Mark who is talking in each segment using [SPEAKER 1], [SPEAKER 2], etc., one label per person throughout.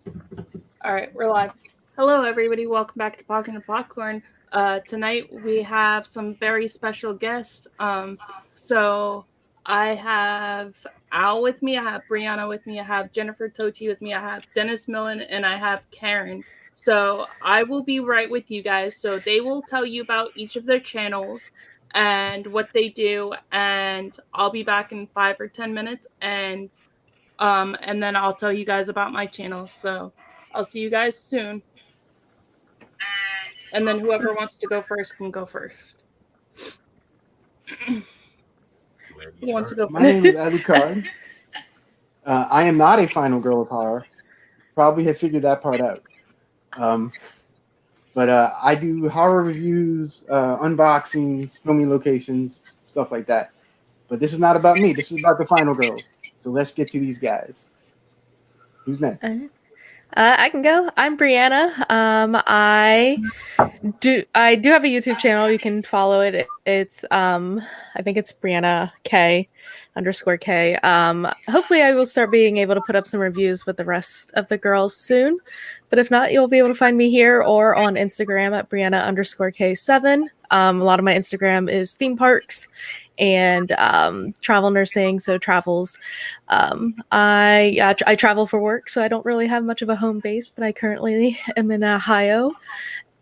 [SPEAKER 1] All right, we're live. Hello, everybody. Welcome back to Pocket and Popcorn. Tonight we have some very special guests. So I have Al with me. I have Brianna with me. I have Jennifer Tochi with me. I have Dennis Millen, and I have Karen. So I will be right with you guys. So they will tell you about each of their channels and what they do, and I'll be back in 5 or 10 minutes, and then I'll tell you guys about my channel. So I'll see you guys soon. And then whoever wants to go first can go first. Who wants to go
[SPEAKER 2] My
[SPEAKER 1] first?
[SPEAKER 2] name is Alucard. I am not a final girl of horror. Probably have figured that part out. Um, but I do horror reviews, unboxings, filming locations, stuff like that. But this is not about me. This is about the final girls. So let's get to these guys. Who's next?
[SPEAKER 3] I can go. I'm Brianna. I do have a YouTube channel. You can follow it. It's I think it's Brianna K _K. Hopefully I will start being able to put up some reviews with the rest of the girls soon. But if not, you'll be able to find me here or on Instagram at Brianna _K7. A lot of my Instagram is theme parks and travel nursing, so travels. I travel for work, so I don't really have much of a home base, but I currently am in Ohio.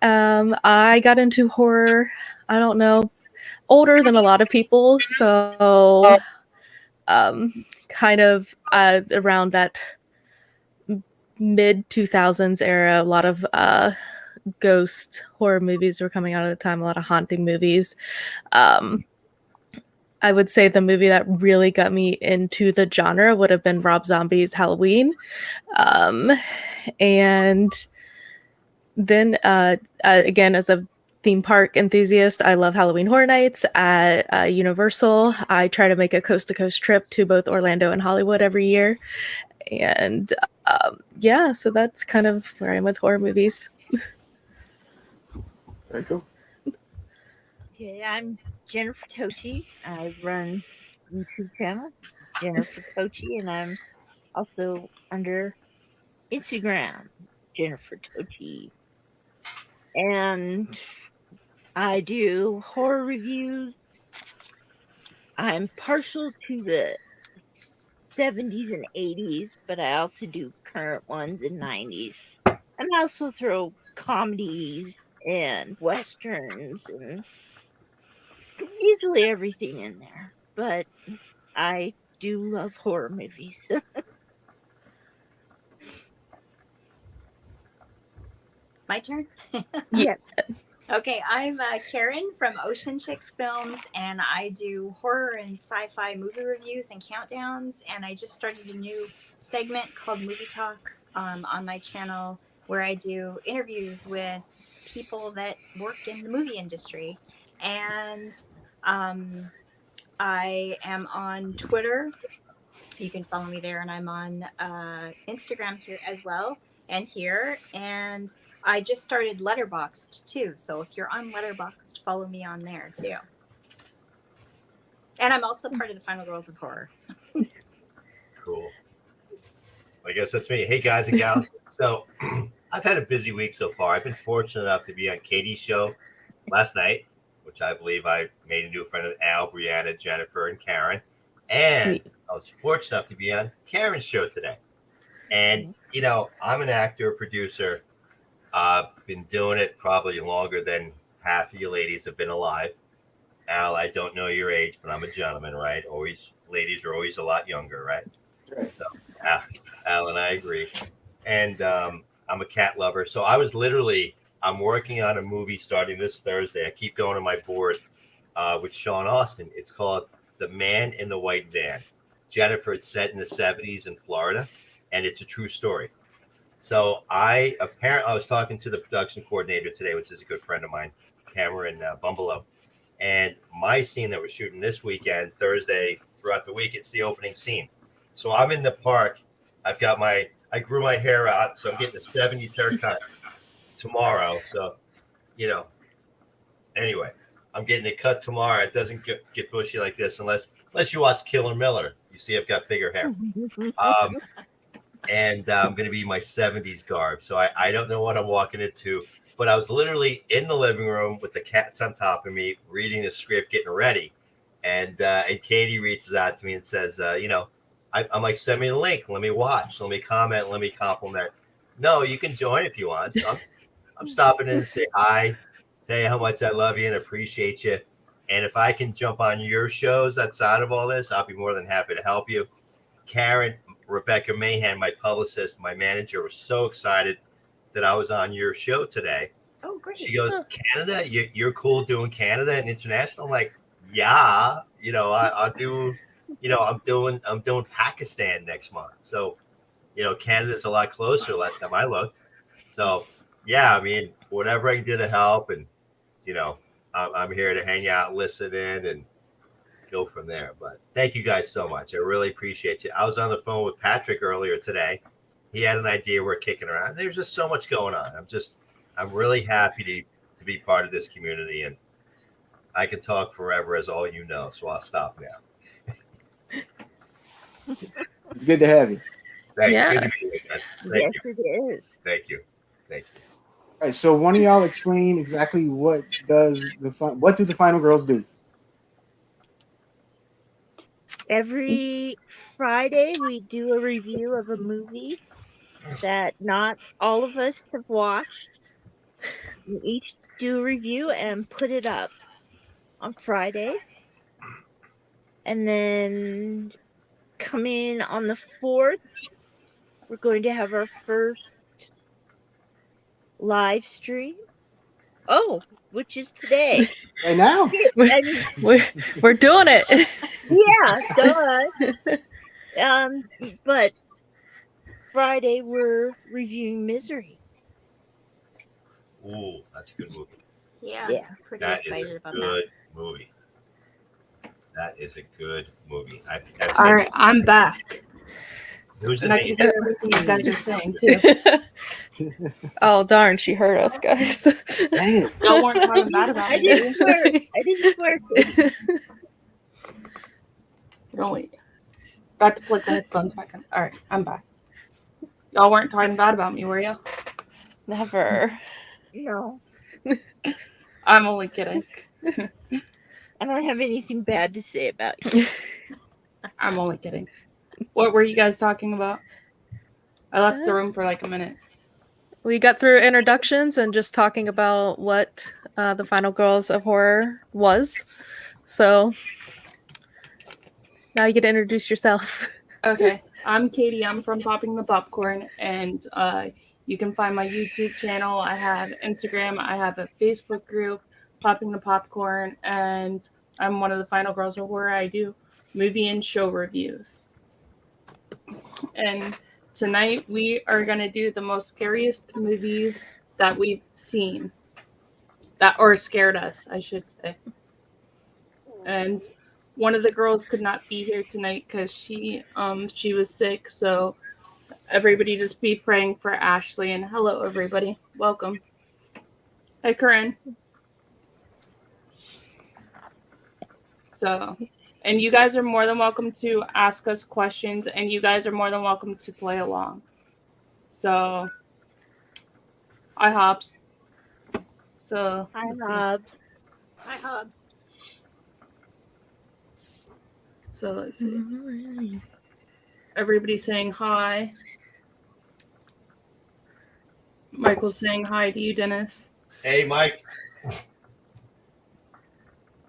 [SPEAKER 3] I got into horror, I don't know, older than a lot of people, so kind of around that mid 2000s era, a lot of ghost horror movies were coming out at the time, a lot of haunting movies. I would say the movie that really got me into the genre would have been Rob Zombie's Halloween. And then again, as a theme park enthusiast, I love Halloween Horror Nights at Universal. I try to make a coast-to-coast trip to both Orlando and Hollywood every year. And yeah, so that's kind of where I am with horror movies.
[SPEAKER 2] Very cool.
[SPEAKER 4] Okay, I'm Jennifer Tochi. I run YouTube channel Jennifer Tochi, and I'm also under Instagram Jennifer Tochi. And I do horror reviews. I'm partial to the 70s and 80s, but I also do current ones and 90s. And I also throw comedies and westerns and usually everything in there. But I do love horror movies.
[SPEAKER 5] My turn?
[SPEAKER 4] Yeah.
[SPEAKER 5] Okay, I'm Karen from Ocean Chicks Films, and I do horror and sci-fi movie reviews and countdowns. And I just started a new segment called Movie Talk on my channel, where I do interviews with people that work in the movie industry. And I am on Twitter. You can follow me there, and I'm on Instagram here as well, and here. And I just started Letterboxd too, so if you're on Letterboxd, follow me on there too. And I'm also part of the Final Girls of Horror.
[SPEAKER 6] Cool. I guess that's me. Hey, guys and gals. So I've had a busy week so far. I've been fortunate enough to be on Katie's show last night, which I believe I made a new friend of Al, Brianna, Jennifer, and Karen. And I was fortunate enough to be on Karen's show today. And, you know, I'm an actor, producer. I've been doing it probably longer than half of you ladies have been alive. Al, I don't know your age, but I'm a gentleman, right? Always, ladies are always a lot younger, right?
[SPEAKER 2] Right.
[SPEAKER 6] So, Al and I agree. And I'm a cat lover. So I'm working on a movie starting this Thursday. I keep going to my board with Sean Austin. It's called The Man in the White Van. Jennifer, it's set in the 70s in Florida, and it's a true story. So I was talking to the production coordinator today, which is a good friend of mine, Cameron Bumbelow. And my scene that we're shooting this weekend, Thursday, throughout the week, it's the opening scene. So I'm in the park. I grew my hair out, so I'm getting a 70s haircut tomorrow. So, you know, anyway, I'm getting it cut tomorrow. It doesn't get bushy like this unless you watch Killer Miller. You see I've got bigger hair. and I'm going to be in my 70s garb. So I don't know what I'm walking into, but I was literally in the living room with the cats on top of me, reading the script, getting ready. And Katie reaches out to me and says, I'm like, send me the link. Let me watch. Let me comment. Let me compliment. No, you can join if you want. So I'm stopping in to say hi, tell you how much I love you and appreciate you. And if I can jump on your shows outside of all this, I'll be more than happy to help you. Karen, Rebecca Mahan, my publicist, my manager, was so excited that I was on your show today.
[SPEAKER 5] Oh, great.
[SPEAKER 6] She goes, Canada, you're cool doing Canada and international. I'm like, yeah, I'll do, I'm doing Pakistan next month. So, Canada's a lot closer last time I looked. So, yeah, I mean, whatever I can do to help, and, I'm here to hang out, listen in, and go from there. But thank you guys so much. I really appreciate you. I was on the phone with Patrick earlier today. He had an idea we're kicking around. There's just so much going on. I'm really happy to be part of this community, and I can talk forever, as all you know. So I'll stop now.
[SPEAKER 2] It's good to have you.
[SPEAKER 6] Thanks.
[SPEAKER 3] Yeah.
[SPEAKER 6] Good to meet you guys. Thank you.
[SPEAKER 4] It is.
[SPEAKER 6] Thank you. Thank you.
[SPEAKER 2] All right, so one of y'all explain exactly what do the final girls do?
[SPEAKER 4] Every Friday, we do a review of a movie that not all of us have watched. We each do a review and put it up on Friday. And then come in on the 4th, we're going to have our first live stream. Oh, which is today.
[SPEAKER 2] Right now.
[SPEAKER 4] I mean,
[SPEAKER 3] We're doing it.
[SPEAKER 4] yeah, duh. But Friday we're reviewing Misery.
[SPEAKER 6] Ooh, that's a good movie.
[SPEAKER 5] Yeah,
[SPEAKER 4] Yeah.
[SPEAKER 5] pretty
[SPEAKER 6] That is
[SPEAKER 5] excited
[SPEAKER 6] a
[SPEAKER 5] about
[SPEAKER 6] good movie. That is a good movie.
[SPEAKER 1] All right, I'm back.
[SPEAKER 6] Who's the
[SPEAKER 1] And I
[SPEAKER 6] main?
[SPEAKER 1] can hear everything you guys are saying too.
[SPEAKER 3] Oh darn, she heard us, guys.
[SPEAKER 2] Dang it.
[SPEAKER 1] Y'all weren't talking bad about
[SPEAKER 4] I
[SPEAKER 1] me.
[SPEAKER 4] didn't swear. I didn't swear.
[SPEAKER 1] No, wait. Back to plug the headphones back in. All right, I'm back. Y'all weren't talking bad about me, were you?
[SPEAKER 3] Never.
[SPEAKER 4] No,
[SPEAKER 1] I'm only kidding.
[SPEAKER 4] I don't have anything bad to say about you.
[SPEAKER 1] I'm only kidding. What were you guys talking about? I left the room for like a minute.
[SPEAKER 3] We got through introductions and just talking about what the Final Girls of Horror was. So now you get to introduce yourself.
[SPEAKER 1] Okay, I'm Katie. I'm from Popping the Popcorn, and you can find my YouTube channel. I have Instagram. I have a Facebook group, Popping the Popcorn, and I'm one of the Final Girls of Horror. I do movie and show reviews. And tonight we are going to do the most scariest movies that we've seen. Or scared us, I should say. And one of the girls could not be here tonight because she was sick. So everybody just be praying for Ashley. And hello, everybody. Welcome. Hi, Corinne. So, and you guys are more than welcome to ask us questions, and you guys are more than welcome to play along. So, hi, Hobbs. So,
[SPEAKER 4] Hi,
[SPEAKER 1] let's see.
[SPEAKER 4] Hobbs.
[SPEAKER 5] Hi, Hobbs.
[SPEAKER 1] So let's see. Everybody's saying hi. Michael's saying hi to you, Dennis.
[SPEAKER 6] Hey, Mike.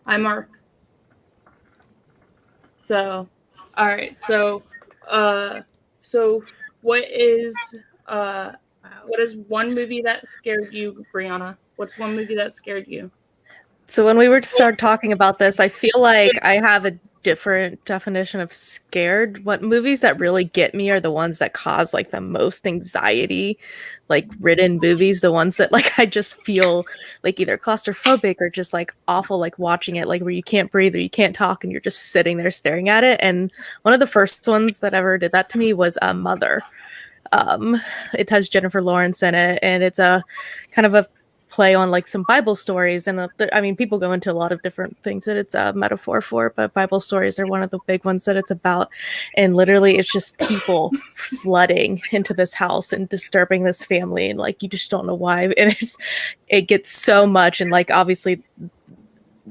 [SPEAKER 1] Hi, Mark. So, all right. So what is one movie that scared you, Brianna? What's one movie that scared you?
[SPEAKER 3] So when we were to start talking about this, I feel like I have a different definition of scared. What movies that really get me are the ones that cause like the most anxiety, like ridden movies, the ones that like I just feel like either claustrophobic or just like awful, like watching it, like where you can't breathe or you can't talk and you're just sitting there staring at it. And one of the first ones that ever did that to me was Mother. It has Jennifer Lawrence in it, and it's a kind of a play on like some Bible stories, and I mean, people go into a lot of different things that it's a metaphor for, but Bible stories are one of the big ones that it's about. And literally, it's just people flooding into this house and disturbing this family, and like you just don't know why. And it gets so much, and like obviously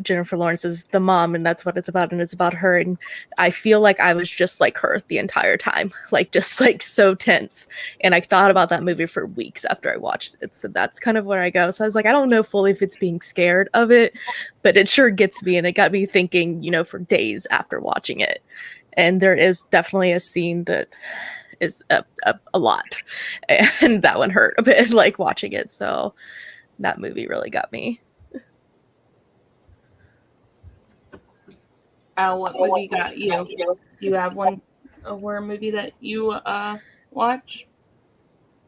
[SPEAKER 3] Jennifer Lawrence is the mom, and that's what it's about, and it's about her. And I feel like I was just like her the entire time, like just like so tense. And I thought about that movie for weeks after I watched it. So that's kind of where I go. So I was like, I don't know fully if it's being scared of it, but it sure gets me, and it got me thinking, you know, for days after watching it. And there is definitely a scene that is a lot, and that one hurt a bit, like watching it. So that movie really got me.
[SPEAKER 1] Al, what movie got you? Do you have a horror movie that you watch?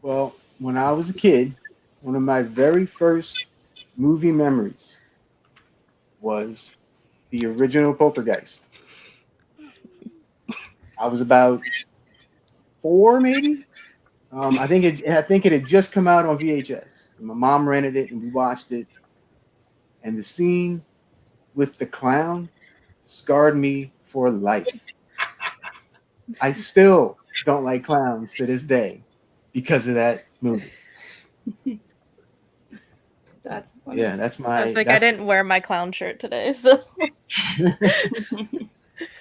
[SPEAKER 2] Well, when I was a kid, one of my very first movie memories was the original Poltergeist. I was about 4, maybe. I think it had just come out on VHS. My mom rented it, and we watched it. And the scene with the clown scarred me for life. I still don't like clowns to this day because of that movie.
[SPEAKER 1] That's funny.
[SPEAKER 2] Yeah, that's my.
[SPEAKER 3] I was like, I didn't wear my clown shirt today, so.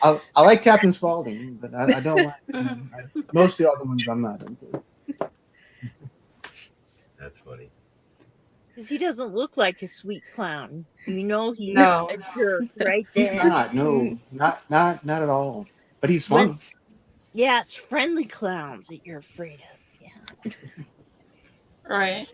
[SPEAKER 2] I like Captain Spaulding, but I don't like most of the other ones. I'm not into.
[SPEAKER 6] That's funny.
[SPEAKER 4] Because he doesn't look like a sweet clown. You know he's
[SPEAKER 1] No.
[SPEAKER 4] a jerk right there.
[SPEAKER 2] He's not. No, not at all. But he's fun.
[SPEAKER 4] Yeah, it's friendly clowns that you're afraid of. Yeah.
[SPEAKER 1] Right.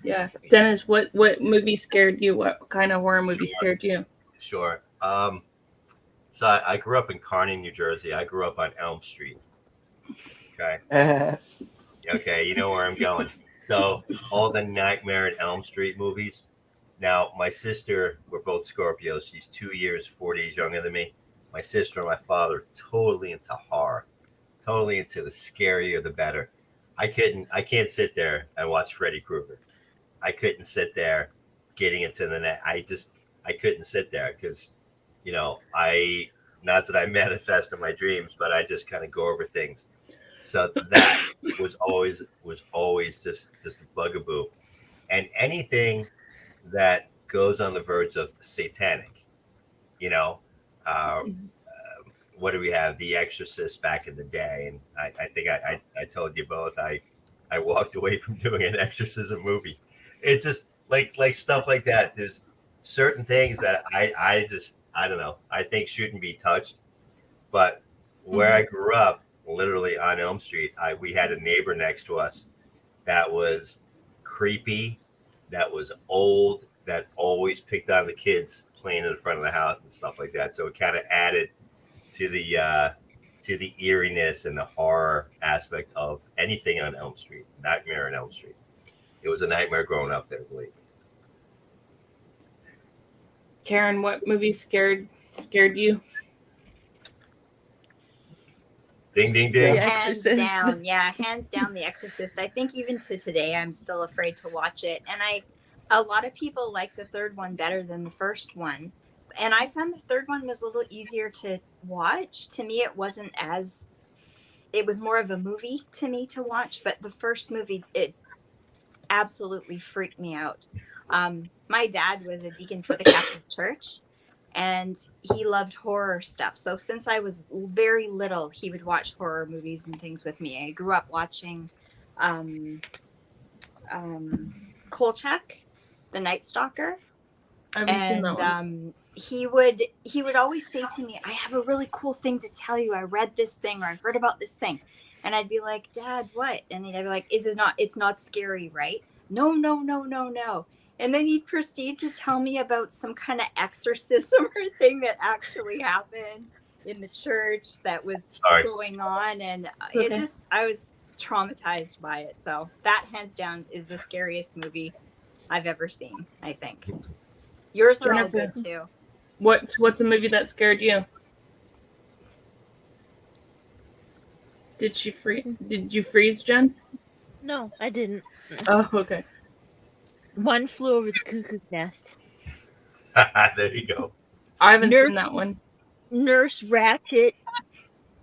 [SPEAKER 1] Yeah. Dennis, what movie scared you? What kind of horror movie scared you?
[SPEAKER 6] Sure. So I grew up in Kearney, New Jersey. I grew up on Elm Street. Okay. Okay, you know where I'm going. So all the Nightmare on Elm Street movies. Now, my sister, we're both Scorpios. She's 2 years, 4 days younger than me. My sister and my father, totally into horror, totally into the scarier the better. I can't sit there and watch Freddy Krueger. I couldn't sit there getting into the net. I couldn't sit there because, you know, not that I manifest in my dreams, but I just kind of go over things. So that was always just a bugaboo. And anything that goes on the verge of satanic, you know, what do we have? The Exorcist back in the day. And I think I told you both, I walked away from doing an exorcism movie. It's just like stuff like that. There's certain things that I don't know, I think shouldn't be touched. But where I grew up, literally on Elm Street, we had a neighbor next to us that was creepy, that was old, that always picked on the kids playing in the front of the house and stuff like that. So it kind of added to the eeriness and the horror aspect of anything on Elm Street. Nightmare on Elm Street. It was a nightmare growing up there, believe me.
[SPEAKER 1] Karen, what movie scared you?
[SPEAKER 6] Ding, ding, ding.
[SPEAKER 3] The
[SPEAKER 5] Hands
[SPEAKER 3] Exorcist.
[SPEAKER 5] down, yeah, hands down, The Exorcist. I think even to today, I'm still afraid to watch it. And a lot of people like the third one better than the first one. And I found the third one was a little easier to watch. To me, it was more of a movie to me to watch. But the first movie, it absolutely freaked me out. My dad was a deacon for the Catholic Church, and he loved horror stuff. So since I was very little, he would watch horror movies and things with me. I grew up watching Kolchak, The Night Stalker.
[SPEAKER 1] I haven't seen that one.
[SPEAKER 5] And he would always say to me, I have a really cool thing to tell you. I read this thing, or I heard about this thing. And I'd be like, Dad, what? And he'd be like, it's not scary, right? No. And then he'd proceed to tell me about some kind of exorcism or thing that actually happened in the church that was going on. And I was traumatized by it. So that hands down is the scariest movie I've ever seen, I think. Yours are all good too.
[SPEAKER 1] What's a movie that scared you? Did you freeze, Jen?
[SPEAKER 4] No, I didn't.
[SPEAKER 1] Oh, okay.
[SPEAKER 4] One Flew Over the Cuckoo's Nest.
[SPEAKER 6] There you go.
[SPEAKER 1] I haven't
[SPEAKER 4] Nurse-
[SPEAKER 1] seen that one.
[SPEAKER 4] Nurse Ratchet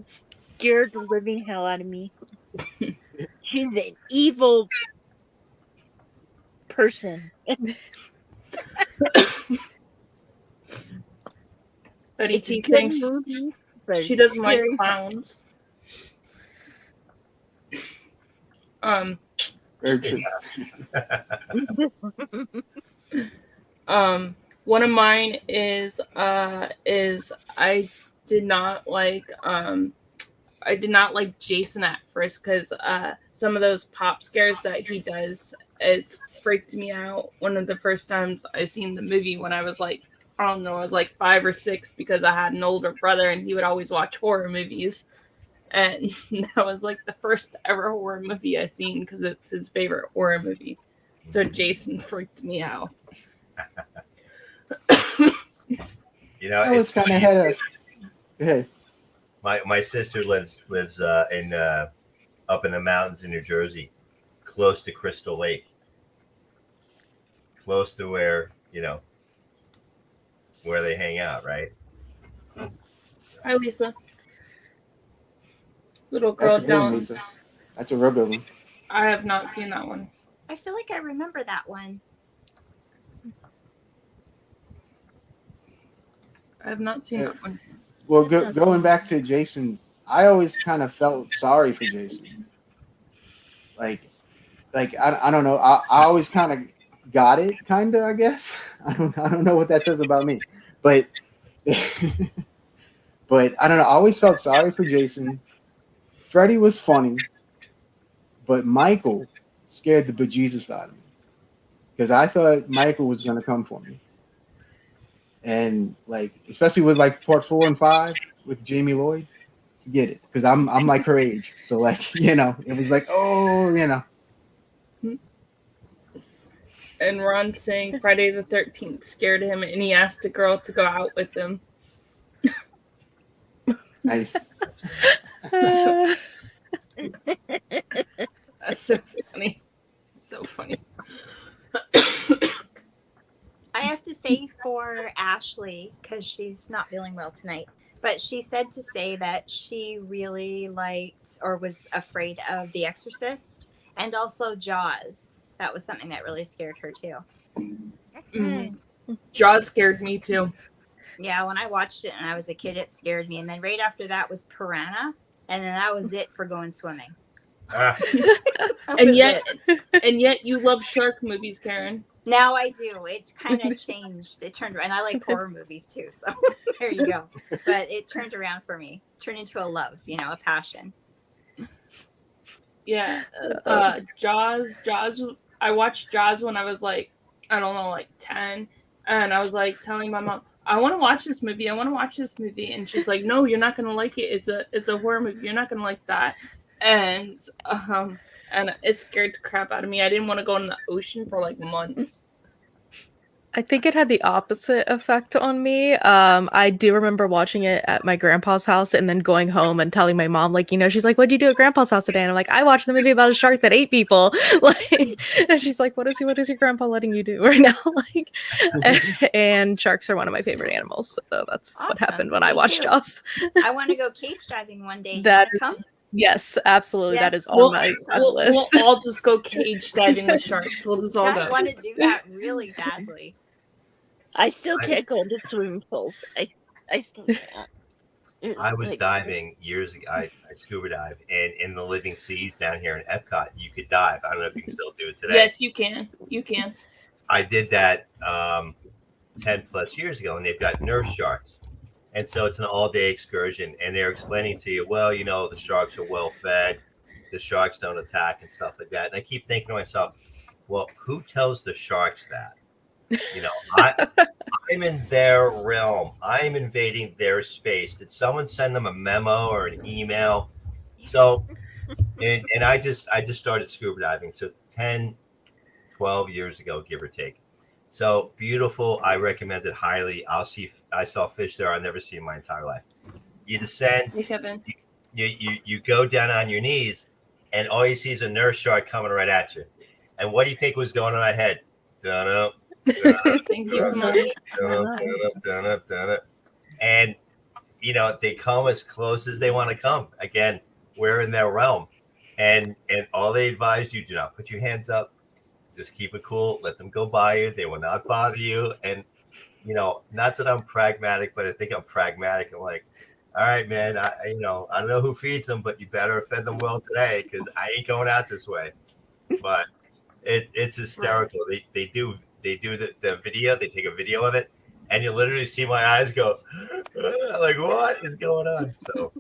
[SPEAKER 4] scared the living hell out of me. She's an evil person.
[SPEAKER 1] Betty
[SPEAKER 4] It's a
[SPEAKER 1] T
[SPEAKER 4] good
[SPEAKER 1] thinks
[SPEAKER 4] movie, but
[SPEAKER 1] she
[SPEAKER 4] it's
[SPEAKER 1] doesn't like
[SPEAKER 4] scary.
[SPEAKER 1] clowns.
[SPEAKER 2] Very true.
[SPEAKER 1] One of mine is I did not like Jason at first because some of those pop scares that he does is freaked me out. One of the first times I seen the movie when I was like, I don't know, I was like 5 or 6 because I had an older brother and he would always watch horror movies. And that was like the first ever horror movie I seen because it's his favorite horror movie. So Jason freaked me out.
[SPEAKER 6] You know,
[SPEAKER 2] I was
[SPEAKER 6] it's
[SPEAKER 2] kind of
[SPEAKER 6] funny.
[SPEAKER 2] ahead of us. Hey,
[SPEAKER 6] My sister lives in up in the mountains in New Jersey, close to Crystal Lake, close to where where they hang out, right?
[SPEAKER 1] Hi, Lisa. Little girl
[SPEAKER 2] that's a good one,
[SPEAKER 1] down.
[SPEAKER 2] Lisa. That's a real good one.
[SPEAKER 1] I have not seen that one.
[SPEAKER 5] I feel like I remember that one.
[SPEAKER 1] I have not seen that one.
[SPEAKER 2] Well, going back to Jason, I always kind of felt sorry for Jason. Like I don't know. I always kind of got it, kind of. I guess I don't know what that says about me, but but I don't know. I always felt sorry for Jason. Freddy was funny, but Michael scared the bejesus out of me because I thought Michael was gonna come for me. And like, especially with like part 4 and 5 with Jamie Lloyd, get it because I'm like her age, so like it was like
[SPEAKER 1] And Ron saying Friday the 13th scared him, and he asked a girl to go out with him.
[SPEAKER 2] nice.
[SPEAKER 1] That's so funny. So funny.
[SPEAKER 5] I have to say for Ashley, because she's not feeling well tonight, but she said to say that she really liked or was afraid of The Exorcist and also Jaws. That was something that really scared her too.
[SPEAKER 1] Jaws scared me too.
[SPEAKER 5] Yeah, when I watched it and I was a kid, it scared me. And then right after that was Piranha, and then that was it for going swimming.
[SPEAKER 1] And yet you love shark movies, Karen.
[SPEAKER 5] Now I do. It kind of changed. It turned around. I like horror movies too. So there you go. But it turned around for me. Turned into a love, a passion.
[SPEAKER 1] Yeah. Jaws. I watched Jaws when I was like, I don't know, like 10. And I was like telling my mom, I want to watch this movie. And she's like, no, you're not going to like it. It's a horror movie. You're not going to like that. And it scared the crap out of me. I didn't want to go in the ocean for like months.
[SPEAKER 3] I think it had the opposite effect on me. I do remember watching it at my grandpa's house and then going home and telling my mom, like, she's like, what'd you do at grandpa's house today? And I'm like, I watched the movie about a shark that ate people. Like, and she's like, what is your grandpa letting you do right now? Like, and sharks are one of my favorite animals. So that's what happened when I watched Jaws.
[SPEAKER 5] I want to go cage diving one day. Come?
[SPEAKER 3] Yes, absolutely.
[SPEAKER 5] Yes.
[SPEAKER 3] That is on my list.
[SPEAKER 1] We'll all just go cage diving with sharks. We'll just all go.
[SPEAKER 5] I want to do that really badly.
[SPEAKER 4] I still can't go into swimming pools. I still can't.
[SPEAKER 6] I was diving years ago. I scuba dive, and in the living seas down here in Epcot, you could dive. I don't know if you can still do it today.
[SPEAKER 1] Yes, you can. You can.
[SPEAKER 6] I did that 10 plus years ago, and they've got nurse sharks. And so it's an all-day excursion, and they're explaining to you, well, the sharks are well-fed, the sharks don't attack and stuff like that. And I keep thinking to myself, well, who tells the sharks that? I'm in their realm. I'm invading their space. Did someone send them a memo or an email? So, and I just started scuba diving. So 10, 12 years ago, give or take. So beautiful. I recommend it highly. I saw fish there I've never seen in my entire life. You descend.
[SPEAKER 1] Hey, Kevin.
[SPEAKER 6] You go down on your knees, and all you see is a nurse shark coming right at you. And what do you think was going on in my head? dun up,
[SPEAKER 1] Thank you so much.
[SPEAKER 6] dun up. And they come as close as they want to come. Again, we're in their realm. And all they advise you, do not put your hands up. Just keep it cool. Let them go by you. They will not bother you. And not that I'm pragmatic, but I think I'm pragmatic. I'm like, all right, man, I don't know who feeds them, but you better feed them well today, because I ain't going out this way. But it's hysterical. Right. They do the video. They take a video of it, and you literally see my eyes go, like, what is going on? So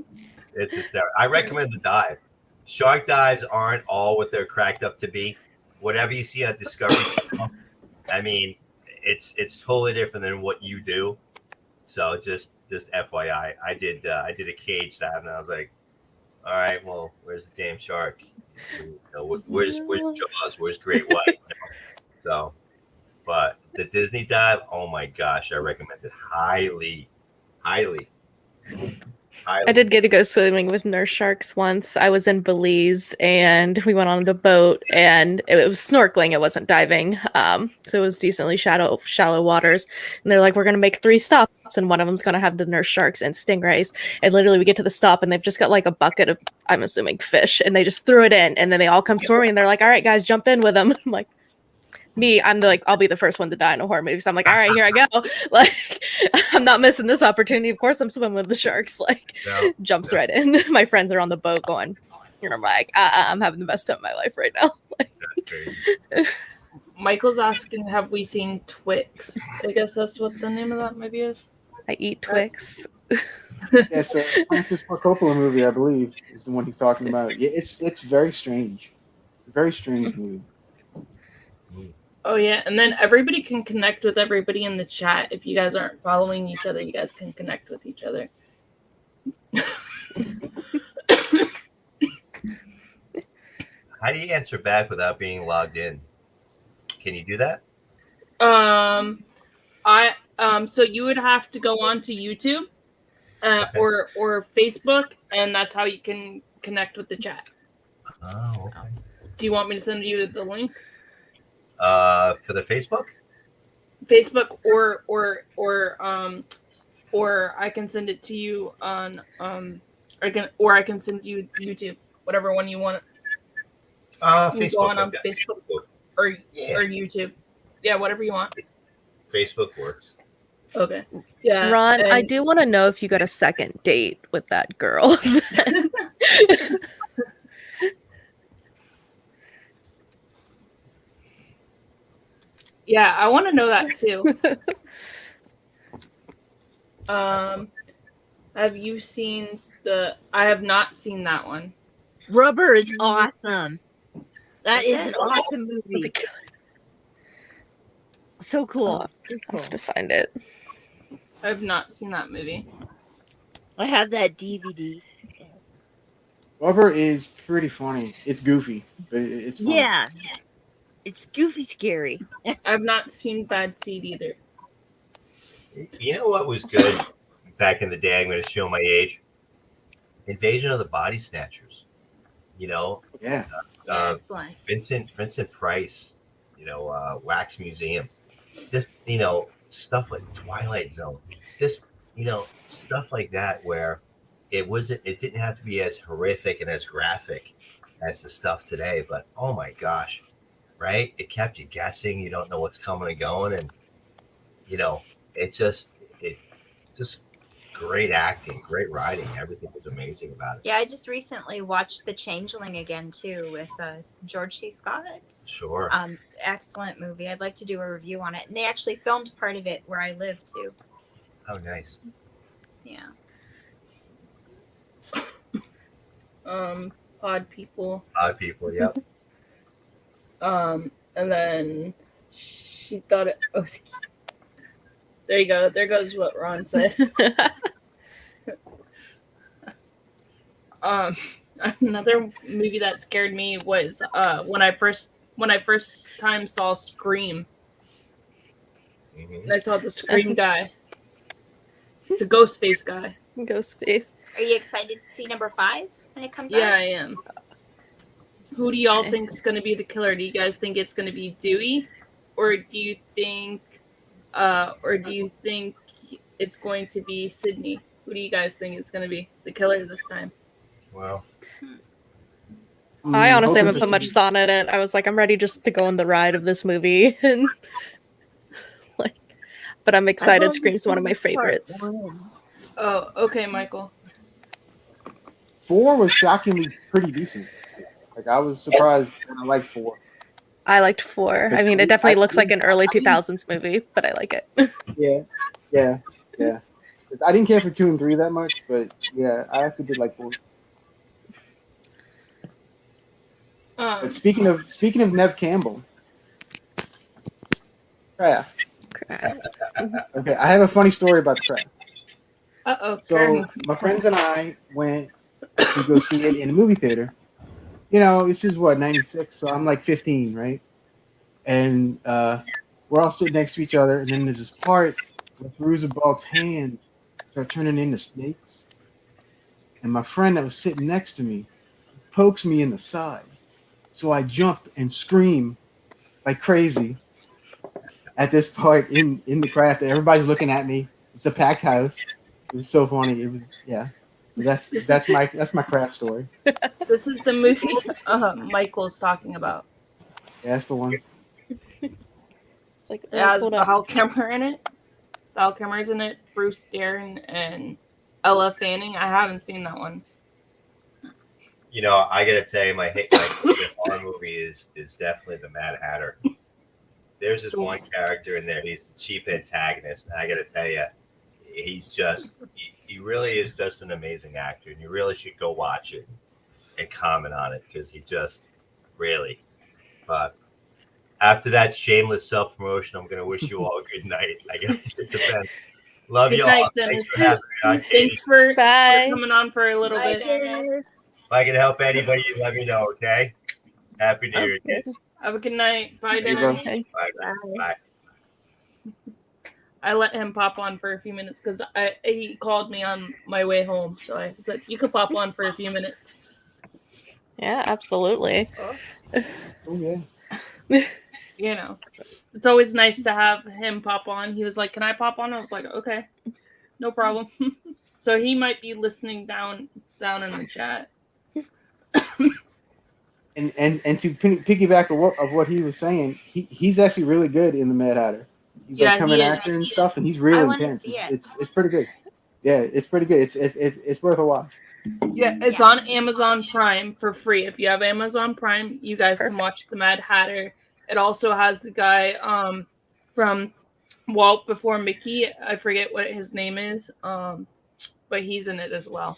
[SPEAKER 6] it's hysterical. I recommend the dive. Shark dives aren't all what they're cracked up to be. Whatever you see on Discovery Channel, I mean, it's totally different than what you do. So just FYI, I did a cage dive, and I was like, all right, well, where's the damn shark? Where's Jaws? Where's Great White? So, but the Disney dive, oh my gosh, I recommend it highly.
[SPEAKER 3] I did get to go swimming with nurse sharks once. I was in Belize and we went on the boat, and it was snorkeling. It wasn't diving. So it was decently shallow waters. And they're like, we're going to make 3 stops, and one of them's going to have the nurse sharks and stingrays. And literally we get to the stop, and they've just got like a bucket of, I'm assuming, fish, and they just threw it in, and then they all come swimming, and they're like, all right, guys, jump in with them. I'm like, I'll be the first one to die in a horror movie. So I'm like, all right, here I go. Like, I'm not missing this opportunity. Of course, I'm swimming with the sharks. Like, jumps right in. My friends are on the boat going, and I'm like, I'm having the best time of my life right now. Like,
[SPEAKER 6] that's crazy.
[SPEAKER 1] Michael's asking, have we seen Twix? I guess that's what the name of that movie is.
[SPEAKER 3] I eat Twix.
[SPEAKER 2] Yes, Francis Ford Coppola movie, I believe, is the one he's talking about. Yeah, it's very strange. It's a very strange movie.
[SPEAKER 1] Oh yeah, and then everybody can connect with everybody in the chat. If you guys aren't following each other, you guys can connect with each other.
[SPEAKER 6] How do you answer back without being logged in? Can you do that?
[SPEAKER 1] So you would have to go on to YouTube, okay, or Facebook, and that's how you can connect with the chat.
[SPEAKER 6] Oh, okay.
[SPEAKER 1] Do you want me to send you the link?
[SPEAKER 6] For the Facebook,
[SPEAKER 1] or I can send it to you on I can send you YouTube, whatever one you want.
[SPEAKER 6] Facebook,
[SPEAKER 1] go on Facebook or YouTube, yeah, whatever you want.
[SPEAKER 6] Facebook works.
[SPEAKER 1] Okay, yeah.
[SPEAKER 3] Ron, I do want to know if you got a second date with that girl.
[SPEAKER 1] Yeah, I want to know that too. Have you seen I have not seen that one.
[SPEAKER 4] Rubber is awesome. That is an awesome movie. So cool.
[SPEAKER 3] I have to find it.
[SPEAKER 1] I have not seen that movie.
[SPEAKER 4] I have that DVD.
[SPEAKER 2] Rubber is pretty funny. It's goofy, but it's funny.
[SPEAKER 4] Yeah. It's goofy scary.
[SPEAKER 1] I've not seen Bad Seed either.
[SPEAKER 6] You know what was good back in the day? I'm going to show my age. Invasion of the Body Snatchers.
[SPEAKER 2] Yeah.
[SPEAKER 5] Excellent.
[SPEAKER 6] Vincent Price. Wax Museum. Just stuff like Twilight Zone. Just stuff like that where it didn't have to be as horrific and as graphic as the stuff today. But oh my gosh. Right? It kept you guessing. You don't know what's coming and going. And, it's just great acting, great writing. Everything was amazing about it.
[SPEAKER 5] Yeah, I just recently watched The Changeling again, too, with George C. Scott.
[SPEAKER 6] Sure.
[SPEAKER 5] Excellent movie. I'd like to do a review on it. And they actually filmed part of it where I live, too.
[SPEAKER 6] Oh, nice.
[SPEAKER 5] Yeah.
[SPEAKER 1] Pod people,
[SPEAKER 6] yep.
[SPEAKER 1] And then she thought it. Oh, there you go. There goes what Ron said. Another movie that scared me was when I first time saw Scream.
[SPEAKER 6] Mm-hmm.
[SPEAKER 1] And I saw the Scream guy, the Ghostface guy.
[SPEAKER 3] Ghostface.
[SPEAKER 5] Are you excited to see number 5 when it comes out?
[SPEAKER 1] Yeah, I am. Who do y'all think is going to be the killer? Do you guys think it's going to be Dewey, or do you think it's going to be Sydney? Who do you guys think is going to be the killer this time?
[SPEAKER 6] Well,
[SPEAKER 3] I honestly
[SPEAKER 2] hoping
[SPEAKER 3] haven't
[SPEAKER 2] for
[SPEAKER 3] put much
[SPEAKER 2] Sydney.
[SPEAKER 3] thought in it. I was like, I'm ready just to go on the ride of this movie, and like, but I'm excited.
[SPEAKER 4] only
[SPEAKER 3] Scream's one of my
[SPEAKER 4] seen part
[SPEAKER 3] favorites.
[SPEAKER 4] one.
[SPEAKER 1] Oh, okay, Michael.
[SPEAKER 2] 4 was shockingly pretty decent. Like I was surprised when I liked 4.
[SPEAKER 3] I liked 4. I mean, it definitely looks like an early
[SPEAKER 2] I didn't-
[SPEAKER 3] 2000s movie, but I like it.
[SPEAKER 2] Yeah. 'Cause I didn't care for 2 and 3 that much, but yeah, I actually did like 4. But speaking of Nev Campbell, Craft.
[SPEAKER 3] Crap.
[SPEAKER 2] Okay, I have a funny story about the Craft.
[SPEAKER 1] So
[SPEAKER 2] My friends and I went to go see it in a movie theater. You know, this is what, 96, so I'm like 15, right? And we're all sitting next to each other, and then there's this part where Fairuza Balk's hands start turning into snakes. And my friend that was sitting next to me pokes me in the side. So I jump and scream like crazy at this part in the Craft. Everybody's looking at me. It's a packed house. It was so funny. It was, yeah. That's my Craft story.
[SPEAKER 1] this is the movie Michael's talking about.
[SPEAKER 2] Yeah, that's the one.
[SPEAKER 3] It's like,
[SPEAKER 1] It has
[SPEAKER 3] hold up.
[SPEAKER 1] Val Kilmer in it. Val Kilmer's in it. Bruce Dern and Ella Fanning. I haven't seen that one.
[SPEAKER 6] you know, I gotta tell you, my favorite horror movie is definitely the Mad Hatter. There's this one character in there. He's the chief antagonist. And I gotta tell you, he's just he really is just an amazing actor, and you really should go watch it and comment on it because he just really. But after that shameless self promotion, I'm gonna wish you all a good night. I gotta get to bed. Love
[SPEAKER 1] Good
[SPEAKER 6] you
[SPEAKER 1] night,
[SPEAKER 6] all.
[SPEAKER 1] Dennis.
[SPEAKER 6] Thanks for having me on.
[SPEAKER 1] Thanks for
[SPEAKER 3] Bye.
[SPEAKER 1] coming on for a little
[SPEAKER 5] Bye,
[SPEAKER 1] bit.
[SPEAKER 5] Dennis.
[SPEAKER 6] If I can help anybody, let me know. Okay. Happy New Year,
[SPEAKER 3] Okay.
[SPEAKER 6] kids.
[SPEAKER 1] Have a good night. Bye,
[SPEAKER 2] Hey,
[SPEAKER 1] Dennis.
[SPEAKER 3] Okay.
[SPEAKER 6] Bye. Bye.
[SPEAKER 1] I let him pop on for a few minutes because he called me on my way home. So I said, you could pop on for a few minutes.
[SPEAKER 3] Yeah, absolutely.
[SPEAKER 2] Oh yeah.
[SPEAKER 1] You know, it's always nice to have him pop on. He was like, can I pop on? I was like, okay, no problem. So he might be listening down in the chat.
[SPEAKER 2] And to piggyback of what he was saying, he's actually really good in the Mad Hatter. He's
[SPEAKER 1] Yeah,
[SPEAKER 2] like coming
[SPEAKER 1] he
[SPEAKER 2] at
[SPEAKER 1] is.
[SPEAKER 2] you and stuff, and he's really
[SPEAKER 5] I wanna
[SPEAKER 2] intense.
[SPEAKER 5] see it.
[SPEAKER 2] It's pretty good. Yeah, it's pretty good. It's worth a watch.
[SPEAKER 1] Yeah, it's
[SPEAKER 5] Yeah.
[SPEAKER 1] on Amazon Prime for free. If you have Amazon Prime, you guys can watch the Mad Hatter. It also has the guy from Walt Before Mickey. I forget what his name is, but he's in it as well.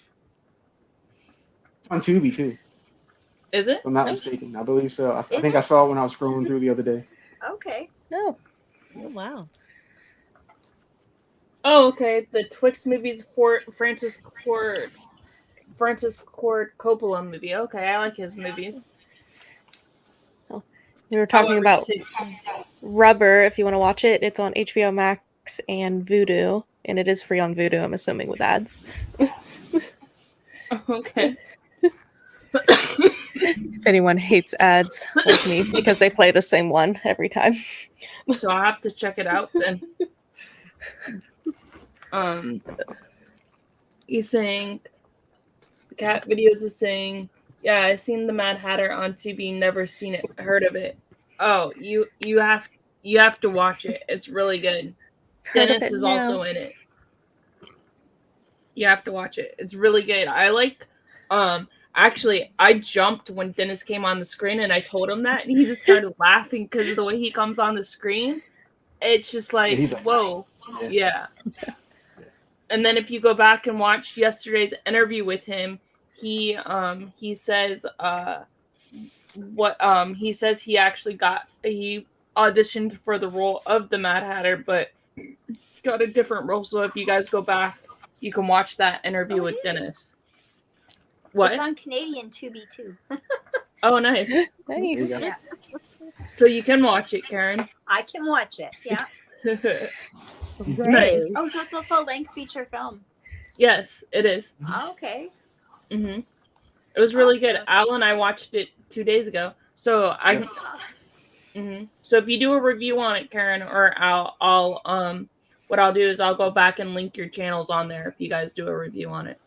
[SPEAKER 2] It's on Tubi too,
[SPEAKER 1] Is it?
[SPEAKER 2] if I'm not mistaken. I believe so. I
[SPEAKER 5] Is
[SPEAKER 2] think I
[SPEAKER 5] it?
[SPEAKER 2] saw it when I was scrolling through the other day.
[SPEAKER 5] Okay.
[SPEAKER 3] No.
[SPEAKER 4] Oh, wow.
[SPEAKER 1] Oh, okay. The Twix movies for Francis Ford Coppola movie. Okay, I like his movies.
[SPEAKER 3] We were talking
[SPEAKER 1] However,
[SPEAKER 3] about
[SPEAKER 1] six-
[SPEAKER 3] Rubber. If you want to watch it, it's on HBO Max and Vudu, and it is free on Vudu, I'm assuming, with ads.
[SPEAKER 1] Okay.
[SPEAKER 3] If anyone hates ads like me, because they play the same one every time.
[SPEAKER 1] So I'll have to check it out then. He's saying the cat videos is saying, yeah, I seen the Mad Hatter on TV, never seen it, heard of it. Oh, you have to watch it. It's really good.
[SPEAKER 3] Heard of
[SPEAKER 1] Dennis
[SPEAKER 3] it
[SPEAKER 1] is
[SPEAKER 3] now.
[SPEAKER 1] also in it. You have to watch it. It's really good. I like actually I jumped when Dennis came on the screen and I told him that and he just started laughing because of the way he comes on the screen. It's just like,
[SPEAKER 2] He's like,
[SPEAKER 1] whoa.
[SPEAKER 2] yeah.
[SPEAKER 1] Yeah. And then if you go back and watch yesterday's interview with him, he says he says he actually he auditioned for the role of the Mad Hatter, but got a different role. So if you guys go back, you can watch that interview
[SPEAKER 5] Oh,
[SPEAKER 1] with
[SPEAKER 5] it
[SPEAKER 1] Dennis.
[SPEAKER 5] is.
[SPEAKER 1] What?
[SPEAKER 5] It's on Canadian Tubi too.
[SPEAKER 1] Oh, nice.
[SPEAKER 2] There
[SPEAKER 3] Nice.
[SPEAKER 2] you go.
[SPEAKER 5] Yeah.
[SPEAKER 1] So you can watch it, Karen.
[SPEAKER 5] I can watch it. Yeah.
[SPEAKER 1] Nice.
[SPEAKER 5] Oh, so it's a full length feature film.
[SPEAKER 1] Yes, it is.
[SPEAKER 5] Oh, okay.
[SPEAKER 1] Mm-hmm. It was really good.
[SPEAKER 5] Awesome.
[SPEAKER 1] Al and I watched it 2 days ago. So So if you do a review on it, Karen, or I'll what I'll do is I'll go back and link your channels on there if you guys do a review on it.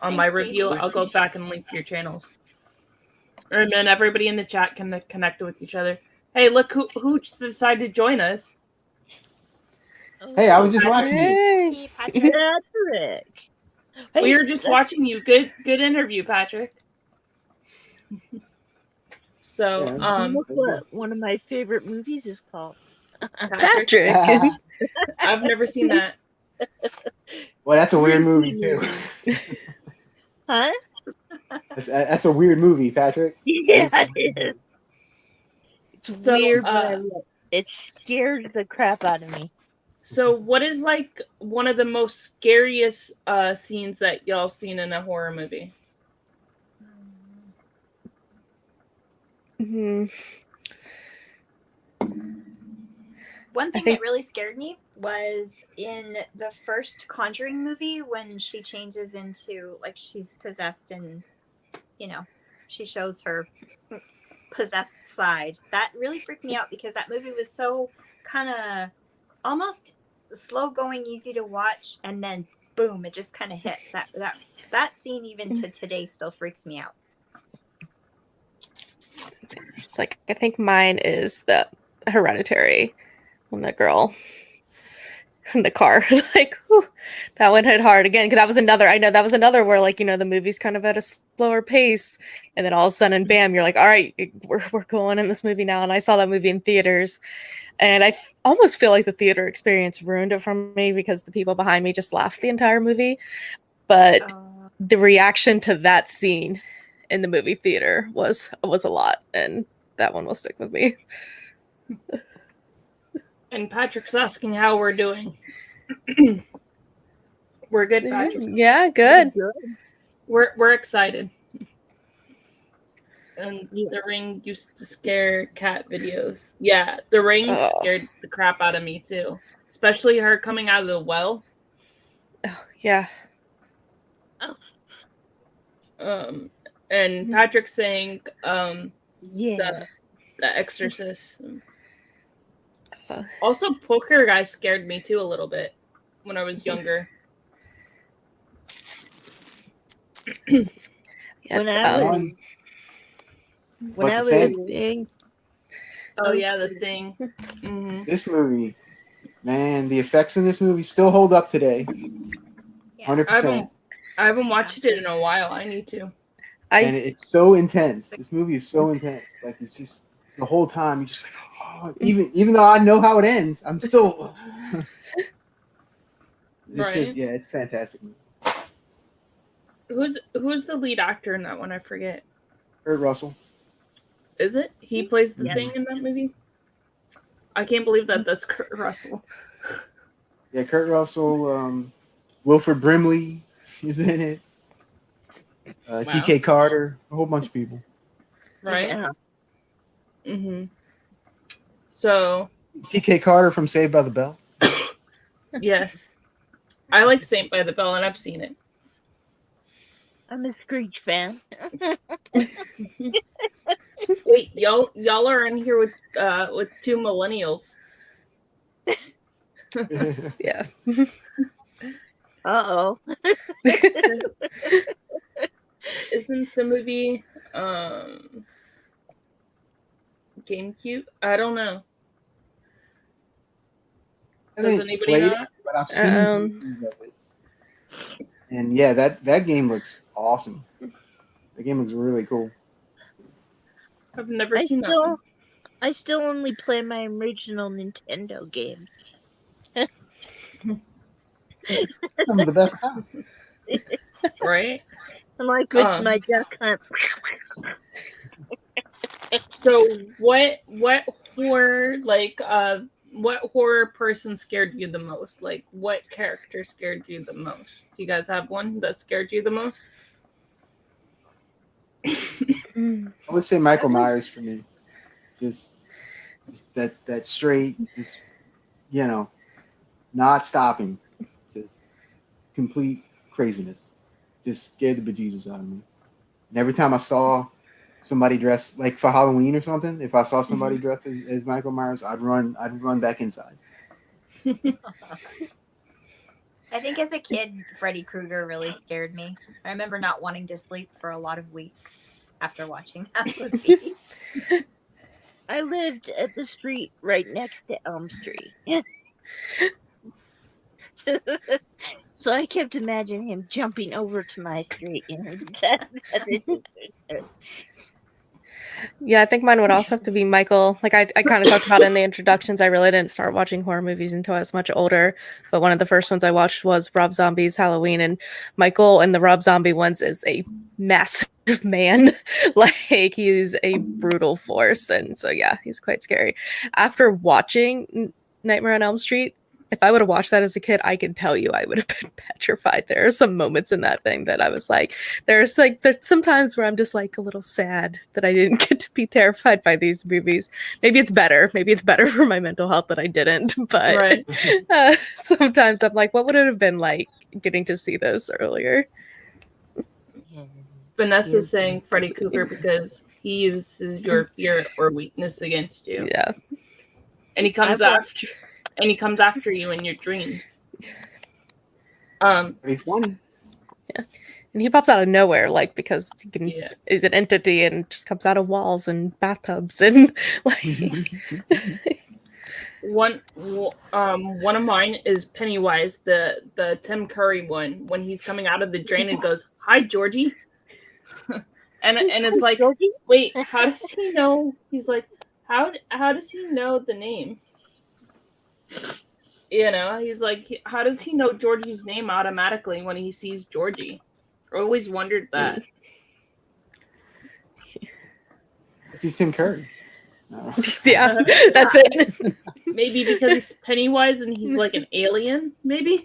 [SPEAKER 1] On my
[SPEAKER 5] Thanks,
[SPEAKER 1] review,
[SPEAKER 5] Katie.
[SPEAKER 1] I'll go back and link your channels. And then everybody in the chat can connect with each other. Hey, look who decided to join us.
[SPEAKER 2] Hey, I was just watching you.
[SPEAKER 3] Hey.
[SPEAKER 5] Hey, Patrick.
[SPEAKER 4] Patrick.
[SPEAKER 1] We were just watching you. Good interview, Patrick. So,
[SPEAKER 2] Yeah.
[SPEAKER 4] Look what one of my favorite movies is called.
[SPEAKER 1] Patrick, I've never seen that.
[SPEAKER 2] Well, that's a weird movie too.
[SPEAKER 4] Huh?
[SPEAKER 2] That's a weird movie, Patrick.
[SPEAKER 4] Yeah, it is. It's
[SPEAKER 1] So,
[SPEAKER 4] weird, but I love it. It scared the crap out of me.
[SPEAKER 1] So, what is like one of the most scariest scenes that y'all seen in a horror movie?
[SPEAKER 5] One thing
[SPEAKER 3] think-
[SPEAKER 5] that really scared me was in the first Conjuring movie when she changes into, like, she's possessed and, you know, she shows her possessed side. That really freaked me out because that movie was so kind of almost slow going, easy to watch, and then boom, it just kind of hits. That scene even to today still freaks me out.
[SPEAKER 3] It's like, I think mine is the Hereditary, when the girl in the car, like, whew, that one hit hard again. Because that was another where, like, you know, the movie's kind of at a slower pace, and then all of a sudden, bam, you're like, all right, we're going in this movie now. And I saw that movie in theaters, and I almost feel like the theater experience ruined it for me because the people behind me just laughed the entire movie. But the reaction to that scene in the movie theater was a lot, and that one will stick with me.
[SPEAKER 1] And Patrick's asking how we're doing. We're good, Patrick.
[SPEAKER 3] Yeah, good.
[SPEAKER 1] We're excited. And The Ring used to scare cat videos. Yeah, The Ring scared the crap out of me too. Especially her coming out of the well.
[SPEAKER 3] Oh, yeah.
[SPEAKER 1] And Patrick saying
[SPEAKER 4] Yeah.
[SPEAKER 1] the Exorcist. Also, Poltergeist scared me too a little bit when I was younger.
[SPEAKER 4] When I was
[SPEAKER 1] Oh yeah, The Thing.
[SPEAKER 2] This movie, man, the effects in this movie still hold up today. 100%.
[SPEAKER 1] I haven't watched it in a while. I need to.
[SPEAKER 2] And it's so intense. This movie is so intense. Like, it's just the whole time you're just like, oh, even though I know how it ends, I'm still. It's just, yeah, it's fantastic.
[SPEAKER 1] Who's the lead actor in that one? I forget.
[SPEAKER 2] Kurt Russell.
[SPEAKER 1] Is it? He plays the Thing in that movie? I can't believe that's Kurt Russell.
[SPEAKER 2] Yeah, Kurt Russell. Wilford Brimley is in it.
[SPEAKER 1] Wow.
[SPEAKER 2] T.K. Carter. A whole bunch of people.
[SPEAKER 1] Right? Yeah. So.
[SPEAKER 2] T.K. Carter from Saved by the Bell.
[SPEAKER 1] Yes. I like Saved by the Bell, and I've seen it.
[SPEAKER 4] I'm a Screech fan.
[SPEAKER 1] Wait, y'all are in here with two millennials.
[SPEAKER 3] Yeah.
[SPEAKER 4] Uh-oh.
[SPEAKER 1] Isn't the movie GameCube? I don't know. Does anybody know?
[SPEAKER 2] But I've seen movies of it. And yeah, that game looks awesome. The game looks really cool.
[SPEAKER 1] I've never seen that one.
[SPEAKER 4] I still only play my original Nintendo games.
[SPEAKER 2] Some of the best stuff.
[SPEAKER 1] Right?
[SPEAKER 4] I'm like with my Duck Hunt.
[SPEAKER 1] So what horror what horror person scared you the most? Like, what character scared you the most? Do you guys have one that scared you the most?
[SPEAKER 2] I would say Michael Myers for me. Just that straight, just, you know, not stopping, just complete craziness. Just scared the bejesus out of me. And every time I saw somebody dressed like for Halloween or something. If I saw somebody dressed as Michael Myers, I'd run back inside.
[SPEAKER 5] I think as a kid, Freddy Krueger really scared me. I remember not wanting to sleep for a lot of weeks after watching that movie.
[SPEAKER 4] I lived at the street right next to Elm Street. So I kept imagining him jumping over to my street.
[SPEAKER 3] Yeah, I think mine would also have to be Michael. Like I kind of talked about in the introductions, I really didn't start watching horror movies until I was much older. But one of the first ones I watched was Rob Zombie's Halloween, and Michael in the Rob Zombie ones is a massive man. Like he's a brutal force, and so yeah, he's quite scary. After watching Nightmare on Elm Street, if I would have watched that as a kid, I can tell you I would have been petrified. There are some moments in that thing that I was like, there's some times where I'm just like a little sad that I didn't get to be terrified by these movies. Maybe it's better. Maybe it's better for my mental health that I didn't. But
[SPEAKER 1] Right.
[SPEAKER 3] sometimes I'm like, what would it have been like getting to see this earlier?
[SPEAKER 1] Vanessa's saying Freddy Krueger because he uses your fear or weakness against you.
[SPEAKER 3] Yeah.
[SPEAKER 1] And he comes after you in your dreams.
[SPEAKER 2] But he's funny.
[SPEAKER 3] Yeah. And he pops out of nowhere, like, because he can
[SPEAKER 1] Yeah.
[SPEAKER 3] is an entity and just comes out of walls and bathtubs and like
[SPEAKER 1] One of mine is Pennywise, the Tim Curry one, when he's coming out of the drain and goes, "Hi, Georgie," and it's like, wait, how does he know? He's like, how does he know the name? You know, he's like, how does he know Georgie's name automatically when he sees Georgie? I always wondered that.
[SPEAKER 2] He's Tim Curry. No.
[SPEAKER 3] yeah, that's it.
[SPEAKER 1] Maybe because he's Pennywise and he's like an alien, maybe?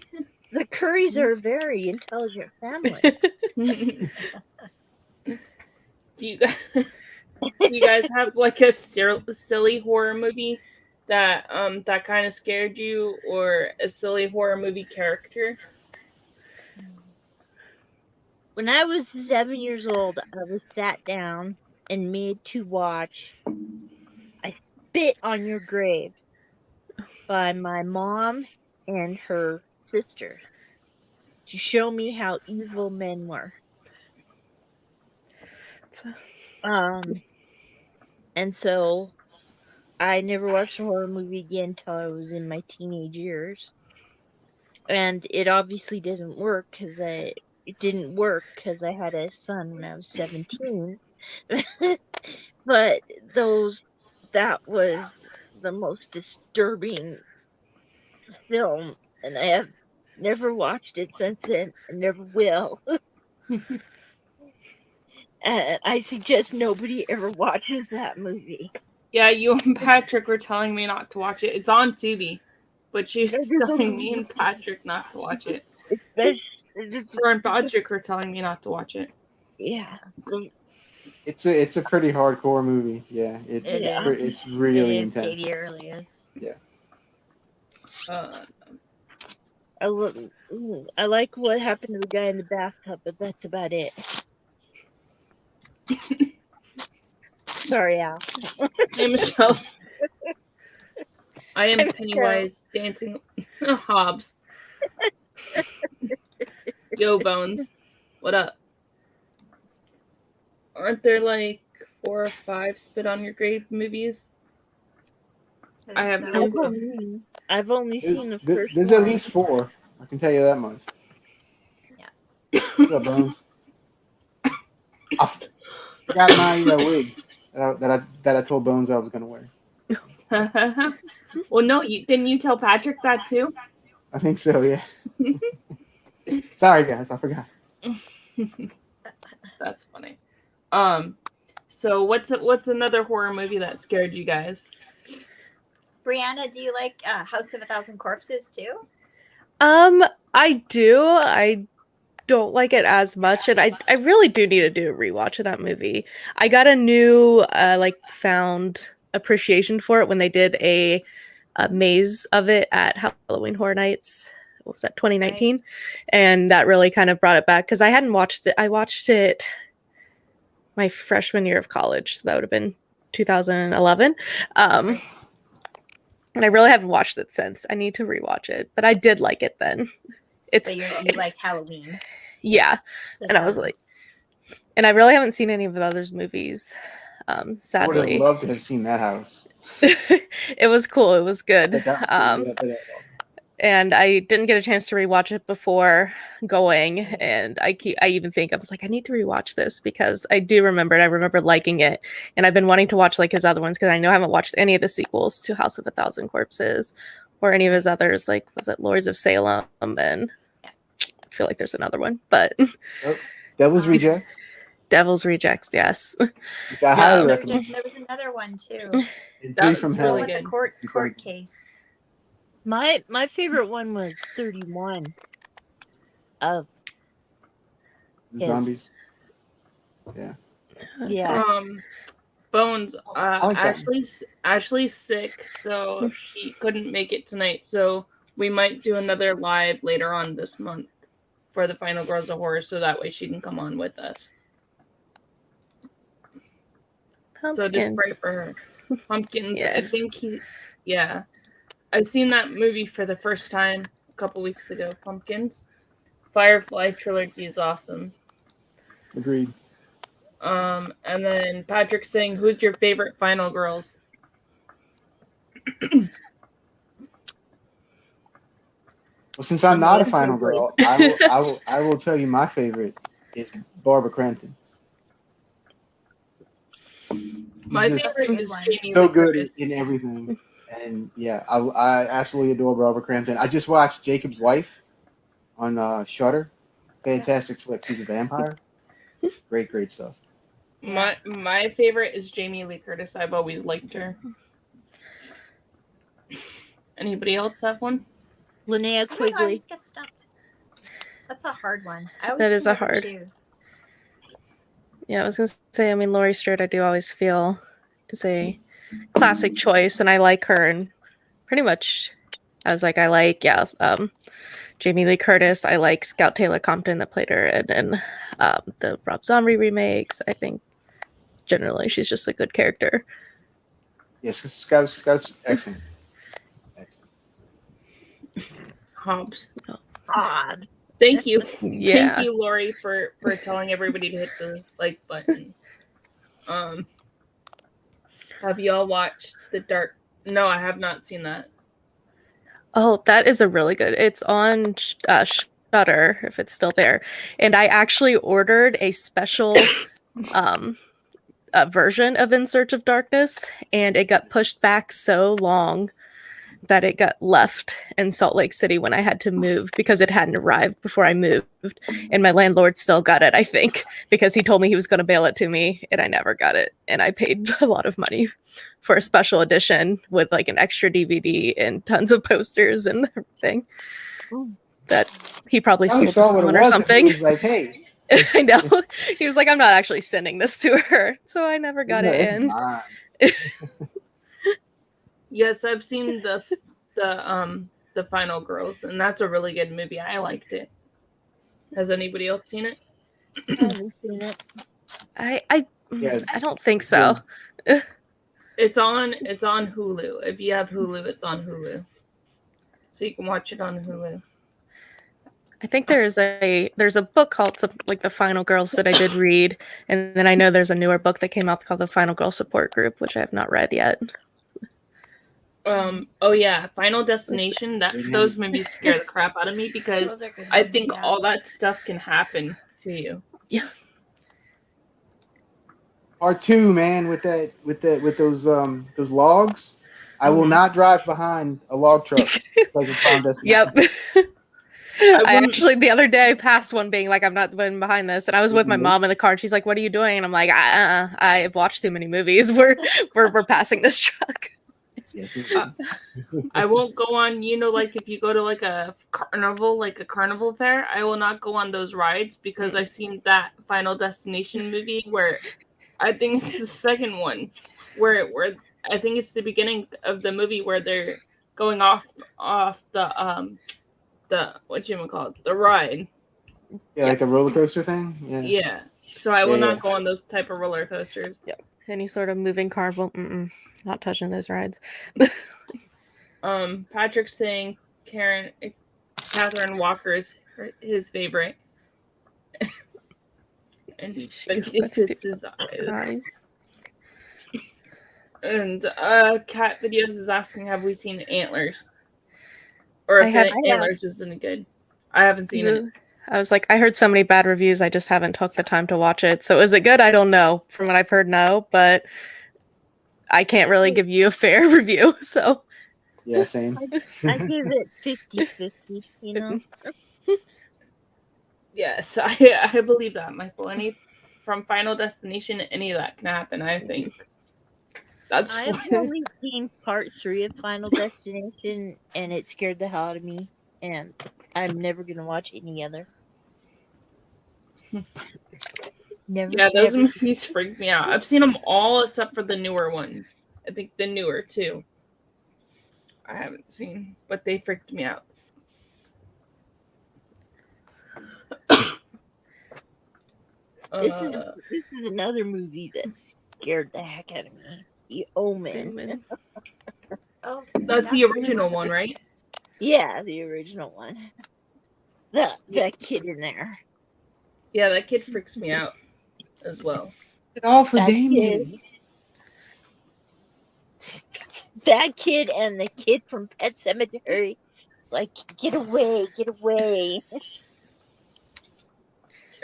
[SPEAKER 4] The Currys are a very intelligent family.
[SPEAKER 1] Do you guys have like a silly horror movie that that kind of scared you, or a silly horror movie character?
[SPEAKER 4] When I was 7 years old, I was sat down and made to watch I Spit on Your Grave by my mom and her sister to show me how evil men were. And so I never watched a horror movie again until I was in my teenage years. And it obviously didn't work because I had a son when I was 17. But that was the most disturbing film, and I have never watched it since then and never will. And I suggest nobody ever watches that movie.
[SPEAKER 1] Yeah, you and Patrick were telling me not to watch it. It's on Tubi, but she was telling me and Patrick not to watch it. Her and Patrick were telling me not to watch it.
[SPEAKER 4] Yeah.
[SPEAKER 2] It's a pretty hardcore movie. Yeah, it's really intense.
[SPEAKER 5] Katie Early is.
[SPEAKER 2] Yeah.
[SPEAKER 4] I like what happened to the guy in the bathtub, but that's about it. Sorry, Al.
[SPEAKER 1] Hey, Michelle. I am Pennywise dancing Hobbs. Yo, Bones. What up? Aren't there like 4 or 5 Spit on Your Grave movies? I have no clue.
[SPEAKER 4] I've only seen the first
[SPEAKER 2] There's
[SPEAKER 4] one.
[SPEAKER 2] at least 4. I can tell you that much.
[SPEAKER 5] Yeah.
[SPEAKER 2] What's up, Bones? I forgot my wig that I told Bones I was gonna wear.
[SPEAKER 1] Well, no, didn't you tell Patrick that too?
[SPEAKER 2] I think so, yeah. Sorry, guys, I forgot.
[SPEAKER 1] That's funny. So what's another horror movie that scared you guys?
[SPEAKER 5] Brianna, do you like House of a Thousand Corpses too?
[SPEAKER 3] I do. I don't like it as much, and I really do need to do a rewatch of that movie. I got a new found appreciation for it when they did a maze of it at Halloween Horror Nights. What was that, 2019? Right. And that really kind of brought it back because I hadn't watched it. I watched it my freshman year of college. So that would have been 2011. And I really haven't watched it since. I need to rewatch it, but I did like it then.
[SPEAKER 5] But you liked Halloween.
[SPEAKER 3] Yeah. And I was like, and I really haven't seen any of the others movies.
[SPEAKER 2] I would have
[SPEAKER 3] Sadly,
[SPEAKER 2] loved to have seen that house.
[SPEAKER 3] it was cool. It was good.
[SPEAKER 2] But that was cool.
[SPEAKER 3] And I didn't get a chance to rewatch it before going. And I even think I was like, I need to rewatch this because I do remember it. I remember liking it. And I've been wanting to watch like his other ones because I know I haven't watched any of the sequels to House of a Thousand Corpses or any of his others. Like, was it Lords of Salem? And I feel like there's another one, but
[SPEAKER 2] Devil's Rejects.
[SPEAKER 3] Devil's Rejects, yes.
[SPEAKER 2] Which I highly recommend.
[SPEAKER 5] There was another one too.
[SPEAKER 2] And
[SPEAKER 1] That
[SPEAKER 2] Three
[SPEAKER 1] was
[SPEAKER 2] from
[SPEAKER 1] really
[SPEAKER 2] Hell.
[SPEAKER 5] With the court case.
[SPEAKER 4] My favorite one was 31 of
[SPEAKER 2] The zombies. Yeah.
[SPEAKER 4] yeah.
[SPEAKER 1] Bones.
[SPEAKER 2] like that.
[SPEAKER 1] Ashley's sick, so she couldn't make it tonight. So we might do another live later on this month for the Final Girls of Horror, so that way she can come on with us. So just pray for her. Pumpkins.
[SPEAKER 3] Yes.
[SPEAKER 1] I think I've seen that movie for the first time a couple weeks ago. Pumpkins. Firefly trilogy is awesome.
[SPEAKER 2] Agreed.
[SPEAKER 1] And then Patrick's saying, who's your favorite Final Girls?
[SPEAKER 2] Well, since I'm not a final girl, I will tell you my favorite is Barbara Crampton.
[SPEAKER 1] My
[SPEAKER 2] She's
[SPEAKER 1] favorite is Jamie
[SPEAKER 2] so
[SPEAKER 1] Lee
[SPEAKER 2] good
[SPEAKER 1] Curtis.
[SPEAKER 2] in everything. And yeah, I absolutely adore Barbara Crampton. I just watched Jacob's Wife on Shudder. Fantastic flick. She's a vampire. Great stuff.
[SPEAKER 1] My favorite is Jamie Lee Curtis. I've always liked her. Anybody else have one?
[SPEAKER 4] Linnea
[SPEAKER 5] I don't know, I
[SPEAKER 4] Quigley.
[SPEAKER 5] always get stumped. That's a hard one. I always
[SPEAKER 3] That is a
[SPEAKER 5] can never
[SPEAKER 3] hard.
[SPEAKER 5] choose.
[SPEAKER 3] Yeah, I was gonna say. I mean, Laurie Strode, I do always feel is a classic choice, and I like her. And pretty much, I was like, I like Jamie Lee Curtis. I like Scout Taylor Compton that played her, and the Rob Zombie remakes. I think generally she's just a good character.
[SPEAKER 2] Yes, Scout's excellent.
[SPEAKER 1] Hobbs.
[SPEAKER 4] Odd.
[SPEAKER 1] Thank you.
[SPEAKER 3] Yeah.
[SPEAKER 1] Thank you, Lori, for telling everybody to hit the like button. Have y'all watched The Dark? No, I have not seen that.
[SPEAKER 3] Oh, that is a really good. It's on Shudder if it's still there, and I actually ordered a special version of In Search of Darkness, and it got pushed back so long that it got left in Salt Lake City when I had to move because it hadn't arrived before I moved, and my landlord still got it, I think, because he told me he was going to mail it to me, and I never got it, and I paid a lot of money for a special edition with like an extra DVD and tons of posters and everything that he probably sold to someone or something.
[SPEAKER 2] He was like, hey.
[SPEAKER 3] I know. He was like, I'm not actually sending this to her, so I never got it in.
[SPEAKER 1] Yes, I've seen the Final Girls, and that's a really good movie. I liked it. Has anybody else seen it?
[SPEAKER 4] I haven't seen it.
[SPEAKER 3] I don't think so.
[SPEAKER 1] It's on Hulu. If you have Hulu, it's on Hulu. So you can watch it on Hulu.
[SPEAKER 3] I think there's a book called like The Final Girls that I did read, and then I know there's a newer book that came out called The Final Girl Support Group, which I have not read yet.
[SPEAKER 1] Oh yeah, Final Destination. Those movies scare the crap out of me because I think all that stuff can happen to you.
[SPEAKER 3] Yeah.
[SPEAKER 2] Part 2, man, with those logs. I will not drive behind a log truck because of Final Destination.
[SPEAKER 3] Yep. I actually the other day passed one being like, I'm not going behind this, and I was with my mom in the car, and she's like, "What are you doing?" And I'm like, "I've watched too many movies. We're passing this truck."
[SPEAKER 2] Yes,
[SPEAKER 1] I won't go on, like if you go to like a carnival fair, I will not go on those rides because I've seen that Final Destination movie where I think it's the second one where I think it's the beginning of the movie where they're going off the the ride.
[SPEAKER 2] Yeah, like the roller coaster thing.
[SPEAKER 1] Yeah. So I will
[SPEAKER 2] Yeah.
[SPEAKER 1] not go on those type of roller coasters.
[SPEAKER 3] Any sort of moving carnival, not touching those rides.
[SPEAKER 1] Patrick's saying Catherine Walker is his favorite. And he kisses eyes. And Cat Videos is asking, have we seen Antlers? Or if Antlers isn't good. I haven't seen it.
[SPEAKER 3] I was like, I heard so many bad reviews, I just haven't took the time to watch it. So is it good? I don't know. From what I've heard, no, but I can't really give you a fair review. So
[SPEAKER 2] Yeah, same.
[SPEAKER 4] I give it 50-50, you know?
[SPEAKER 1] Yes, I believe that, Michael. From Final Destination, any of that can happen, I think.
[SPEAKER 4] I've only seen part 3 of Final Destination, and it scared the hell out of me, and I'm never going to watch any other.
[SPEAKER 1] Yeah, those movies freak me out. I've seen them all except for the newer one. I think the newer two. I haven't seen, but they freaked me out.
[SPEAKER 4] This is another movie that scared the heck out of me. The Omen.
[SPEAKER 5] Oh,
[SPEAKER 1] that's the original one, right?
[SPEAKER 4] Yeah, the original one. That kid in there.
[SPEAKER 1] Yeah, that kid freaks me out as well.
[SPEAKER 2] It all for Damien.
[SPEAKER 4] That kid and the kid from Pet Sematary. It's like, get away, get away.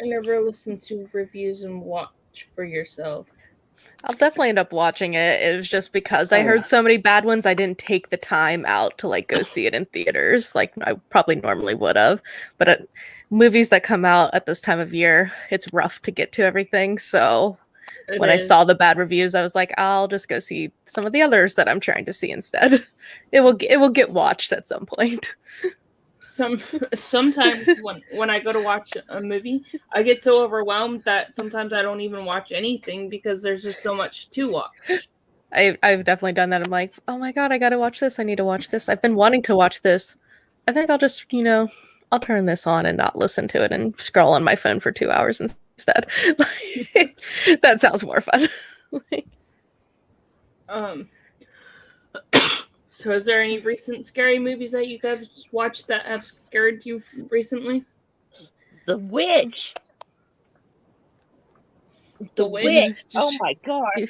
[SPEAKER 1] I never listen to reviews and watch for yourself.
[SPEAKER 3] I'll definitely end up watching it. It was just because I heard so many bad ones, I didn't take the time out to like go see it in theaters like I probably normally would have. But movies that come out at this time of year, it's rough to get to everything. So when I saw the bad reviews, I was like, I'll just go see some of the others that I'm trying to see instead. It will get watched at some point.
[SPEAKER 1] Sometimes when I go to watch a movie, I get so overwhelmed that sometimes I don't even watch anything because there's just so much to watch.
[SPEAKER 3] I've definitely done that. I'm like, oh my god, I gotta watch this. I need to watch this. I've been wanting to watch this. I think I'll just, I'll turn this on and not listen to it and scroll on my phone for 2 hours instead. That sounds more fun.
[SPEAKER 1] So is there any recent scary movies that you guys watched that have scared you recently?
[SPEAKER 4] The Witch.
[SPEAKER 1] The Witch.
[SPEAKER 4] Oh my god.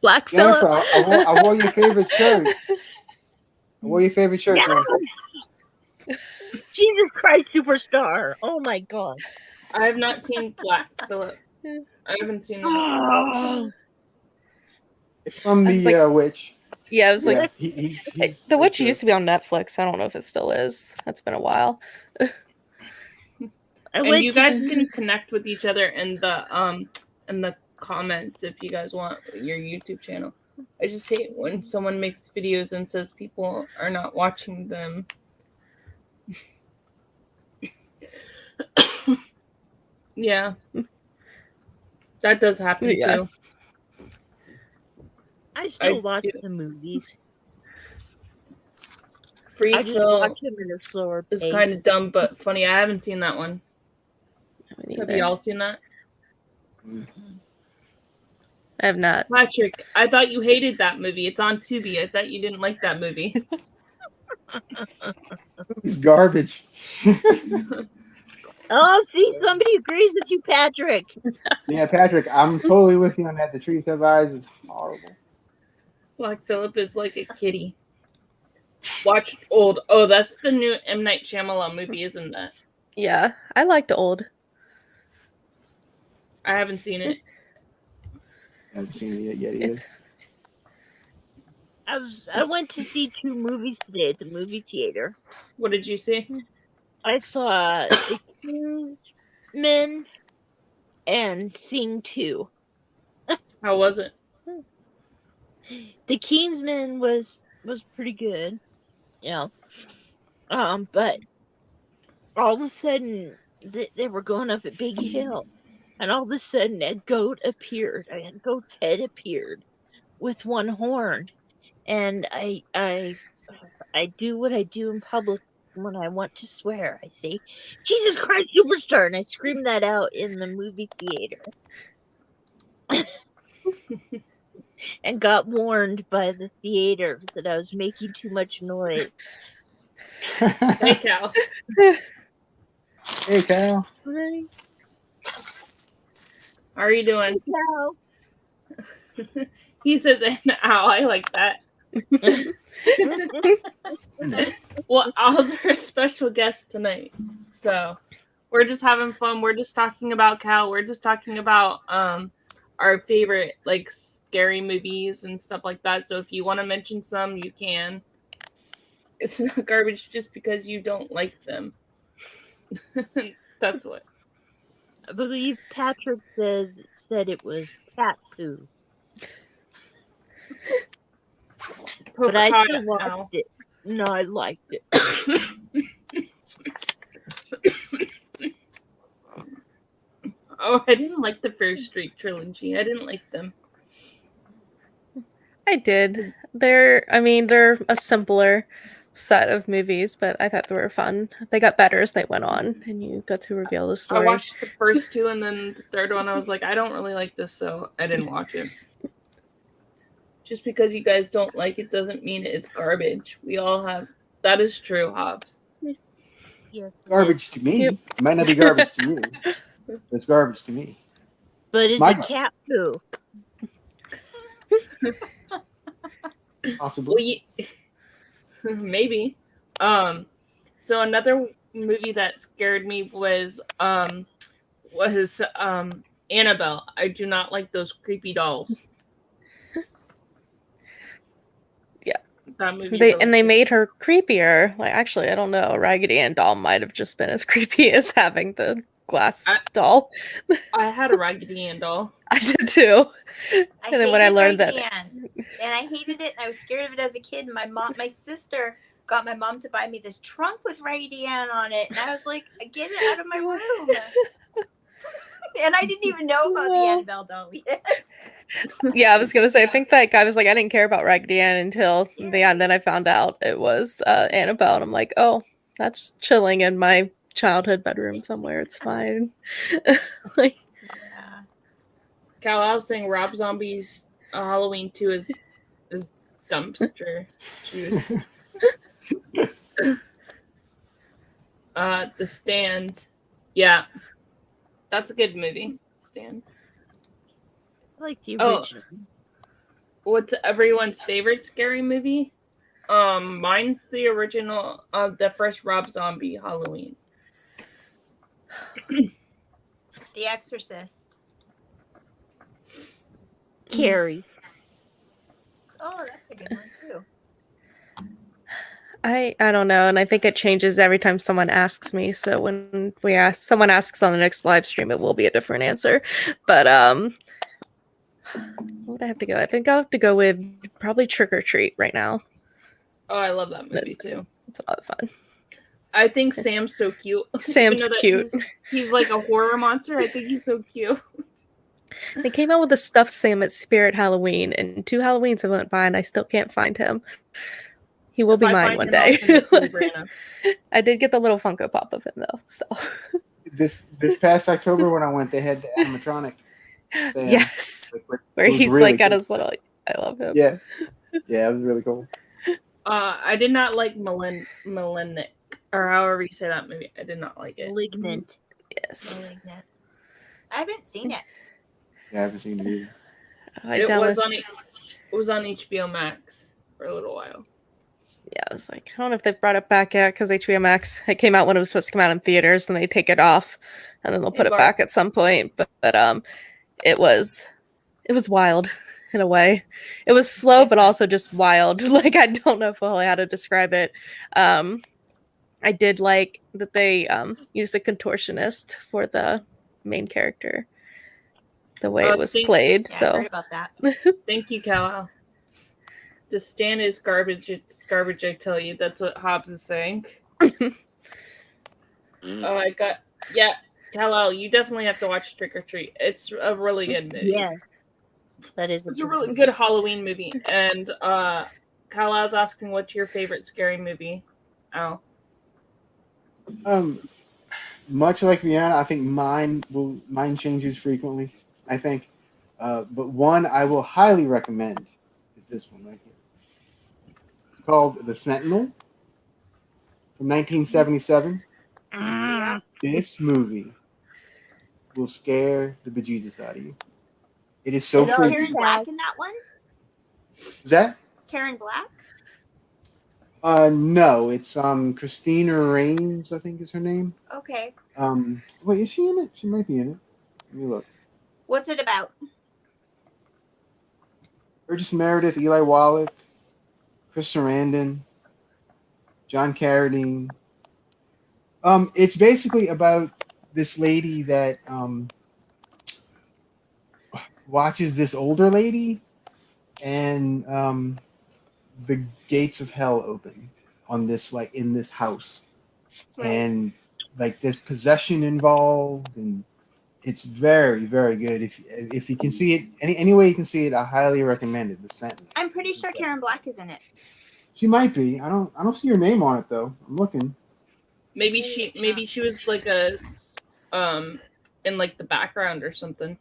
[SPEAKER 3] Black Phillip.
[SPEAKER 2] I wore your favorite shirt. I wore your favorite shirt.
[SPEAKER 4] No! Jesus Christ Superstar. Oh my god.
[SPEAKER 1] I have not seen Black Phillip. I haven't seen that.
[SPEAKER 2] It's from the Witch.
[SPEAKER 3] Yeah, it was like
[SPEAKER 2] he's
[SPEAKER 3] The Witch used to be on Netflix. I don't know if it still is. That's been a while.
[SPEAKER 1] And you guys can connect with each other in the comments if you guys want your YouTube channel. I just hate when someone makes videos and says people are not watching them. Yeah. That does happen too.
[SPEAKER 4] I still watch the movies.
[SPEAKER 1] Free
[SPEAKER 4] I just
[SPEAKER 1] Will
[SPEAKER 4] watch them in a slower pace.
[SPEAKER 1] is kind of dumb but funny. I haven't seen that one. Have you all seen that?
[SPEAKER 3] I have not.
[SPEAKER 1] Patrick, I thought you hated that movie. It's on Tubi. I thought you didn't like that movie.
[SPEAKER 2] It's garbage.
[SPEAKER 4] Oh, see, somebody agrees with you, Patrick.
[SPEAKER 2] Yeah, Patrick, I'm totally with you on that. The Trees Have Eyes is horrible.
[SPEAKER 1] Black Phillip is like a kitty. Watch Old. Oh, that's the new M. Night Shyamalan movie, isn't that?
[SPEAKER 3] Yeah, I liked Old.
[SPEAKER 1] I haven't seen it.
[SPEAKER 2] I haven't seen it yet either.
[SPEAKER 4] I went to see 2 movies today at the movie theater.
[SPEAKER 1] What did you see?
[SPEAKER 4] I saw The Kingsman and Sing 2.
[SPEAKER 1] How was it?
[SPEAKER 4] The Kingsman was pretty good. Yeah. But all of a sudden they were going up a big hill, and all of a sudden a goat appeared. A goat's head appeared with one horn, and I do what I do in public when I want to swear, I say, Jesus Christ Superstar, and I scream that out in the movie theater. And got warned by the theater that I was making too much noise.
[SPEAKER 1] Hey, Cal.
[SPEAKER 2] Hey, Cal.
[SPEAKER 3] Right.
[SPEAKER 1] How are you doing?
[SPEAKER 4] No.
[SPEAKER 1] He says, ow, I like that. Well, I was our special guest tonight. So we're just having fun. We're just talking about Cal. We're just talking about our favorite like scary movies and stuff like that. So if you want to mention some, you can. It's not garbage just because you don't like them. That's what.
[SPEAKER 4] I believe Patrick said it was cat poo. But I still watched it. No, I liked it.
[SPEAKER 1] Oh, I didn't like the Fear Street trilogy. I didn't like them.
[SPEAKER 3] I did. They're a simpler set of movies, but I thought they were fun. They got better as they went on, and you got to reveal the story.
[SPEAKER 1] I watched the first two, and then the third one, I was like, I don't really like this, so I didn't watch it. Just because you guys don't like it doesn't mean it's garbage. We all have. That is true, Hobbs.
[SPEAKER 4] Yes.
[SPEAKER 2] Garbage to me.
[SPEAKER 3] Yep.
[SPEAKER 2] It might not be garbage to you. It's garbage to me.
[SPEAKER 4] But is it cat poo?
[SPEAKER 2] Possibly.
[SPEAKER 1] Well, maybe. So another movie that scared me was Annabelle. I do not like those creepy dolls.
[SPEAKER 3] Yeah.
[SPEAKER 1] That movie
[SPEAKER 3] They made her creepier. Like, actually, I don't know. Raggedy Ann doll might have just been as creepy as having the glass doll.
[SPEAKER 1] I had a Raggedy Ann doll.
[SPEAKER 3] I did too. And then when I learned that,
[SPEAKER 5] and I hated it, and I was scared of it as a kid. And my sister got my mom to buy me this trunk with Raggedy Ann on it, and I was like, "Get it out of my room!" And I didn't even know about the Annabelle doll yet.
[SPEAKER 3] Yeah, I was gonna say. I think that guy was like, I didn't care about Raggedy Ann until the end. Then I found out it was Annabelle, and I'm like, oh, that's chilling in my childhood bedroom somewhere. It's fine. Like,
[SPEAKER 5] Yeah.
[SPEAKER 1] Cal, I was saying Rob Zombie's Halloween 2 is dumpster juice. The Stand. Yeah. That's a good movie. Stand.
[SPEAKER 4] I like the original.
[SPEAKER 1] What's everyone's favorite scary movie? Mine's the original the first Rob Zombie Halloween.
[SPEAKER 5] The Exorcist.
[SPEAKER 4] Carrie.
[SPEAKER 5] Oh, that's a good one too.
[SPEAKER 3] I don't know, and I think it changes every time someone asks me. So when someone asks on the next live stream, it will be a different answer. But what would I have to go? I think I'll have to go with probably Trick or Treat right now.
[SPEAKER 1] Oh, I love that movie too.
[SPEAKER 3] It's a lot of fun.
[SPEAKER 1] I think Sam's so cute.
[SPEAKER 3] Sam's cute.
[SPEAKER 1] He's like a horror monster. I think he's so cute.
[SPEAKER 3] They came out with a stuffed Sam at Spirit Halloween, and 2 Halloweens have went by, and I still can't find him. He will be mine one day. I did get the little Funko Pop of him though. So
[SPEAKER 2] this past October when I went, they had the animatronic Sam.
[SPEAKER 3] Yes,
[SPEAKER 2] like,
[SPEAKER 3] where he's
[SPEAKER 2] really
[SPEAKER 3] like got
[SPEAKER 2] cool.
[SPEAKER 3] his little. I love him.
[SPEAKER 2] Yeah, it was really cool.
[SPEAKER 1] I did not like Malignant, or however you say that movie. I did not like it.
[SPEAKER 4] Malignant.
[SPEAKER 3] Yes.
[SPEAKER 5] Malignant. I haven't seen it.
[SPEAKER 2] Yeah, I haven't seen it either.
[SPEAKER 1] It was on HBO Max for a little while.
[SPEAKER 3] Yeah, I was like, I don't know if they've brought it back yet because HBO Max, it came out when it was supposed to come out in theaters, and they take it off, and then they'll put it back at some point. But it was wild in a way. It was slow, but also just wild. Like, I don't know fully how to describe it. I did like that they used a contortionist for the main character, the way it was played.
[SPEAKER 5] Yeah,
[SPEAKER 3] so
[SPEAKER 5] I heard about that.
[SPEAKER 1] Thank you, Cal. The Stand is garbage. It's garbage, I tell you. That's what Hobbs is saying. Kal-El, you definitely have to watch Trick or Treat. It's a really good movie.
[SPEAKER 4] Yeah, that is.
[SPEAKER 1] It's a really good Halloween movie. And Kal-El's asking, what's your favorite scary movie? Al?
[SPEAKER 2] Much like Rihanna, I think mine changes frequently. I think, but one I will highly recommend is this one right here, called The Sentinel from 1977.
[SPEAKER 4] Mm.
[SPEAKER 2] This movie will scare the bejesus out of you. It is so
[SPEAKER 5] Is
[SPEAKER 2] freaky.
[SPEAKER 5] Karen Black in that one?
[SPEAKER 2] Is that?
[SPEAKER 5] Karen Black?
[SPEAKER 2] No, it's Christina Rains, I think is her name.
[SPEAKER 5] Okay.
[SPEAKER 2] Wait, is she in it? She might be in it. Let me look.
[SPEAKER 5] What's it about?
[SPEAKER 2] Burgess Meredith, Eli Wallach, Chris Sarandon, John Carradine. It's basically about this lady that watches this older lady, and the gates of hell open on this, like, in this house,
[SPEAKER 5] Right.
[SPEAKER 2] and like there's possession involved, and it's very, very good. If you can see it any way you can see it, I highly recommend it. The Sentinel.
[SPEAKER 5] I'm pretty sure Karen Black is in it.
[SPEAKER 2] She might be. I don't see her name on it though. I'm looking.
[SPEAKER 1] Maybe she was like a in like the background or something.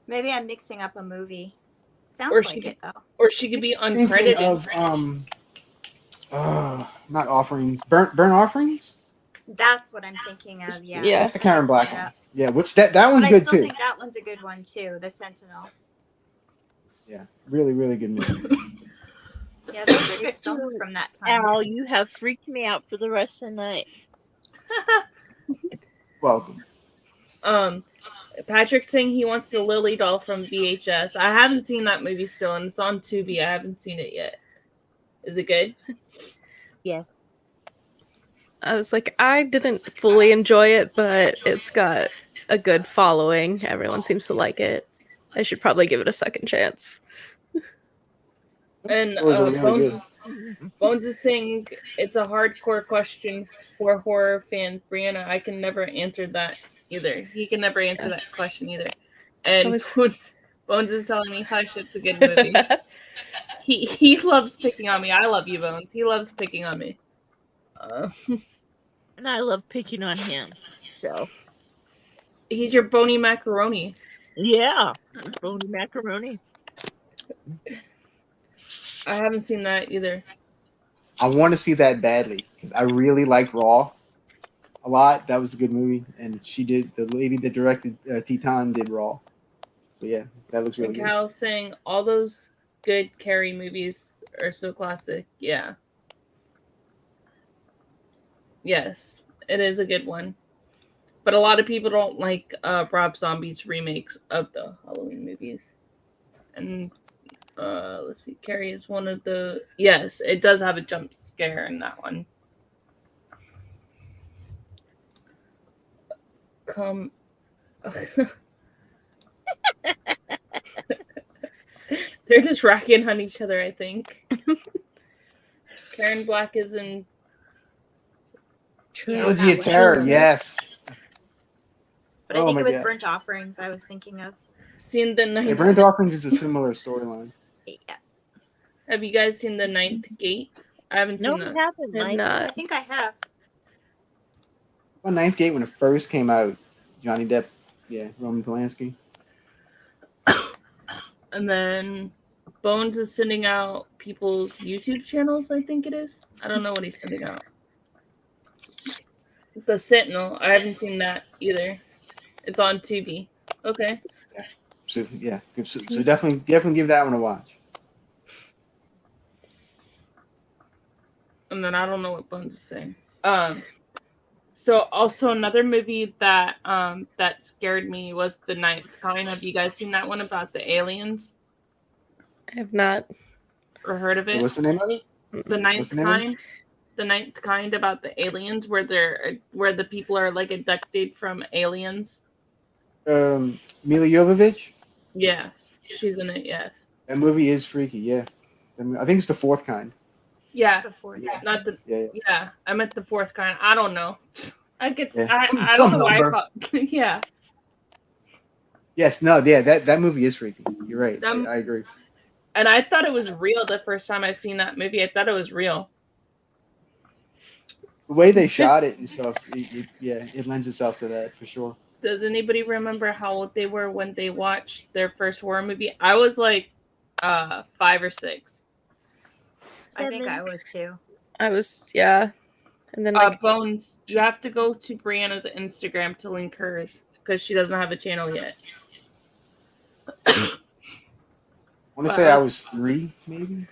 [SPEAKER 5] Maybe I'm mixing up a movie. Sounds
[SPEAKER 1] Or
[SPEAKER 5] like it though.
[SPEAKER 1] Or she could be
[SPEAKER 2] Thinking
[SPEAKER 1] uncredited.
[SPEAKER 2] of not offerings, burnt offerings.
[SPEAKER 5] That's what I'm thinking of. Yeah.
[SPEAKER 3] Yeah.
[SPEAKER 2] That's the Karen Black
[SPEAKER 5] Yeah.
[SPEAKER 2] one. Yeah, what's that? That one's
[SPEAKER 5] But I
[SPEAKER 2] good
[SPEAKER 5] still
[SPEAKER 2] too.
[SPEAKER 5] think that one's a good one too. The Sentinel.
[SPEAKER 2] Yeah, really, really good movie.
[SPEAKER 5] Yeah, those are good films from that time.
[SPEAKER 4] Al, you have freaked me out for the rest of the night.
[SPEAKER 2] Welcome.
[SPEAKER 1] Patrick's saying he wants the Lily doll from VHS. I haven't seen that movie still, and it's on Tubi. I haven't seen it yet. Is it good?
[SPEAKER 4] Yes.
[SPEAKER 3] I was like, I didn't fully enjoy it, but it's got a good following. Everyone seems to like it. I should probably give it a second chance.
[SPEAKER 1] And
[SPEAKER 2] Those are really
[SPEAKER 1] Bones is saying it's a hardcore question for horror fan Brianna. I can never answer that either. He can never answer that question either. And Bones is telling me, hush, it's a good movie. He loves picking on me. I love you, Bones. He loves picking on me.
[SPEAKER 4] And I love picking on him. So
[SPEAKER 1] He's your bony macaroni.
[SPEAKER 4] yeah, bony macaroni.
[SPEAKER 1] I haven't seen that either.
[SPEAKER 2] I want to see that badly because I really liked Raw a lot. That was a good movie, and the lady that directed Teton did Raw. So yeah, that looks really
[SPEAKER 1] And
[SPEAKER 2] good.
[SPEAKER 1] Cal's saying all those good Carrie movies are so classic. Yeah. Yes, it is a good one. But a lot of people don't like Rob Zombie's remakes of the Halloween movies. And let's see, Carrie is one of the... Yes, it does have a jump scare in that one. They're just racking on each other, I think. Karen Black is in...
[SPEAKER 2] Trilogy of Terror, yes.
[SPEAKER 5] But I think it was
[SPEAKER 2] God.
[SPEAKER 5] Burnt Offerings I was thinking of.
[SPEAKER 1] Seen the
[SPEAKER 2] Yeah,
[SPEAKER 1] ninth...
[SPEAKER 2] Burnt Offerings is a similar storyline.
[SPEAKER 5] Yeah.
[SPEAKER 1] Have you guys seen the Ninth Gate? I haven't
[SPEAKER 4] No,
[SPEAKER 1] seen
[SPEAKER 4] it
[SPEAKER 1] that.
[SPEAKER 4] hasn't,
[SPEAKER 3] I'm
[SPEAKER 4] Mike.
[SPEAKER 5] I
[SPEAKER 3] not.
[SPEAKER 5] think I have.
[SPEAKER 2] On Ninth Gate, when it first came out, Johnny Depp, Roman Polanski.
[SPEAKER 1] And then Bones is sending out people's YouTube channels, I think it is. I don't know what he's sending out. The Sentinel. I haven't seen that either. It's on Tubi. Okay.
[SPEAKER 2] So yeah, so definitely give that one a watch.
[SPEAKER 1] And then I don't know what Bones is saying. So also another movie that that scared me was The Ninth Kind. Have you guys seen that one about the aliens
[SPEAKER 3] I have not.
[SPEAKER 1] or heard of it?
[SPEAKER 2] What's the name of it?
[SPEAKER 1] The Ninth
[SPEAKER 2] What's the name of it?
[SPEAKER 1] Kind. The Ninth Kind about the aliens, where the people are like abducted from aliens.
[SPEAKER 2] Mila Jovovich.
[SPEAKER 1] Yeah, she's in it. Yes.
[SPEAKER 2] That movie is freaky. Yeah, I think it's the fourth kind.
[SPEAKER 1] Yeah.
[SPEAKER 5] Before
[SPEAKER 2] Yeah.
[SPEAKER 5] that.
[SPEAKER 1] Not the.
[SPEAKER 2] Yeah.
[SPEAKER 1] Yeah, I meant the fourth kind. I don't know. I get.
[SPEAKER 2] Yeah.
[SPEAKER 1] I
[SPEAKER 2] Some
[SPEAKER 1] don't know why.
[SPEAKER 2] number.
[SPEAKER 1] Yeah.
[SPEAKER 2] Yes. No. Yeah. That movie is freaky. You're right.
[SPEAKER 1] Um,
[SPEAKER 2] I agree.
[SPEAKER 1] And I thought it was real the first time I seen that movie. I thought it was real.
[SPEAKER 2] The way they shot it and stuff, it lends itself to that for sure.
[SPEAKER 1] Does anybody remember how old they were when they watched their first horror movie? I was like 5 or 6.
[SPEAKER 5] I think
[SPEAKER 4] 7.
[SPEAKER 5] I was too.
[SPEAKER 3] I was, yeah. And then like
[SPEAKER 1] Bones, you have to go to Brianna's Instagram to link hers because she doesn't have a channel yet.
[SPEAKER 2] I want to say I was 3, maybe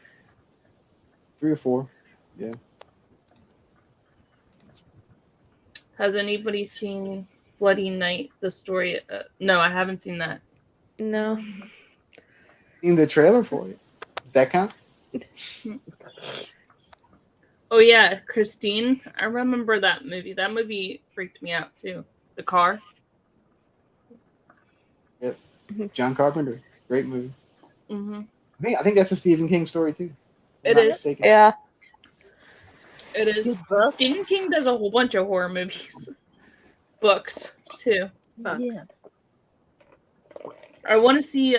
[SPEAKER 2] 3 or 4. Yeah.
[SPEAKER 1] Has anybody seen Bloody Night? The story? No, I haven't seen that.
[SPEAKER 3] no.
[SPEAKER 2] Seen the trailer for it. Does that count?
[SPEAKER 1] Oh yeah, Christine. I remember that movie. That movie freaked me out too. The car.
[SPEAKER 2] Yep. John Carpenter. Great movie.
[SPEAKER 1] Mm-hmm.
[SPEAKER 2] I think that's a Stephen King story too.
[SPEAKER 1] It
[SPEAKER 2] Not
[SPEAKER 1] is.
[SPEAKER 2] mistaken.
[SPEAKER 3] Yeah.
[SPEAKER 1] It is.
[SPEAKER 4] Good book.
[SPEAKER 1] Stephen King does a whole bunch of horror movies. Books too.
[SPEAKER 5] Books.
[SPEAKER 4] Yeah.
[SPEAKER 1] I want to see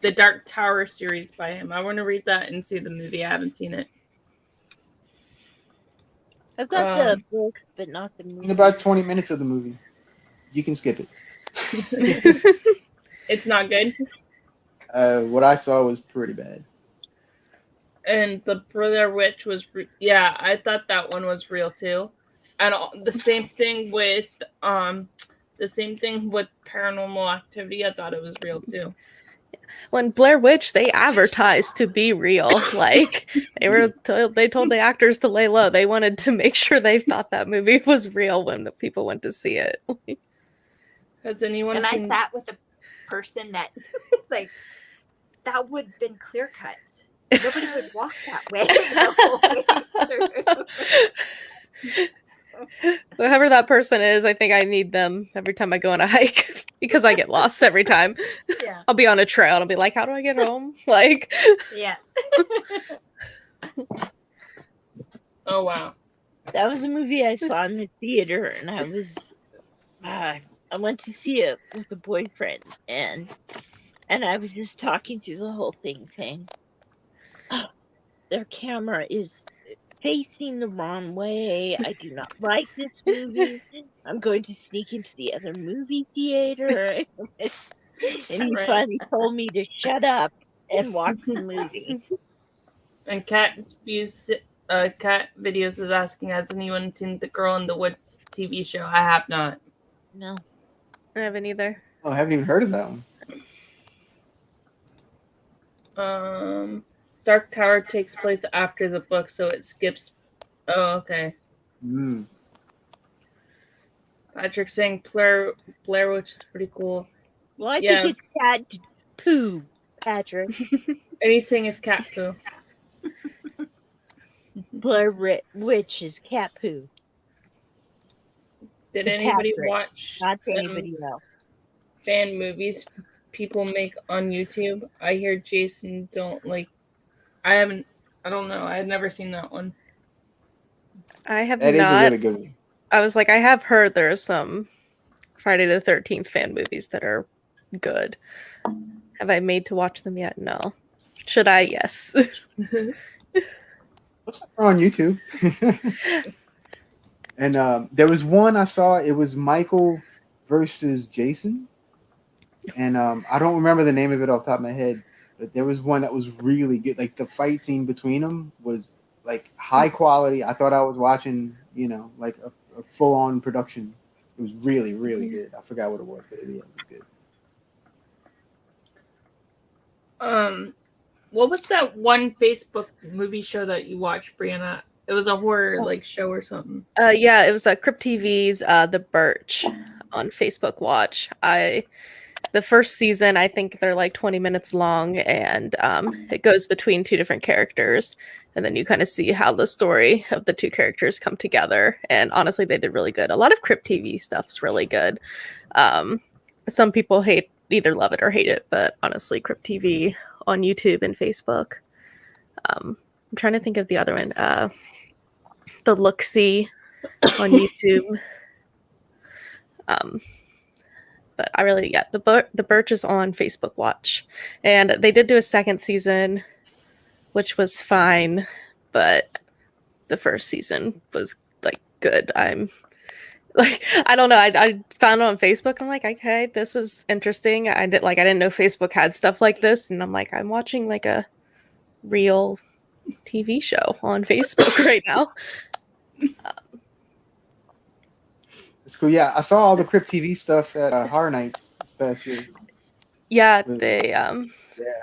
[SPEAKER 1] the Dark Tower series by him. I want to read that and see the movie. I haven't seen it.
[SPEAKER 4] I've got the books, but not the movie.
[SPEAKER 2] In about 20 minutes of the movie, you can skip it.
[SPEAKER 1] It's not good.
[SPEAKER 2] What I saw was pretty bad.
[SPEAKER 1] And the Blair Witch was, I thought that one was real too. And the same thing with Paranormal Activity. I thought it was real too.
[SPEAKER 3] When Blair Witch, they advertised to be real. Like they told the actors to lay low. They wanted to make sure they thought that movie was real when the people went to see it.
[SPEAKER 1] Has anyone?
[SPEAKER 5] And I sat with a person that it's like that wood's been clear cut. Nobody would walk that way the whole way through.
[SPEAKER 3] Whoever that person is, I think I need them every time I go on a hike because I get lost every time.
[SPEAKER 5] Yeah.
[SPEAKER 3] I'll be on a trail and I'll be like, how do I get home? Like,
[SPEAKER 5] Yeah.
[SPEAKER 1] Oh wow.
[SPEAKER 4] That was a movie I saw in the theater, and I went to see it with a boyfriend, and I was just talking through the whole thing, saying, "Oh, their camera is facing the wrong way. I do not like this movie. I'm going to sneak into the other movie theater." And he
[SPEAKER 1] Right.
[SPEAKER 4] finally told me to shut up and watch the movie.
[SPEAKER 1] And Cat Videos is asking, has anyone seen the Girl in the Woods TV show? I have not.
[SPEAKER 4] No.
[SPEAKER 3] I haven't either.
[SPEAKER 2] Oh, I haven't even heard of that one.
[SPEAKER 1] Dark Tower takes place after the book, so it skips. Oh, okay.
[SPEAKER 2] Mm.
[SPEAKER 1] Patrick's saying Blair Witch is pretty cool.
[SPEAKER 4] Well, I
[SPEAKER 1] Yeah.
[SPEAKER 4] think it's cat poo, Patrick.
[SPEAKER 1] And he's saying it's cat poo.
[SPEAKER 4] Blair Witch is cat poo.
[SPEAKER 1] Did
[SPEAKER 4] The
[SPEAKER 1] anybody
[SPEAKER 4] Patrick,
[SPEAKER 1] watch
[SPEAKER 4] Not to
[SPEAKER 1] them
[SPEAKER 4] anybody else.
[SPEAKER 1] fan movies people make on YouTube? I hear Jason don't like. I don't know. I had never seen that one.
[SPEAKER 3] I have
[SPEAKER 2] That is
[SPEAKER 3] not.
[SPEAKER 2] a really good one.
[SPEAKER 3] I was like, I have heard there's some Friday the 13th fan movies that are good. Have I made to watch them yet? No. Should I? Yes.
[SPEAKER 2] Those are on YouTube. And there was one I saw. It was Michael versus Jason. And I don't remember the name of it off the top of my head. But there was one that was really good. Like the fight scene between them was like high quality. I thought I was watching, like a full-on production. It was really, really good. I forgot what it was, but it was good.
[SPEAKER 1] What was that one Facebook movie show that you watched, Brianna? It was a horror show or something.
[SPEAKER 3] Yeah, it was Crypt TV's The Birch on Facebook Watch. The first season, I think they're like 20 minutes long, and it goes between two different characters, and then you kind of see how the story of the two characters come together. And honestly, they did really good. A lot of Crypt TV stuff's really good. Some people either love it or hate it, but honestly, Crypt TV on YouTube and Facebook. I'm trying to think of the other one. The Look See on YouTube. But I really, the Birch is on Facebook Watch, and they did do a second season, which was fine, but the first season was good. I'm like, I don't know. I found it on Facebook. I'm like, okay, this is interesting. I didn't know Facebook had stuff like this, and I'm like, I'm watching like a real TV show on Facebook right now.
[SPEAKER 2] It's cool. Yeah, I saw all the Crypt TV stuff at Horror Nights this past year.
[SPEAKER 3] Yeah,
[SPEAKER 2] The-
[SPEAKER 3] they
[SPEAKER 2] Yeah,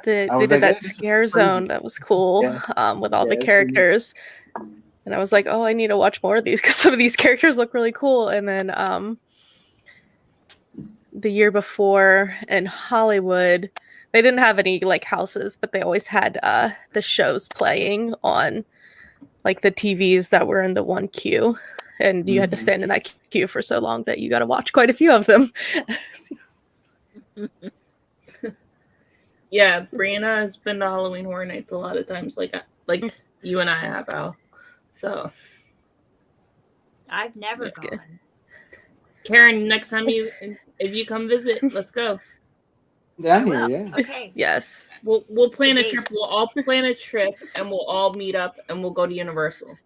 [SPEAKER 3] they
[SPEAKER 2] I was
[SPEAKER 3] did
[SPEAKER 2] like,
[SPEAKER 3] that
[SPEAKER 2] "This is
[SPEAKER 3] scare
[SPEAKER 2] crazy."
[SPEAKER 3] zone. That was cool.
[SPEAKER 2] Yeah.
[SPEAKER 3] With all
[SPEAKER 2] Yeah,
[SPEAKER 3] the
[SPEAKER 2] it's pretty neat.
[SPEAKER 3] characters. And I was like, oh, I need to watch more of these because some of these characters look really cool. And then the year before in Hollywood, they didn't have any like houses, but they always had the shows playing on like the TVs that were in the one queue. And you had to
[SPEAKER 2] Mhm.
[SPEAKER 3] stand in that queue for so long that you got to watch quite a few of them.
[SPEAKER 1] Yeah, Brianna has been to Halloween Horror Nights a lot of times, like you and I have, Al. So,
[SPEAKER 5] I've never
[SPEAKER 3] That's
[SPEAKER 5] gone.
[SPEAKER 3] good.
[SPEAKER 1] Karen, next time if you come visit, let's go.
[SPEAKER 2] Down here,
[SPEAKER 5] Well,
[SPEAKER 2] yeah.
[SPEAKER 5] okay.
[SPEAKER 3] Yes.
[SPEAKER 1] We'll plan a
[SPEAKER 5] Dates.
[SPEAKER 1] trip. We'll all plan a trip, and we'll all meet up, and we'll go to Universal.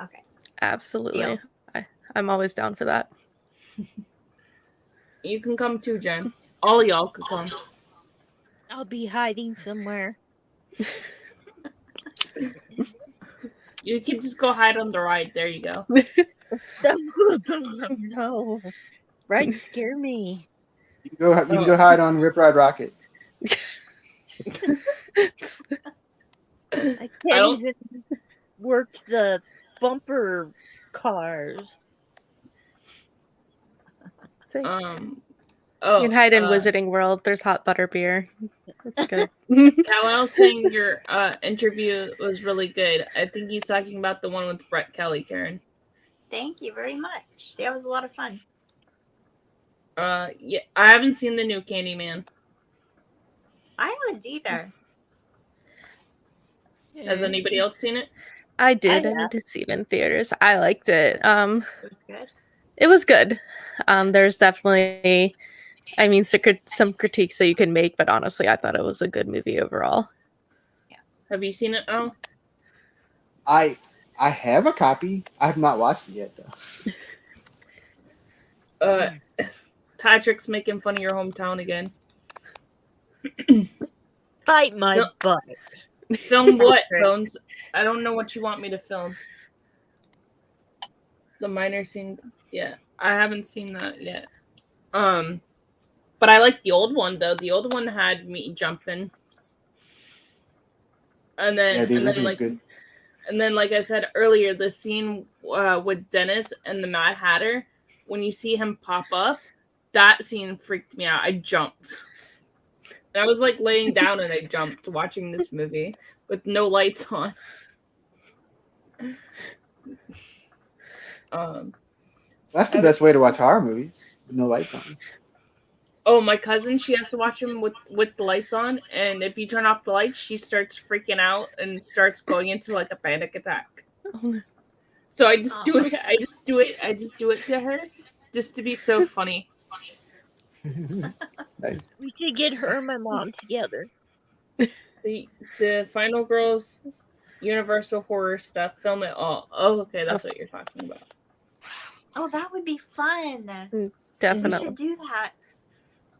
[SPEAKER 5] Okay.
[SPEAKER 3] Absolutely.
[SPEAKER 5] Deal.
[SPEAKER 3] I'm always down for that.
[SPEAKER 1] You can come too, Jen. All of y'all could come.
[SPEAKER 4] I'll be hiding somewhere.
[SPEAKER 1] You can just go hide on the ride. There you go.
[SPEAKER 4] No. Rides scare me.
[SPEAKER 2] You can go hide on Rip Ride Rocket.
[SPEAKER 4] I
[SPEAKER 1] I don't-
[SPEAKER 4] can't even work the bumper cars.
[SPEAKER 3] You
[SPEAKER 1] Oh,
[SPEAKER 3] can hide in Wizarding World. There's hot butter beer. It's good.
[SPEAKER 1] Kal saying your interview was really good. I think he's talking about the one with Brett Kelly, Karen.
[SPEAKER 5] Thank you very much. That was a lot of fun.
[SPEAKER 1] Yeah, I haven't seen the new Candyman.
[SPEAKER 5] I haven't either.
[SPEAKER 1] Has anybody else seen it?
[SPEAKER 3] I did.
[SPEAKER 4] I
[SPEAKER 3] I need to see it in theaters. I liked it.
[SPEAKER 5] It was good.
[SPEAKER 3] It was good. There's definitely, I mean, some critiques that you can make, but honestly, I thought it was a good movie overall.
[SPEAKER 1] Have you seen it, Al?
[SPEAKER 2] I have a copy. I have not watched it yet though.
[SPEAKER 1] Patrick's making fun of your hometown again.
[SPEAKER 4] Bite my
[SPEAKER 1] No.
[SPEAKER 4] butt.
[SPEAKER 1] Film what, Bones? I don't know what you want me to film. The minor scenes. Yeah, I haven't seen that yet. But I like the old one though. The old one had me jumping. And then,
[SPEAKER 2] Yeah, the
[SPEAKER 1] and then
[SPEAKER 2] original's
[SPEAKER 1] like,
[SPEAKER 2] good.
[SPEAKER 1] and then like I said earlier, the scene with Dennis and the Mad Hatter, when you see him pop up, that scene freaked me out. I jumped. I was like laying down and I jumped watching this movie with no lights on.
[SPEAKER 2] That's the best way to watch horror movies with no lights on.
[SPEAKER 1] Oh, my cousin, she has to watch them with the lights on, and if you turn off the lights, she starts freaking out and starts going into like a panic attack. So I just do it. I just do it to her, just to be so funny.
[SPEAKER 2] Nice.
[SPEAKER 4] We should get her and my mom together.
[SPEAKER 1] The Final Girls Universal horror stuff, film it all. Oh, okay, that's what you're talking about.
[SPEAKER 5] Oh, that would be fun. We
[SPEAKER 3] Definitely.
[SPEAKER 5] should do that.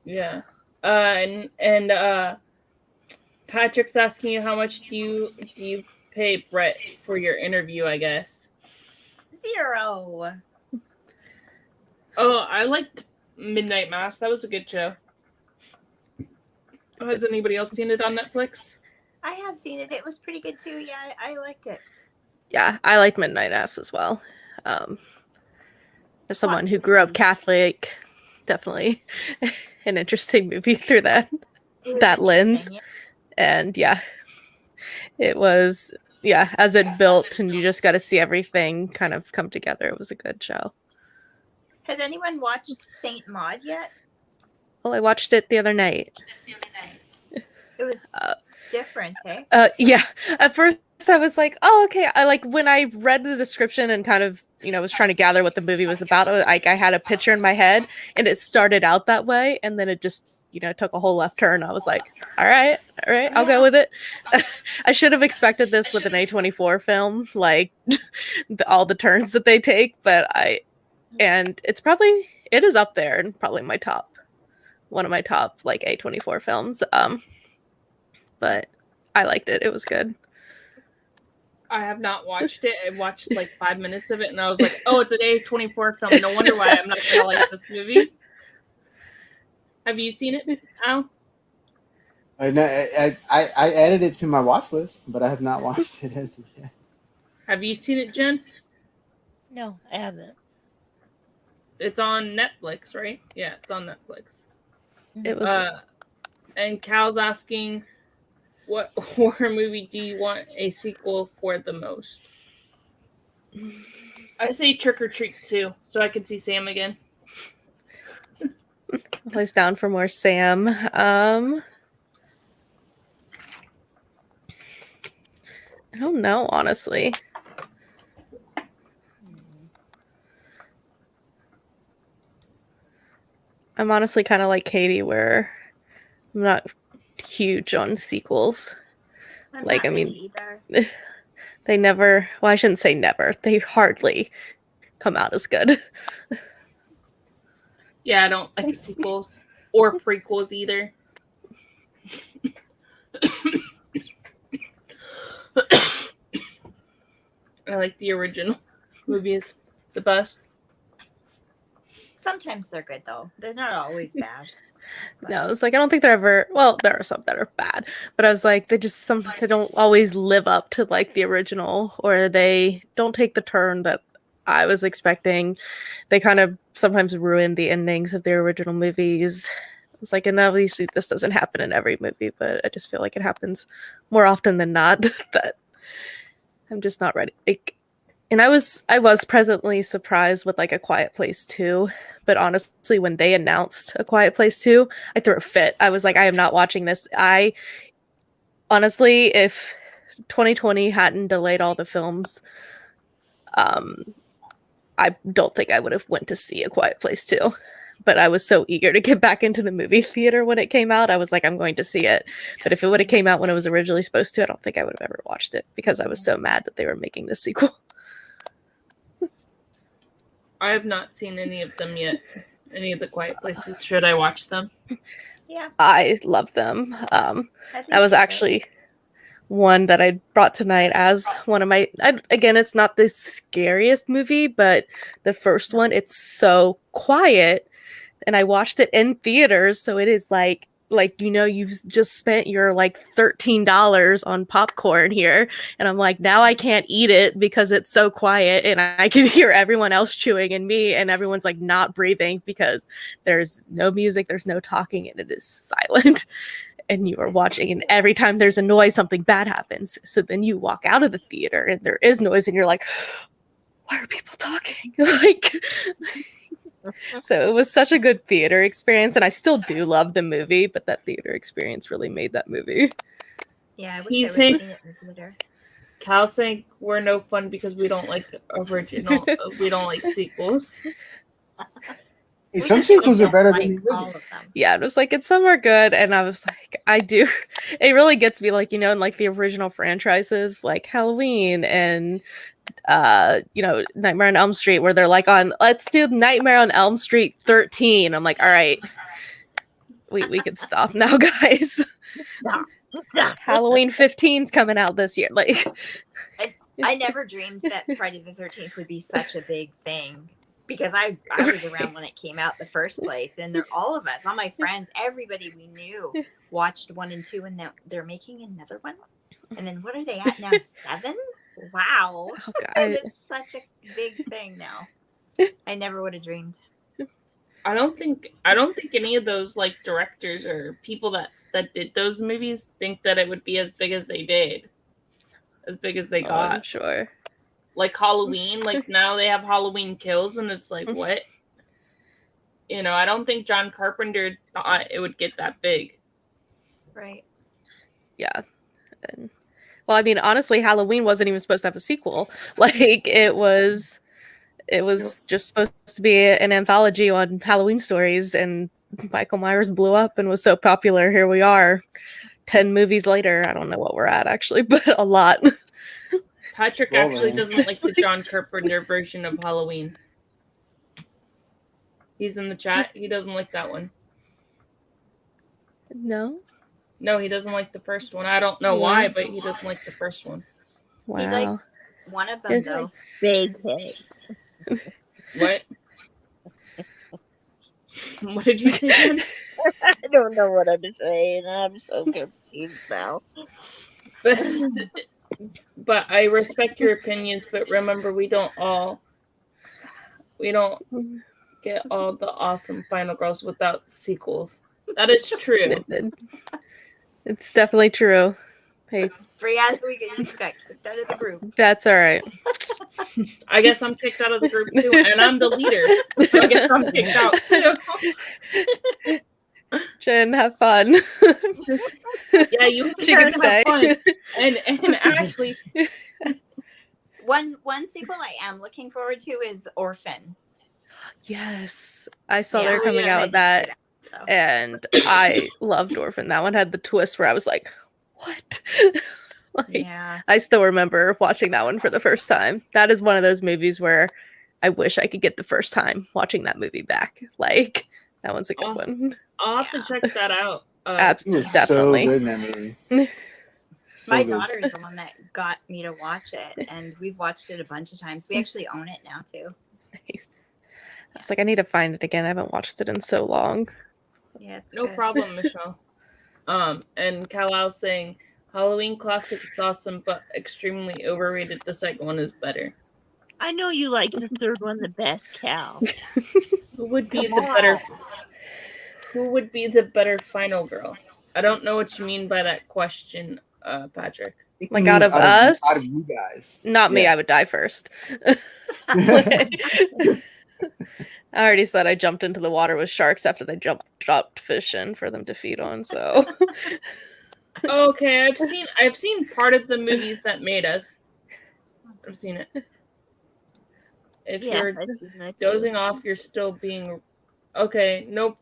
[SPEAKER 1] Yeah. And Patrick's asking you how much do you pay Brett for your interview, I guess.
[SPEAKER 5] 0.
[SPEAKER 1] Oh, I liked Midnight Mass. That was a good show. Has anybody else seen it on Netflix?
[SPEAKER 5] I have seen it. It was pretty good too. Yeah, I liked it.
[SPEAKER 3] Yeah, I like Midnight Mass as well. As someone who grew up
[SPEAKER 5] twisty.
[SPEAKER 3] Catholic, definitely an interesting movie through that
[SPEAKER 5] It was
[SPEAKER 3] that lens.
[SPEAKER 5] interesting,
[SPEAKER 3] And yeah, it was, yeah, as it built and you just got to see everything kind of come together. It was a good show.
[SPEAKER 5] Has anyone watched Saint Maud yet?
[SPEAKER 3] Well, I watched it the other night.
[SPEAKER 5] It was different, hey?
[SPEAKER 3] Yeah, at first I was like, oh, okay. I like when I read the description and kind of, was trying to gather what the movie was about. I had a picture in my head and it started out that way. And then it just took a whole left turn. I was like, all right, I'll go with it. I should have expected this with an A24 film, like all the turns that they take, and it is up there and probably one of my top like A24 films. But I liked it. It was good.
[SPEAKER 1] I have not watched it. I watched like 5 minutes of it, and I was like, "Oh, it's an A24 film. No wonder why I'm not gonna like this movie." Have you seen it, Al?
[SPEAKER 2] I added it to my watch list, but I have not watched it as of yet.
[SPEAKER 1] Have you seen it, Jen?
[SPEAKER 4] No, I haven't.
[SPEAKER 1] It's on Netflix, right? Yeah, it's on Netflix.
[SPEAKER 3] It was.
[SPEAKER 1] And Cal's asking, what horror movie do you want a sequel for the most? I say Trick or Treat 2, so I can see Sam again.
[SPEAKER 3] Always down for more Sam. I don't know, honestly. I'm honestly kind of like Katie, where I'm not huge on sequels.
[SPEAKER 5] I'm
[SPEAKER 3] Like,
[SPEAKER 5] not
[SPEAKER 3] I mean,
[SPEAKER 5] really either.
[SPEAKER 3] they never, well, I shouldn't say never, they hardly come out as good.
[SPEAKER 1] Yeah, I don't like sequels or prequels either. I like the original movies the best.
[SPEAKER 5] Sometimes they're good though. They're not always bad.
[SPEAKER 3] No, it's like I don't think they're ever. Well, there are some that are bad, but I was like, they don't always live up to like the original, or they don't take the turn that I was expecting. They kind of sometimes ruin the endings of their original movies. It's like, and obviously this doesn't happen in every movie, but I just feel like it happens more often than not that I'm just not ready. And I was pleasantly surprised with like A Quiet Place 2, but honestly, when they announced A Quiet Place 2, I threw a fit. I was like, I am not watching this. I honestly, if 2020 hadn't delayed all the films, I don't think I would have went to see A Quiet Place 2. But I was so eager to get back into the movie theater when it came out. I was like, I'm going to see it. But if it would have came out when it was originally supposed to, I don't think I would have ever watched it because I was so mad that they were making this sequel.
[SPEAKER 1] I have not seen any of them yet. Any of the Quiet Places. Should I watch them?
[SPEAKER 5] Yeah.
[SPEAKER 3] I love them.
[SPEAKER 5] That
[SPEAKER 3] was actually one that I brought tonight as one of my... again, it's not the scariest movie, but the first one, it's so quiet. And I watched it in theaters, so it is like you've just spent your like $13 on popcorn here, and I'm like, now I can't eat it because it's so quiet, and I can hear everyone else chewing and me, and everyone's like not breathing because there's no music, there's no talking, and it is silent. And you are watching, and every time there's a noise, something bad happens. So then you walk out of the theater, and there is noise, and you're like, why are people talking? So it was such a good theater experience, and I still do love the movie, but that theater experience really made that movie.
[SPEAKER 5] Yeah, I wish
[SPEAKER 1] He's
[SPEAKER 5] I would
[SPEAKER 1] saying-
[SPEAKER 5] have seen it in the theater.
[SPEAKER 1] Cal saying we're no fun because we don't like original. We don't like sequels.
[SPEAKER 2] Hey, some sequels are better
[SPEAKER 5] like
[SPEAKER 2] than the
[SPEAKER 5] all
[SPEAKER 2] original.
[SPEAKER 5] of them.
[SPEAKER 3] Yeah, it was like, it's some are good, and I was like, I do. It really gets me, like, in like the original franchises, like Halloween and Nightmare on Elm Street, where they're like, let's do Nightmare on Elm Street 13. I'm like, all right, we can stop now, guys. Halloween 15's coming out this year. Like,
[SPEAKER 5] I never dreamed that Friday the 13th would be such a big thing because I was around when it came out the first place, and all of us, all my friends, everybody we knew watched 1 and 2, and now they're making another one. And then what are they at now? 7? Wow.
[SPEAKER 3] oh
[SPEAKER 5] And
[SPEAKER 3] god,
[SPEAKER 5] it's such a big thing now. I never would have dreamed.
[SPEAKER 1] I don't think any of those like directors or people that did those movies think that it would be as big as they did. As big as they got.
[SPEAKER 3] I'm sure.
[SPEAKER 1] Like Halloween, like now they have Halloween Kills, and it's like, what? I don't think John Carpenter thought it would get that big.
[SPEAKER 5] Right.
[SPEAKER 3] Yeah. Well, I mean, honestly, Halloween wasn't even supposed to have a sequel. Like, it was just supposed to be an anthology on Halloween stories, and Michael Myers blew up and was so popular. Here we are, 10 movies later. I don't know what we're at actually, but a lot.
[SPEAKER 1] Patrick
[SPEAKER 2] Well,
[SPEAKER 1] actually
[SPEAKER 2] then.
[SPEAKER 1] doesn't like the John Carpenter version of Halloween. He's in the chat. He doesn't like that one.
[SPEAKER 3] No?
[SPEAKER 1] No, he doesn't like the first one. I don't know why, but he doesn't like the first one.
[SPEAKER 3] Wow.
[SPEAKER 5] He likes one of them
[SPEAKER 3] It's
[SPEAKER 5] though.
[SPEAKER 4] Big head.
[SPEAKER 1] What? What did you say, Jen?
[SPEAKER 4] I don't know what I'm saying. I'm so confused now.
[SPEAKER 1] But I respect your opinions, but remember we don't get all the awesome final girls without sequels. That is true.
[SPEAKER 3] It's definitely true. Hey,
[SPEAKER 5] Brianna, you just got kicked out of the group.
[SPEAKER 3] that's all right.
[SPEAKER 1] I guess I'm kicked out of the group too, and I'm the leader. So I guess I'm kicked out too.
[SPEAKER 3] Jen, have fun.
[SPEAKER 1] Yeah, you
[SPEAKER 3] She can
[SPEAKER 1] have
[SPEAKER 3] stay.
[SPEAKER 1] fun. And Ashley.
[SPEAKER 5] One sequel I am looking forward to is Orphan.
[SPEAKER 3] Yes, I saw
[SPEAKER 5] Yeah.
[SPEAKER 3] they're coming
[SPEAKER 1] Yeah,
[SPEAKER 3] out with that,
[SPEAKER 5] So.
[SPEAKER 3] and I loved Orphan. That one had the twist where I was like, "What?" Like,
[SPEAKER 5] Yeah.
[SPEAKER 3] I still remember watching that one for the first time. That is one of those movies where I wish I could get the first time watching that movie back. Like, that one's a good one.
[SPEAKER 1] I'll have to check that out.
[SPEAKER 3] Absolutely,
[SPEAKER 2] It's
[SPEAKER 3] definitely.
[SPEAKER 2] so good in that movie. So
[SPEAKER 5] My
[SPEAKER 2] good.
[SPEAKER 5] daughter is the one that got me to watch it, and we've watched it a bunch of times. We actually own it now too.
[SPEAKER 3] Nice. I was like, I need to find it again. I haven't watched it in so long.
[SPEAKER 5] Yeah, it's
[SPEAKER 1] No
[SPEAKER 5] good.
[SPEAKER 1] problem, Michelle. And Kalau's saying Halloween classic is awesome, but extremely overrated. The second one is better.
[SPEAKER 4] I know you like the third one the best, Cal.
[SPEAKER 1] Who would be
[SPEAKER 4] Come
[SPEAKER 1] the better?
[SPEAKER 4] on.
[SPEAKER 1] Who would be the better final girl? I don't know what you mean by that question, Patrick.
[SPEAKER 3] Like, out of us?
[SPEAKER 2] out of you guys.
[SPEAKER 3] Not me.
[SPEAKER 2] Yeah.
[SPEAKER 3] I would die first. I already said I jumped into the water with sharks after they dropped fish in for them to feed on. So
[SPEAKER 1] Okay, I've seen part of the movies that made us. I've seen it. If
[SPEAKER 4] Yeah,
[SPEAKER 1] you're
[SPEAKER 4] I've seen that too.
[SPEAKER 1] dozing off, you're still being okay. No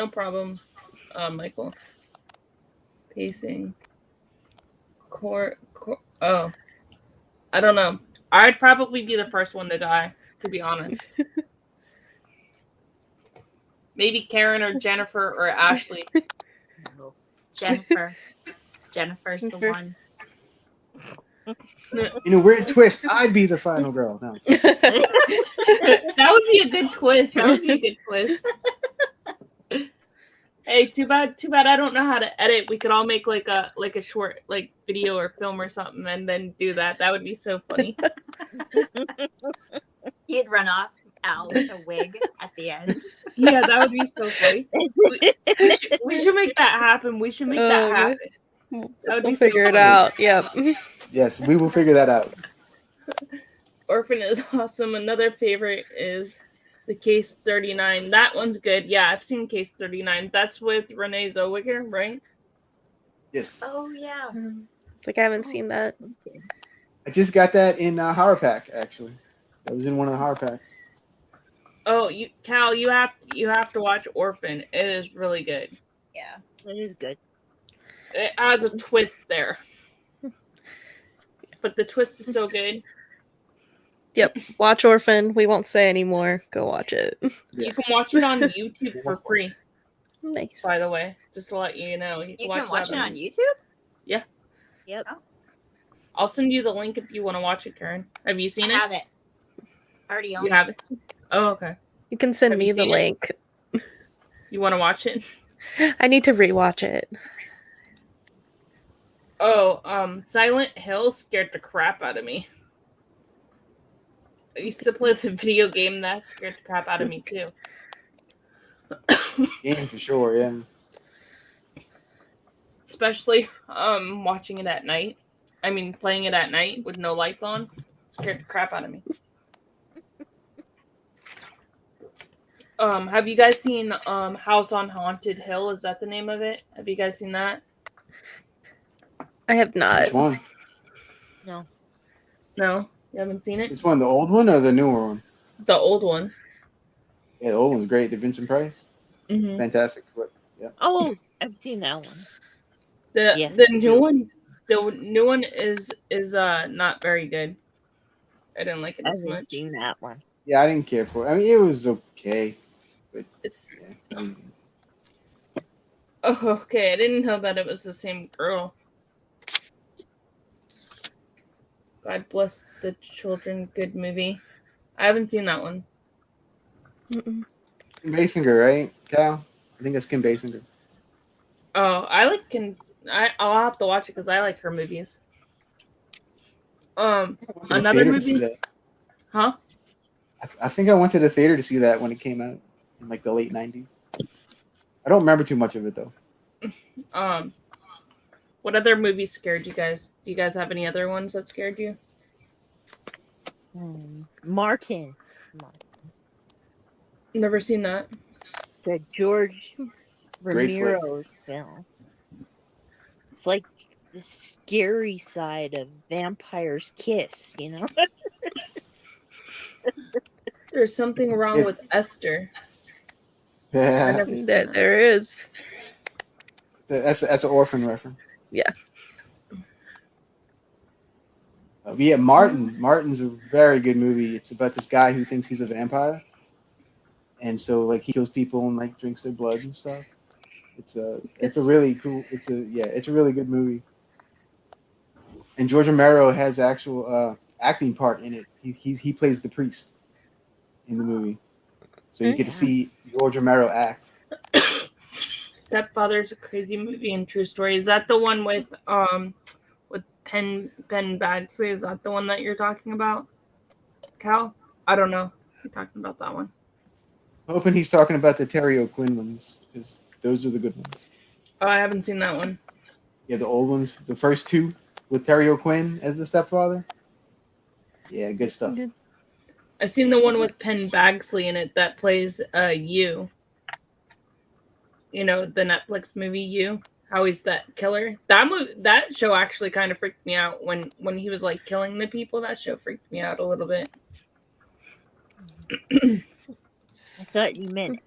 [SPEAKER 1] problem, Michael. Pacing. Oh, I don't know. I'd probably be the first one to die, to be honest. Maybe Karen or Jennifer or Ashley.
[SPEAKER 5] Jennifer. Jennifer's the one.
[SPEAKER 2] In a weird twist, I'd be the final girl. No.
[SPEAKER 1] That would be a good twist. Hey, too bad I don't know how to edit. We could all make like a short like video or film or something and then do that. That would be so funny.
[SPEAKER 5] He'd run off Al with a wig at the end.
[SPEAKER 1] Yeah, that would be so funny. We should make that happen. We should make that happen. That would
[SPEAKER 3] We'll
[SPEAKER 1] be so
[SPEAKER 3] figure it
[SPEAKER 1] funny.
[SPEAKER 3] out. Yep.
[SPEAKER 2] Yes, we will figure that out.
[SPEAKER 1] Orphan is awesome. Another favorite is the Case 39. That one's good. Yeah, I've seen Case 39. That's with Renee Zellweger, right?
[SPEAKER 2] Yes.
[SPEAKER 5] Oh yeah.
[SPEAKER 3] It's like I haven't seen that.
[SPEAKER 2] I just got that in Horror Pack, actually. That was in one of the Horror Packs.
[SPEAKER 1] Oh, Cal, you have to watch Orphan. It is really good.
[SPEAKER 5] Yeah.
[SPEAKER 4] It is good.
[SPEAKER 1] It has a twist there. But the twist is so good.
[SPEAKER 3] Yep. Watch Orphan. We won't say anymore. Go watch it.
[SPEAKER 1] You can watch it on YouTube for free,
[SPEAKER 3] Nice.
[SPEAKER 1] by the way. Just to let you know.
[SPEAKER 5] You can watch it on YouTube?
[SPEAKER 1] Yeah.
[SPEAKER 4] Yep.
[SPEAKER 5] Oh.
[SPEAKER 1] I'll send you the link if you want to watch it, Karen. Have you seen
[SPEAKER 5] I
[SPEAKER 1] it?
[SPEAKER 5] have it. Already own
[SPEAKER 1] You
[SPEAKER 5] it.
[SPEAKER 1] have it? Oh, okay.
[SPEAKER 3] You can send
[SPEAKER 1] Have
[SPEAKER 3] me
[SPEAKER 1] you
[SPEAKER 3] the
[SPEAKER 1] seen it?
[SPEAKER 3] link.
[SPEAKER 1] You want to watch it?
[SPEAKER 3] I need to rewatch it.
[SPEAKER 1] Oh, Silent Hill scared the crap out of me. I used to play the video game that scared the crap out of me too.
[SPEAKER 2] Game for sure, yeah.
[SPEAKER 1] Especially watching it at night. I mean playing it at night with no lights on. Scared the crap out of me. Have you guys seen House on Haunted Hill? Is that the name of it? Have you guys seen that?
[SPEAKER 3] I have not.
[SPEAKER 2] Which one?
[SPEAKER 4] No.
[SPEAKER 1] No? You haven't seen it?
[SPEAKER 2] Which one? The old one or the newer one?
[SPEAKER 1] The old one.
[SPEAKER 2] Yeah, the old one's great. The Vincent Price.
[SPEAKER 1] Mhm.
[SPEAKER 2] Fantastic Foot. Yeah.
[SPEAKER 4] Oh, I've seen that one.
[SPEAKER 1] The
[SPEAKER 4] Yes,
[SPEAKER 1] the
[SPEAKER 4] I
[SPEAKER 1] new
[SPEAKER 4] do.
[SPEAKER 1] one, the new one is not very good. I didn't like it
[SPEAKER 4] I
[SPEAKER 1] as
[SPEAKER 4] haven't
[SPEAKER 1] much.
[SPEAKER 4] seen that one.
[SPEAKER 2] Yeah, I didn't care for it. I mean, it was okay, but
[SPEAKER 1] It's
[SPEAKER 2] yeah. I mean,
[SPEAKER 1] okay. I didn't know that it was the same girl. God bless the children. Good movie. I haven't seen that one.
[SPEAKER 3] Mm-mm.
[SPEAKER 2] Kim Basinger, right, Cal? I think that's Kim Basinger.
[SPEAKER 1] Oh, I like can. I'll have to watch it because I like her movies.
[SPEAKER 2] I went to the
[SPEAKER 1] Another
[SPEAKER 2] theater to see
[SPEAKER 1] movie,
[SPEAKER 2] that.
[SPEAKER 1] huh?
[SPEAKER 2] I think I went to the theater to see that when it came out in like the late '90s. I don't remember too much of it though.
[SPEAKER 1] What other movies scared you guys? Do you guys have any other ones that scared you?
[SPEAKER 4] Martin.
[SPEAKER 1] Never seen that.
[SPEAKER 4] The George
[SPEAKER 2] Great flick.
[SPEAKER 4] Romero film. It's like the scary side of Vampire's Kiss, you know?
[SPEAKER 1] There's something wrong
[SPEAKER 2] Yeah.
[SPEAKER 1] with Esther. I
[SPEAKER 2] Yeah,
[SPEAKER 1] never seen that.
[SPEAKER 3] There is.
[SPEAKER 2] that's an Orphan reference.
[SPEAKER 3] Yeah.
[SPEAKER 2] But yeah, Martin. Martin's a very good movie. It's about this guy who thinks he's a vampire, and so like he kills people and like drinks their blood and stuff. It's a really cool. It's a really good movie. And George Romero has actual acting part in it. He plays the priest in the movie, so you get to see George Romero act.
[SPEAKER 1] Stepfather's a crazy movie and true story. Is that the one with Ben Badgley? Is that the one that you're talking about, Cal? I don't know. You're talking about that one.
[SPEAKER 2] Hoping he's talking about the Terry O'Quinn ones, because those are the good ones.
[SPEAKER 1] Oh, I haven't seen that one.
[SPEAKER 2] Yeah, the old ones, the first two with Terry O'Quinn as the stepfather. Yeah, good stuff.
[SPEAKER 1] I've seen the one with Penn Badgley in it that plays You. You know, the Netflix movie You. How he's that killer. That show actually kind of freaked me out when he was like killing the people. That show freaked me out a little bit.
[SPEAKER 4] I thought you meant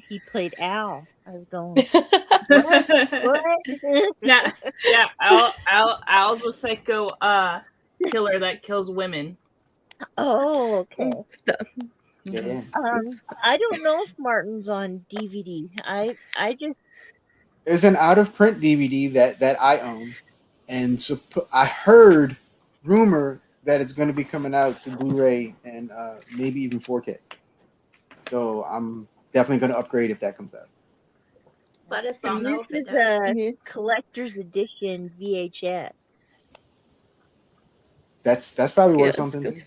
[SPEAKER 4] he played Al. I was going, what?
[SPEAKER 1] yeah. Al's a psycho killer that kills women.
[SPEAKER 4] Oh, okay.
[SPEAKER 3] Stuff.
[SPEAKER 2] Yeah.
[SPEAKER 4] I don't know if Martin's on DVD. I just
[SPEAKER 2] There's an out of print DVD that I own, and so I heard rumor that it's going to be coming out to Blu-ray and maybe even 4K. So I'm definitely going to upgrade if that comes out.
[SPEAKER 5] Let us all
[SPEAKER 4] and
[SPEAKER 5] know if
[SPEAKER 4] this
[SPEAKER 5] it
[SPEAKER 4] is
[SPEAKER 5] does.
[SPEAKER 4] a collector's edition VHS.
[SPEAKER 2] That's probably worth
[SPEAKER 3] Yeah,
[SPEAKER 2] something
[SPEAKER 3] it's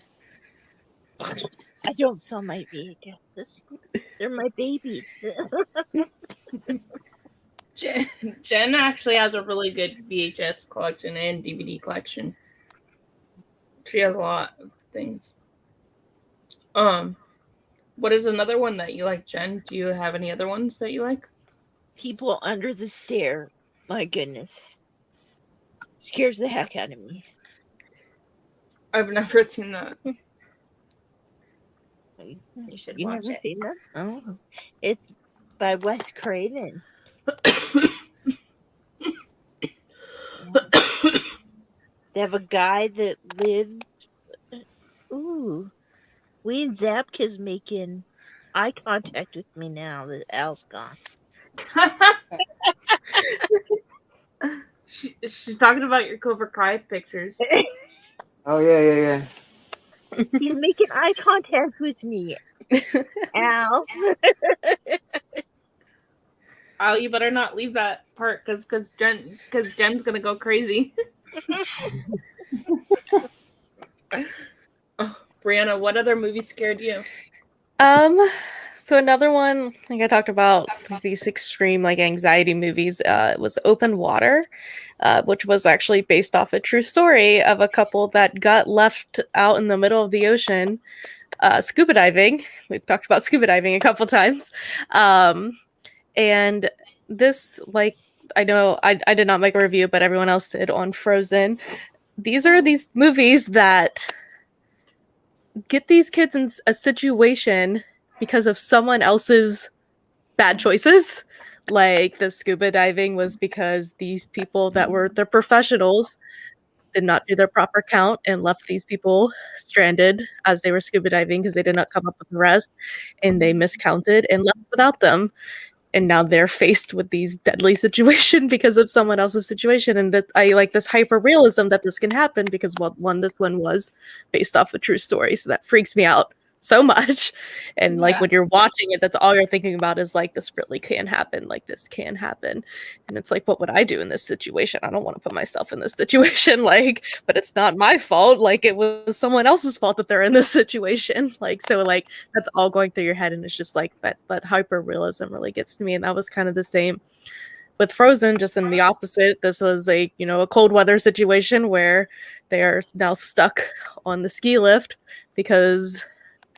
[SPEAKER 2] too.
[SPEAKER 4] I don't sell my VHS. They're my baby.
[SPEAKER 1] Jen actually has a really good VHS collection and DVD collection. She has a lot of things. What is another one that you like, Jen? Do you have any other ones that you like?
[SPEAKER 4] People Under the Stair. My goodness. Scares the heck out of me.
[SPEAKER 1] I've never seen that.
[SPEAKER 5] You should
[SPEAKER 4] You
[SPEAKER 5] watch
[SPEAKER 4] never
[SPEAKER 5] it.
[SPEAKER 4] seen that? Oh, it's by Wes Craven. They have a guy that lives. Ooh, Wayne Zapka's making eye contact with me now that Al's gone.
[SPEAKER 1] She's talking about your Cobra Kai pictures.
[SPEAKER 2] Oh yeah.
[SPEAKER 4] He's making eye contact with me. Al.
[SPEAKER 1] Oh, you better not leave that part because Jen's gonna go crazy. Oh, Brianna, what other movie scared you?
[SPEAKER 3] So another one, like I talked about, like these extreme like anxiety movies, was Open Water, which was actually based off a true story of a couple that got left out in the middle of the ocean, scuba diving. We've talked about scuba diving a couple times, and this, like, I know I did not make a review, but everyone else did on Frozen. These are these movies that get these kids in a situation because of someone else's bad choices. Like the scuba diving was because these people that were the professionals did not do their proper count and left these people stranded as they were scuba diving because they did not come up with the rest, and they miscounted and left without them. And now they're faced with these deadly situation because of someone else's situation. And that I like this hyper realism that this can happen because, well, this one was based off a true story, so that freaks me out so much. And like when you're watching it, that's all you're thinking about is like, this really can happen, like this can happen. And it's like, what would I do in this situation? I don't want to put myself in this situation, like, but it's not my fault, like it was someone else's fault that they're in this situation. Like, so like that's all going through your head, and it's just like that hyper realism really gets to me. And that was kind of the same with Frozen, just in the opposite. This was a cold weather situation where they are now stuck on the ski lift because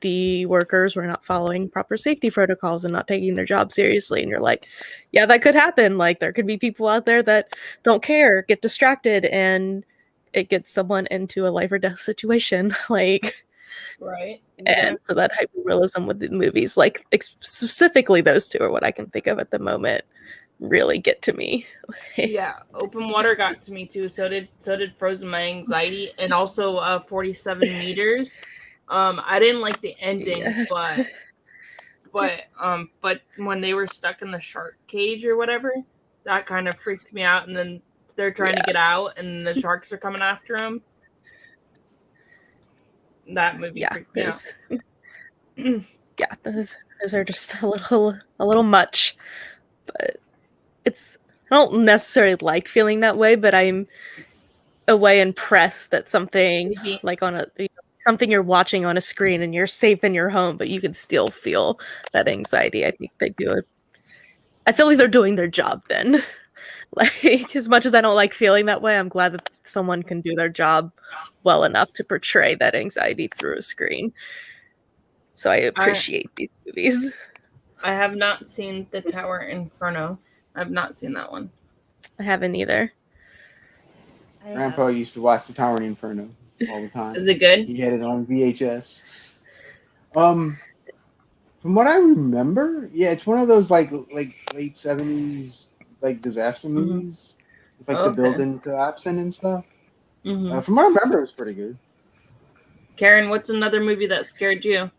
[SPEAKER 3] the workers were not following proper safety protocols and not taking their job seriously. And you're like, yeah, that could happen. Like there could be people out there that don't care, get distracted, and it gets someone into a life or death situation. Like,
[SPEAKER 1] Right. Exactly.
[SPEAKER 3] and so that hyperrealism with the movies, like specifically those two are what I can think of at the moment, really get to me.
[SPEAKER 1] Yeah, Open Water got to me too. So did Frozen My Anxiety, and also 47 Meters. I didn't like the ending,
[SPEAKER 3] Yes.
[SPEAKER 1] but when they were stuck in the shark cage or whatever, that kind of freaked me out. And then they're trying to get out, and the sharks are coming after them. That movie freaked me out.
[SPEAKER 3] Yeah, those are just a little much, but I don't necessarily like feeling that way, but I'm a way impressed that something like on something you're watching on a screen and you're safe in your home, but you can still feel that anxiety. I think they do it. I feel like they're doing their job then. Like, as much as I don't like feeling that way, I'm glad that someone can do their job well enough to portray that anxiety through a screen. So I appreciate these movies.
[SPEAKER 1] I have not seen The Tower Inferno. I've not seen that one.
[SPEAKER 3] I haven't either.
[SPEAKER 2] Grandpa used to watch The Tower Inferno all the time.
[SPEAKER 1] Is it good?
[SPEAKER 2] He had it on VHS. From what I remember, yeah, it's one of those like late 70s like disaster movies with like the building collapsing and stuff.
[SPEAKER 1] Mm-hmm.
[SPEAKER 2] From what I remember, it was pretty good.
[SPEAKER 1] Karen, what's another movie that scared you?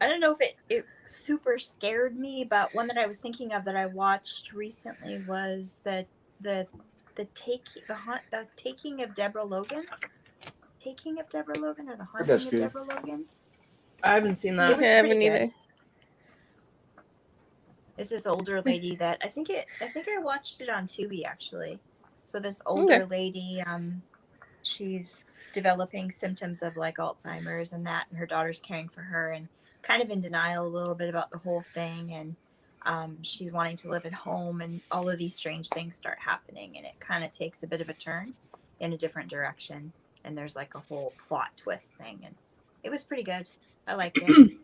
[SPEAKER 5] I don't know if it super scared me, but one that I was thinking of that I watched recently was the Taking of Deborah Logan. Taking of Deborah Logan, or The Haunting of Deborah Logan.
[SPEAKER 1] I haven't seen that.
[SPEAKER 5] It was
[SPEAKER 3] haven't either.
[SPEAKER 5] It's this older lady that I think I watched it on Tubi actually. So this older lady, she's developing symptoms of like Alzheimer's and that, and her daughter's caring for her and kind of in denial a little bit about the whole thing, and she's wanting to live at home, and all of these strange things start happening, and it kind of takes a bit of a turn in a different direction, and there's like a whole plot twist thing, and it was pretty good. I liked it.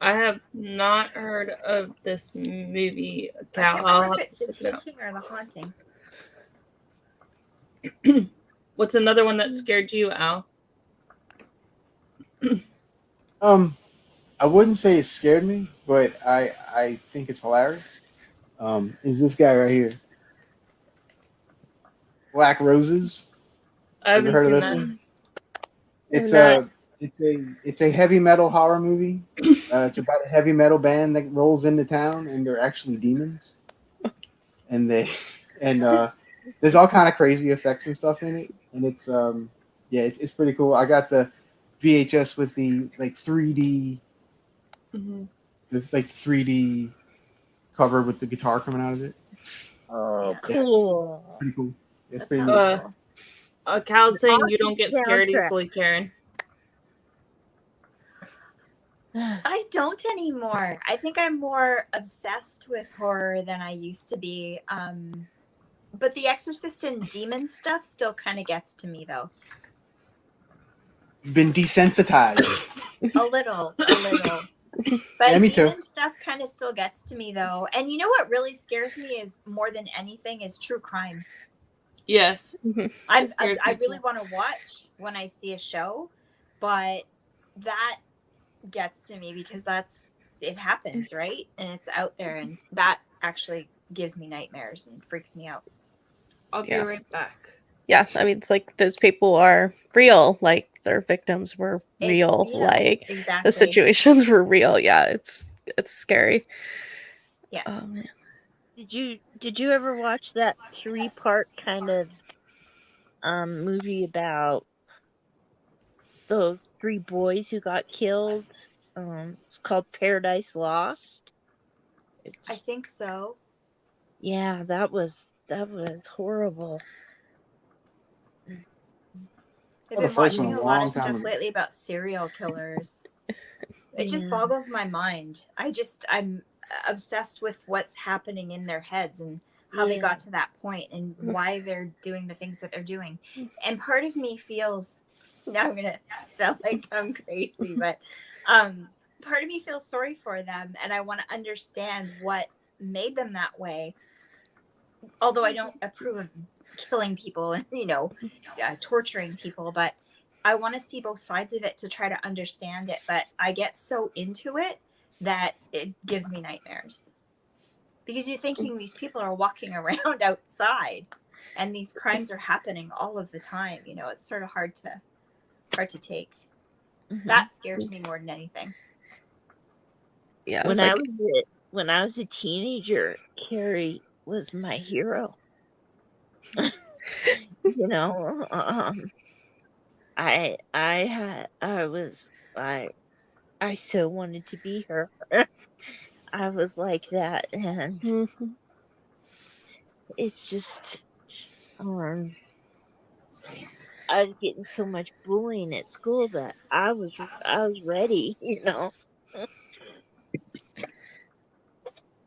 [SPEAKER 1] I have not heard of this movie.
[SPEAKER 5] I can't remember if it's The Taking or The Haunting.
[SPEAKER 1] What's another one that scared you, Al?
[SPEAKER 2] I wouldn't say it scared me, but I think it's hilarious. Is this guy right here? Black Roses.
[SPEAKER 1] I haven't
[SPEAKER 2] heard
[SPEAKER 1] seen
[SPEAKER 2] of this one? It's a heavy metal horror movie. It's about a heavy metal band that rolls into town, and they're actually demons. And there's all kind of crazy effects and stuff in it, and it's pretty cool. I got the VHS with the like 3D.
[SPEAKER 1] Mm-hmm.
[SPEAKER 2] The like 3D cover with the guitar coming out of it.
[SPEAKER 4] Oh, cool.
[SPEAKER 2] Pretty cool. It's
[SPEAKER 5] That
[SPEAKER 2] pretty
[SPEAKER 5] sounds
[SPEAKER 2] cool.
[SPEAKER 5] cool.
[SPEAKER 1] Cal's saying you don't get scared
[SPEAKER 4] Soundtrack.
[SPEAKER 1] easily, Karen.
[SPEAKER 5] I don't anymore. I think I'm more obsessed with horror than I used to be. But the Exorcist and demon stuff still kind of gets to me, though.
[SPEAKER 2] You've been desensitized.
[SPEAKER 5] A little. But
[SPEAKER 2] Yeah, me
[SPEAKER 5] demon
[SPEAKER 2] too.
[SPEAKER 5] stuff kind of still gets to me, though. And you know what really scares me is more than anything is true crime.
[SPEAKER 1] Yes.
[SPEAKER 5] I
[SPEAKER 1] scares me
[SPEAKER 5] really
[SPEAKER 1] too.
[SPEAKER 5] want to watch when I see a show, but that gets to me because it happens, right? And it's out there, and that actually gives me nightmares and freaks me out.
[SPEAKER 1] I'll be
[SPEAKER 3] Yeah.
[SPEAKER 1] right back.
[SPEAKER 3] Yeah, I mean, it's like those people are real. Like their victims were real.
[SPEAKER 5] Yeah,
[SPEAKER 3] like
[SPEAKER 5] exactly.
[SPEAKER 3] the situations were real. Yeah, it's scary.
[SPEAKER 5] Yeah.
[SPEAKER 3] Oh man.
[SPEAKER 4] Did you ever watch that 3-part kind of movie about those 3 boys who got killed? It's called Paradise Lost.
[SPEAKER 5] I think so.
[SPEAKER 4] Yeah, that was horrible.
[SPEAKER 5] I've
[SPEAKER 2] Well, the
[SPEAKER 5] been
[SPEAKER 2] first one
[SPEAKER 5] watching
[SPEAKER 2] a
[SPEAKER 5] a lot
[SPEAKER 2] long
[SPEAKER 5] of
[SPEAKER 2] time
[SPEAKER 5] stuff
[SPEAKER 2] ago.
[SPEAKER 5] lately about serial killers. It just
[SPEAKER 4] Yeah.
[SPEAKER 5] boggles my mind. I'm obsessed with what's happening in their heads and how they
[SPEAKER 4] Yeah.
[SPEAKER 5] got to that point and why they're doing the things that they're doing. And part of me feels, now I'm gonna sound like I'm crazy, but part of me feels sorry for them, and I want to understand what made them that way. Although I don't approve of killing people and torturing people, but I want to see both sides of it to try to understand it. But I get so into it that it gives me nightmares, because you're thinking these people are walking around outside and these crimes are happening all of the time. It's sort of hard to take.
[SPEAKER 4] Mhm.
[SPEAKER 5] That scares me more than anything.
[SPEAKER 3] Yeah,
[SPEAKER 4] When I was a teenager, Carrie was my hero. I so wanted to be her. I was like that, and
[SPEAKER 3] Mhm.
[SPEAKER 4] it's just I was getting so much bullying at school that I was ready,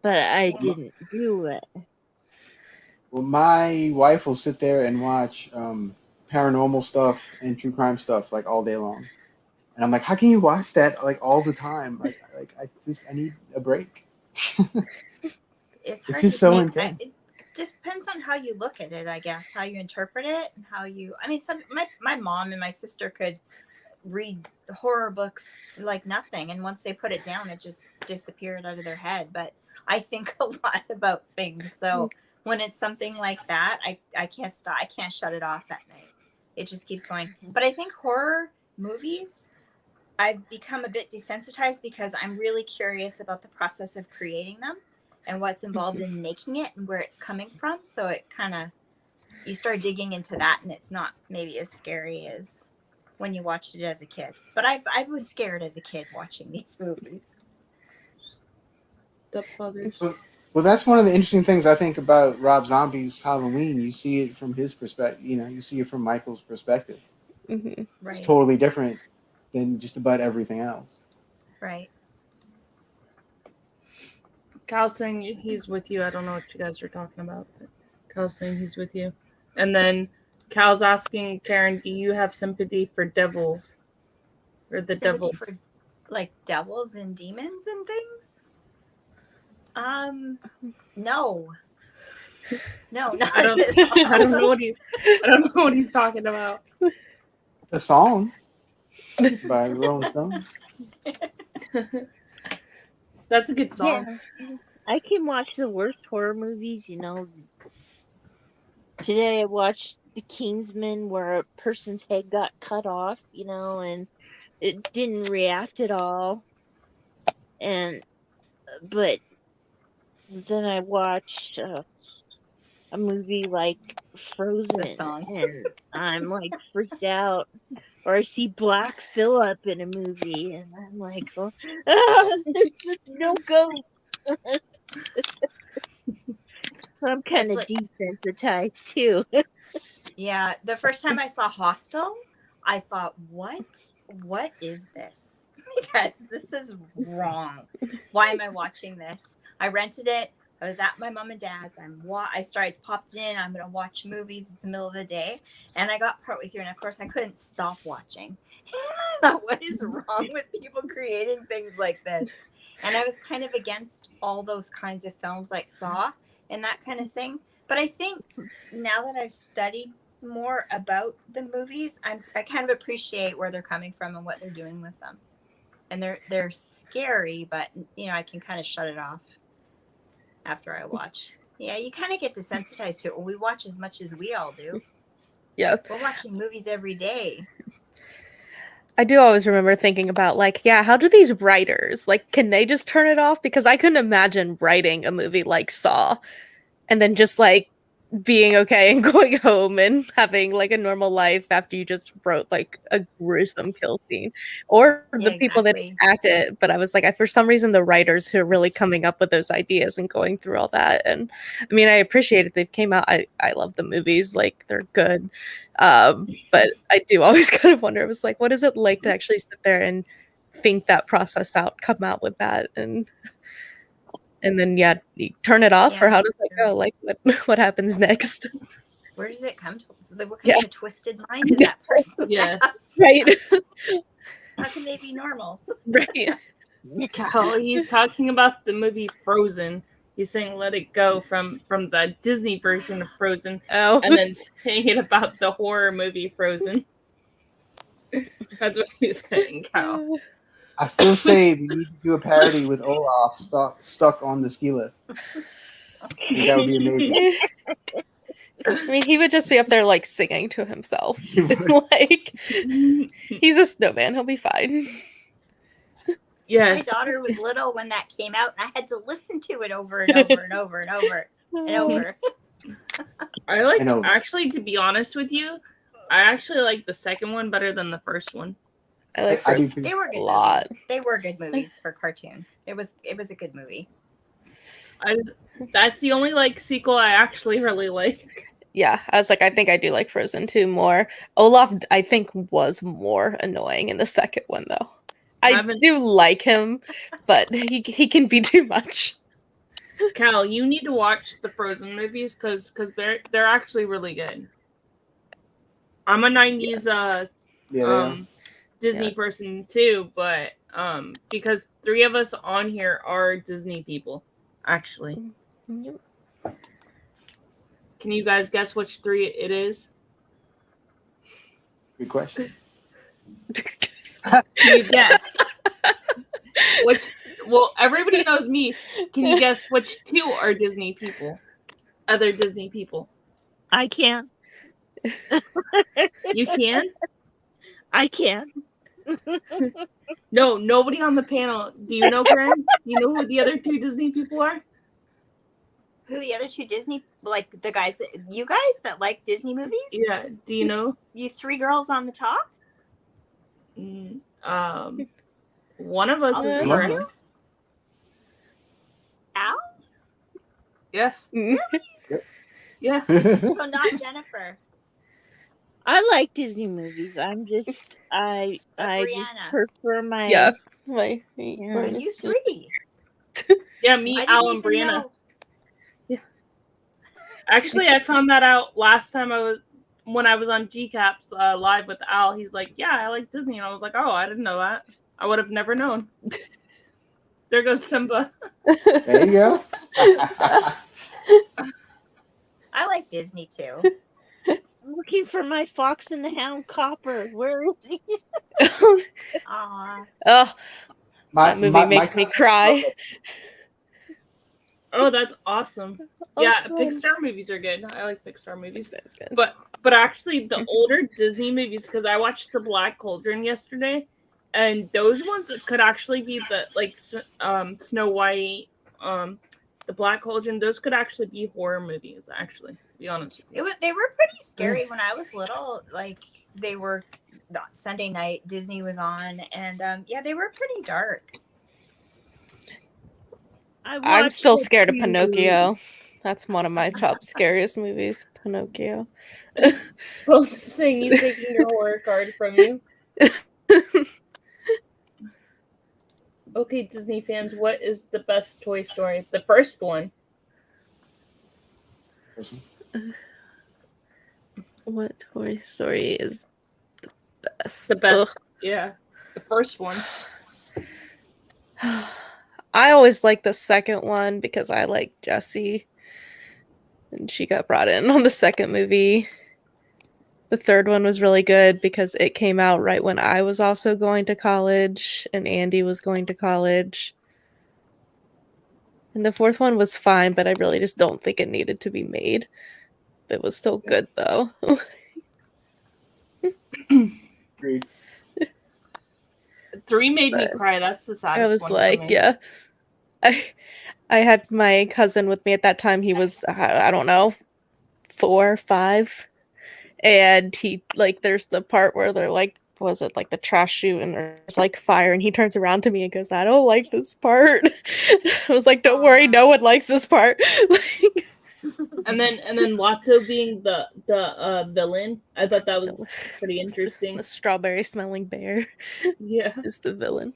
[SPEAKER 4] but I didn't do it.
[SPEAKER 2] Well, my wife will sit there and watch paranormal stuff and true crime stuff like all day long, and I'm like, how can you watch that like all the time? Like I need a break.
[SPEAKER 5] It's
[SPEAKER 2] This
[SPEAKER 5] hard
[SPEAKER 2] is
[SPEAKER 5] to
[SPEAKER 2] so
[SPEAKER 5] take.
[SPEAKER 2] intense.
[SPEAKER 5] It just depends on how you look at it, I guess, how you interpret it, and how you. I mean, my mom and my sister could read horror books like nothing, and once they put it down, it just disappeared out of their head. But I think a lot about things, so when it's something like that, I can't stop. I can't shut it off at night. It just keeps going. But I think horror movies, I've become a bit desensitized because I'm really curious about the process of creating them and what's involved in making it and where it's coming from. So it kind of, you start digging into that, and it's not maybe as scary as when you watched it as a kid. But I was scared as a kid watching these movies.
[SPEAKER 1] Stepfathers.
[SPEAKER 2] Well, that's one of the interesting things I think about Rob Zombie's Halloween. You see it from his perspective. You see it from Michael's perspective.
[SPEAKER 3] Mhm.
[SPEAKER 5] Right.
[SPEAKER 2] It's totally different than just about everything else.
[SPEAKER 5] Right.
[SPEAKER 1] Cal's saying he's with you. I don't know what you guys are talking about, but Cal's saying he's with you. And then Cal's asking Karen, do you have sympathy for devils? Or the
[SPEAKER 5] Sympathy
[SPEAKER 1] devils?
[SPEAKER 5] for like devils and demons and things? No. No, not
[SPEAKER 1] I don't
[SPEAKER 5] at all.
[SPEAKER 1] I don't know what he's talking about.
[SPEAKER 2] The song by Rolling Stones.
[SPEAKER 1] That's a good song.
[SPEAKER 4] Yeah, I can watch the worst horror movies. Today I watched The Kingsman, where a person's head got cut off, and it didn't react at all. But then I watched a movie like Frozen,
[SPEAKER 5] song.
[SPEAKER 4] and I'm like freaked out. Or I see Black Phillip in a movie, and I'm like, oh, there's no ghost. So I'm kind of
[SPEAKER 5] It's
[SPEAKER 4] desensitized too.
[SPEAKER 5] Yeah, the first time I saw Hostel, I thought, what is this? Because this is wrong. Why am I watching this? I rented it. I was at my mom and dad's. I started popped in. I'm gonna watch movies. It's the middle of the day, and I got partway through, and of course I couldn't stop watching. I thought, what is wrong with people creating things like this? And I was kind of against all those kinds of films like Saw and that kind of thing. But I think now that I've studied more about the movies, I kind of appreciate where they're coming from and what they're doing with them. and they're scary, but I can kind of shut it off after I watch. Yeah, you kind of get desensitized to it. Well, we watch as much as we all do.
[SPEAKER 3] Yeah.
[SPEAKER 5] We're watching movies every day.
[SPEAKER 3] I do always remember thinking about, like, yeah, how do these writers, like, can they just turn it off? Because I couldn't imagine writing a movie like Saw and then just, like, being okay and going home and having, like, a normal life after you just wrote, like, a gruesome kill scene. Or the people that
[SPEAKER 5] exactly.
[SPEAKER 3] act it. But I was like, for some reason, the writers who are really coming up with those ideas and going through all that. And, I mean, I appreciate it. They've came out. I love the movies. Like, they're good. But I do always kind of wonder, I was like, what is it like to actually sit there and think that process out, come out with that, and then you turn it off,
[SPEAKER 5] Yeah,
[SPEAKER 3] or how does that
[SPEAKER 5] true.
[SPEAKER 3] go? Like, what happens next?
[SPEAKER 5] Where does it come to? What kind
[SPEAKER 3] Yeah.
[SPEAKER 5] of a twisted mind does that person
[SPEAKER 1] Yes.
[SPEAKER 5] have?
[SPEAKER 3] Right.
[SPEAKER 5] How can they be normal?
[SPEAKER 3] Right.
[SPEAKER 1] Cal, he's talking about the movie Frozen. He's saying "Let It Go" from the Disney version of Frozen,
[SPEAKER 3] Oh.
[SPEAKER 1] and then saying it about the horror movie Frozen. That's what he's saying, Cal.
[SPEAKER 2] I still say we need to do a parody with Olaf stuck on the ski lift. I think that would be amazing.
[SPEAKER 3] I mean, he would just be up there, like, singing to himself. Like, he's a snowman. He'll be fine.
[SPEAKER 1] Yes.
[SPEAKER 5] My daughter was little when that came out, and I had to listen to it over and over and over and over and over.
[SPEAKER 1] I like,
[SPEAKER 2] I know.
[SPEAKER 1] actually, to be honest with you, I actually like the second one better than the first one.
[SPEAKER 3] I like
[SPEAKER 2] I do
[SPEAKER 3] Frozen.
[SPEAKER 2] too.
[SPEAKER 5] They were good
[SPEAKER 3] A lot.
[SPEAKER 5] movies. They were good movies for cartoon. It was a good movie.
[SPEAKER 1] That's the only like sequel I actually really like.
[SPEAKER 3] Yeah, I was like, I think I do like Frozen 2 more. Olaf, I think, was more annoying in the second one, though. I do like him, but he can be too much.
[SPEAKER 1] Cal, you need to watch the Frozen movies because they're actually really good. I'm a 90s Disney person too, but because 3 of us on here are Disney people, actually.
[SPEAKER 3] Yep.
[SPEAKER 1] Can you guys guess which 3 it is?
[SPEAKER 2] Good question.
[SPEAKER 1] Can you guess? Well, everybody knows me. Can you guess which 2 are Disney people? Other Disney people.
[SPEAKER 4] I can.
[SPEAKER 1] You can?
[SPEAKER 4] I can.
[SPEAKER 1] No, nobody on the panel. Do you know, Karen? Do you know who the other 2 Disney people are?
[SPEAKER 5] Who the other 2 Disney, like the guys that like Disney movies?
[SPEAKER 1] Yeah. Do you know?
[SPEAKER 5] You 3 girls on the top?
[SPEAKER 1] One of us is
[SPEAKER 2] Olivia?
[SPEAKER 1] correct.
[SPEAKER 5] Al?
[SPEAKER 1] Yes.
[SPEAKER 2] Yep.
[SPEAKER 1] Yeah.
[SPEAKER 5] So not Jennifer.
[SPEAKER 4] I like Disney movies. I'm just I just
[SPEAKER 5] Brianna.
[SPEAKER 4] prefer my
[SPEAKER 3] Yeah.
[SPEAKER 5] You 3.
[SPEAKER 1] Yeah, me,
[SPEAKER 5] I
[SPEAKER 1] Al,
[SPEAKER 5] didn't
[SPEAKER 1] and
[SPEAKER 5] even
[SPEAKER 1] Brianna.
[SPEAKER 5] know.
[SPEAKER 1] Actually, I found that out last time when I was on GCAPS live with Al. He's like, "Yeah, I like Disney," and I was like, "Oh, I didn't know that. I would have never known." There goes Simba.
[SPEAKER 2] There you go.
[SPEAKER 5] I like Disney too.
[SPEAKER 4] I'm looking for my Fox and the Hound Copper. Where is he?
[SPEAKER 5] Aw.
[SPEAKER 3] Oh, that movie makes me cry.
[SPEAKER 1] Oh, that's awesome. Yeah,
[SPEAKER 3] Awesome.
[SPEAKER 1] Pixar movies are good. I like Pixar movies.
[SPEAKER 3] That's good.
[SPEAKER 1] But actually, the older Disney movies, because I watched The Black Cauldron yesterday, and those ones could actually be Snow White, The Black Cauldron. Those could actually be horror movies. Actually, to be honest with you.
[SPEAKER 5] They were pretty scary when I was little. Like they were Sunday night. Disney was on, and they were pretty dark.
[SPEAKER 3] I'm still scared of Pinocchio. That's one of my top scariest movies, Pinocchio.
[SPEAKER 1] Well, saying he's taking your horror card from you. Okay, Disney fans, what is the best Toy Story? The first one.
[SPEAKER 3] What Toy Story is the best?
[SPEAKER 1] The best. Yeah. The first one.
[SPEAKER 3] I always like the second one because I like Jessie. And she got brought in on the second movie. The third one was really good because it came out right when I was also going to college and Andy was going to college. And the fourth one was fine, but I really just don't think it needed to be made. It was still good though.
[SPEAKER 2] Agreed.
[SPEAKER 1] 3 made me
[SPEAKER 3] But
[SPEAKER 1] cry. That's the
[SPEAKER 3] I
[SPEAKER 1] saddest
[SPEAKER 3] was
[SPEAKER 1] one for
[SPEAKER 3] like,
[SPEAKER 1] me.
[SPEAKER 3] yeah. I had my cousin with me at that time. He was, I don't know, 4, 5. And he, like, there's the part where they're like, was it like the trash chute and there's like fire, and he turns around to me and goes, I don't like this part. I was like, don't worry, no one likes this part. Like,
[SPEAKER 1] And then Watto being the villain. I thought that was pretty interesting.
[SPEAKER 3] the strawberry smelling bear
[SPEAKER 1] Yeah.
[SPEAKER 3] is the villain.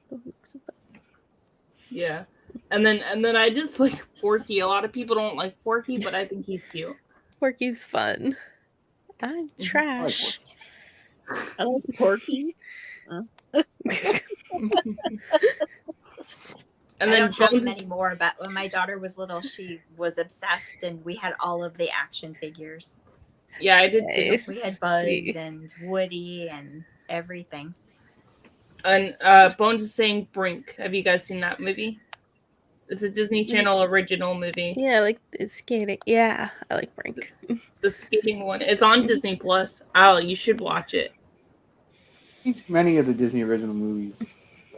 [SPEAKER 1] Yeah. And then I just like Porky. A lot of people don't like Porky, but I think he's cute.
[SPEAKER 3] Porky's fun. I'm trash.
[SPEAKER 4] I like Porky.
[SPEAKER 1] And
[SPEAKER 5] I
[SPEAKER 1] then
[SPEAKER 5] don't have
[SPEAKER 1] Bones
[SPEAKER 5] them
[SPEAKER 1] is-
[SPEAKER 5] anymore, but when my daughter was little, she was obsessed, and we had all of the action figures.
[SPEAKER 1] Yeah, I did too.
[SPEAKER 3] Nice.
[SPEAKER 5] We had Buzz
[SPEAKER 3] Sweet.
[SPEAKER 5] and Woody and everything.
[SPEAKER 1] And Bones is saying Brink. Have you guys seen that movie? It's a Disney Channel original movie.
[SPEAKER 3] Yeah, like it's skating. Yeah, I like Brink.
[SPEAKER 1] The skating one. It's on Disney Plus. Al, you should watch it.
[SPEAKER 2] I've seen too many of the Disney original movies.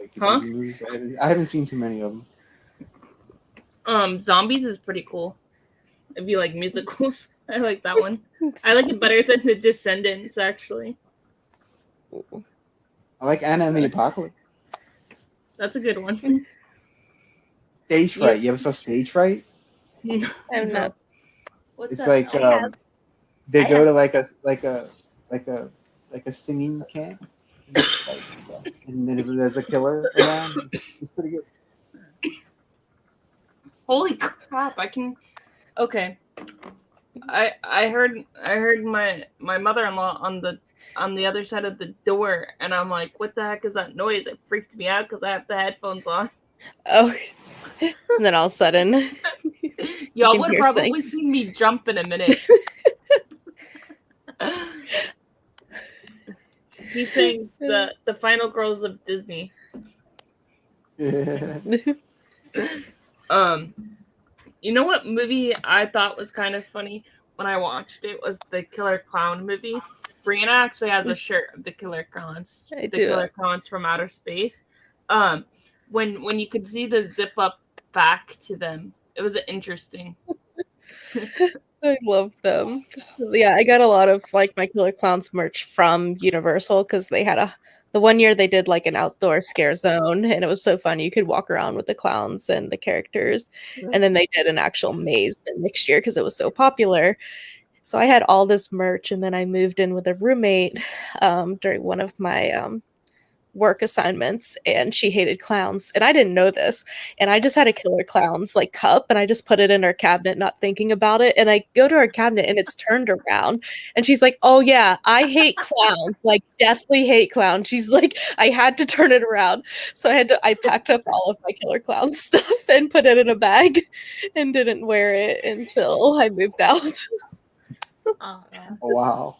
[SPEAKER 2] Like the
[SPEAKER 1] Huh?
[SPEAKER 2] Disney movies. I haven't seen too many of them.
[SPEAKER 1] Zombies is pretty cool. If you like musicals, I like that one. I like it better than The Descendants, actually.
[SPEAKER 2] I like Anna and the Apocalypse.
[SPEAKER 1] That's a good one.
[SPEAKER 2] Stage Fright. You ever saw Stage Fright?
[SPEAKER 3] I'm not.
[SPEAKER 1] What's
[SPEAKER 2] It's
[SPEAKER 1] that?
[SPEAKER 2] like
[SPEAKER 4] I have.
[SPEAKER 2] they
[SPEAKER 4] I
[SPEAKER 2] go
[SPEAKER 4] have.
[SPEAKER 2] to like a singing camp, and then there's a killer around. It's pretty good.
[SPEAKER 1] Holy crap! I can. Okay. I heard my mother-in-law on the other side of the door, and I'm like, what the heck is that noise? It freaked me out because I have the headphones on.
[SPEAKER 3] Oh, and then all of a sudden,
[SPEAKER 1] Y'all
[SPEAKER 3] can
[SPEAKER 1] would
[SPEAKER 3] hear
[SPEAKER 1] probably
[SPEAKER 3] things.
[SPEAKER 1] see me jump in a minute. He's saying the final girls of Disney. You know what movie I thought was kind of funny when I watched it was the Killer Clown movie. Brianna actually has a shirt of the Killer Clowns.
[SPEAKER 3] I
[SPEAKER 1] The
[SPEAKER 3] do.
[SPEAKER 1] Killer Clowns from Outer Space. When you could see the zip up back to them, it was interesting.
[SPEAKER 3] I love them. Yeah, I got a lot of like my Killer Clowns merch from Universal because they had the one year they did like an outdoor scare zone, and it was so fun. You could walk around with the clowns and the characters, and then they did an actual maze the next year because it was so popular. So I had all this merch, and then I moved in with a roommate during one of my work assignments, and she hated clowns, and I didn't know this, and I just had a Killer Clowns like cup, and I just put it in her cabinet not thinking about it, and I go to her cabinet and it's turned around, and she's like, oh yeah, I hate clowns, like deathly hate clowns. She's like, I had to turn it around, so I packed up all of my Killer Clown stuff and put it in a bag and didn't wear it until I moved out.
[SPEAKER 5] Oh,
[SPEAKER 2] Oh wow.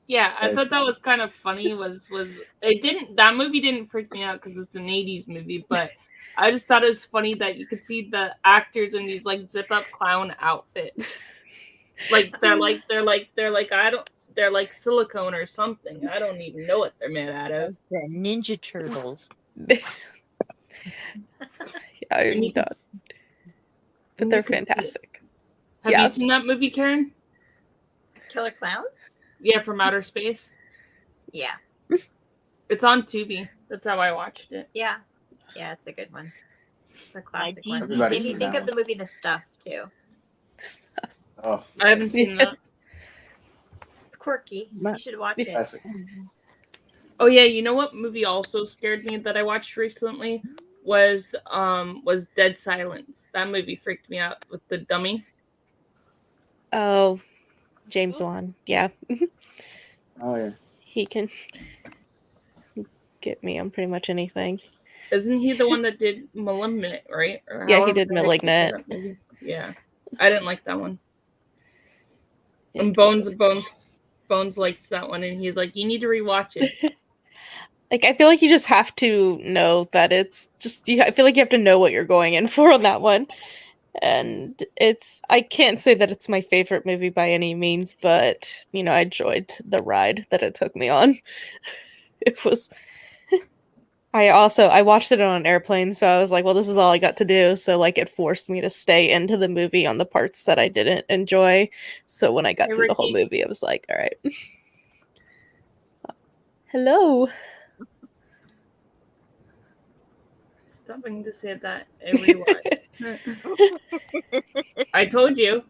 [SPEAKER 1] Yeah, I
[SPEAKER 2] That's
[SPEAKER 1] thought that was kind of funny. That movie didn't freak me out because it's an 80s movie, but I just thought it was funny that you could see the actors in these like zip up clown outfits. They're like silicone or something. I don't even know what they're made out of.
[SPEAKER 4] The Ninja Turtles.
[SPEAKER 1] And you
[SPEAKER 3] I'm
[SPEAKER 1] could
[SPEAKER 3] not,
[SPEAKER 1] s-
[SPEAKER 3] but
[SPEAKER 1] and
[SPEAKER 3] they're
[SPEAKER 1] you could see it.
[SPEAKER 3] fantastic.
[SPEAKER 1] Have
[SPEAKER 3] Yeah.
[SPEAKER 1] you seen that movie, Karen?
[SPEAKER 5] Killer Clowns?
[SPEAKER 1] Yeah, from Outer Space.
[SPEAKER 5] Yeah.
[SPEAKER 1] It's on Tubi. That's how I watched it.
[SPEAKER 5] Yeah. Yeah, it's a good one. It's a classic
[SPEAKER 4] do.
[SPEAKER 5] one.
[SPEAKER 2] Everybody's
[SPEAKER 5] Made me
[SPEAKER 2] seen
[SPEAKER 5] think
[SPEAKER 2] that
[SPEAKER 5] of the movie The Stuff too.
[SPEAKER 2] Oh,
[SPEAKER 1] I haven't seen that.
[SPEAKER 5] It's quirky. You should watch it.
[SPEAKER 2] classic.
[SPEAKER 1] Oh yeah, you know what movie also scared me that I watched recently was Dead Silence. That movie freaked me out with the dummy.
[SPEAKER 3] Oh, James Wan. Yeah,
[SPEAKER 2] Oh yeah.
[SPEAKER 3] he can get me on pretty much anything.
[SPEAKER 1] Isn't he the one that did Malignant, right? Or
[SPEAKER 3] Yeah, he
[SPEAKER 1] however
[SPEAKER 3] did
[SPEAKER 1] the heck you say
[SPEAKER 3] Malignant.
[SPEAKER 1] that movie. Yeah, I didn't like that one.
[SPEAKER 3] Yeah,
[SPEAKER 1] And Bones. Bones likes that one, and he's like, "You need to rewatch it."
[SPEAKER 3] Like, I feel like you just have to know that it's just. I feel like you have to know what you're going in for on that one. And I can't say that it's my favorite movie by any means, but I enjoyed the ride that it took me on. It was. I watched it on an airplane, so I was like, well, this is all I got to do. So like, it forced me to stay into the movie on the parts that I didn't enjoy. So when I got through the whole movie, I was like, all right. Hello.
[SPEAKER 1] Stopping to say that every watch. I told you.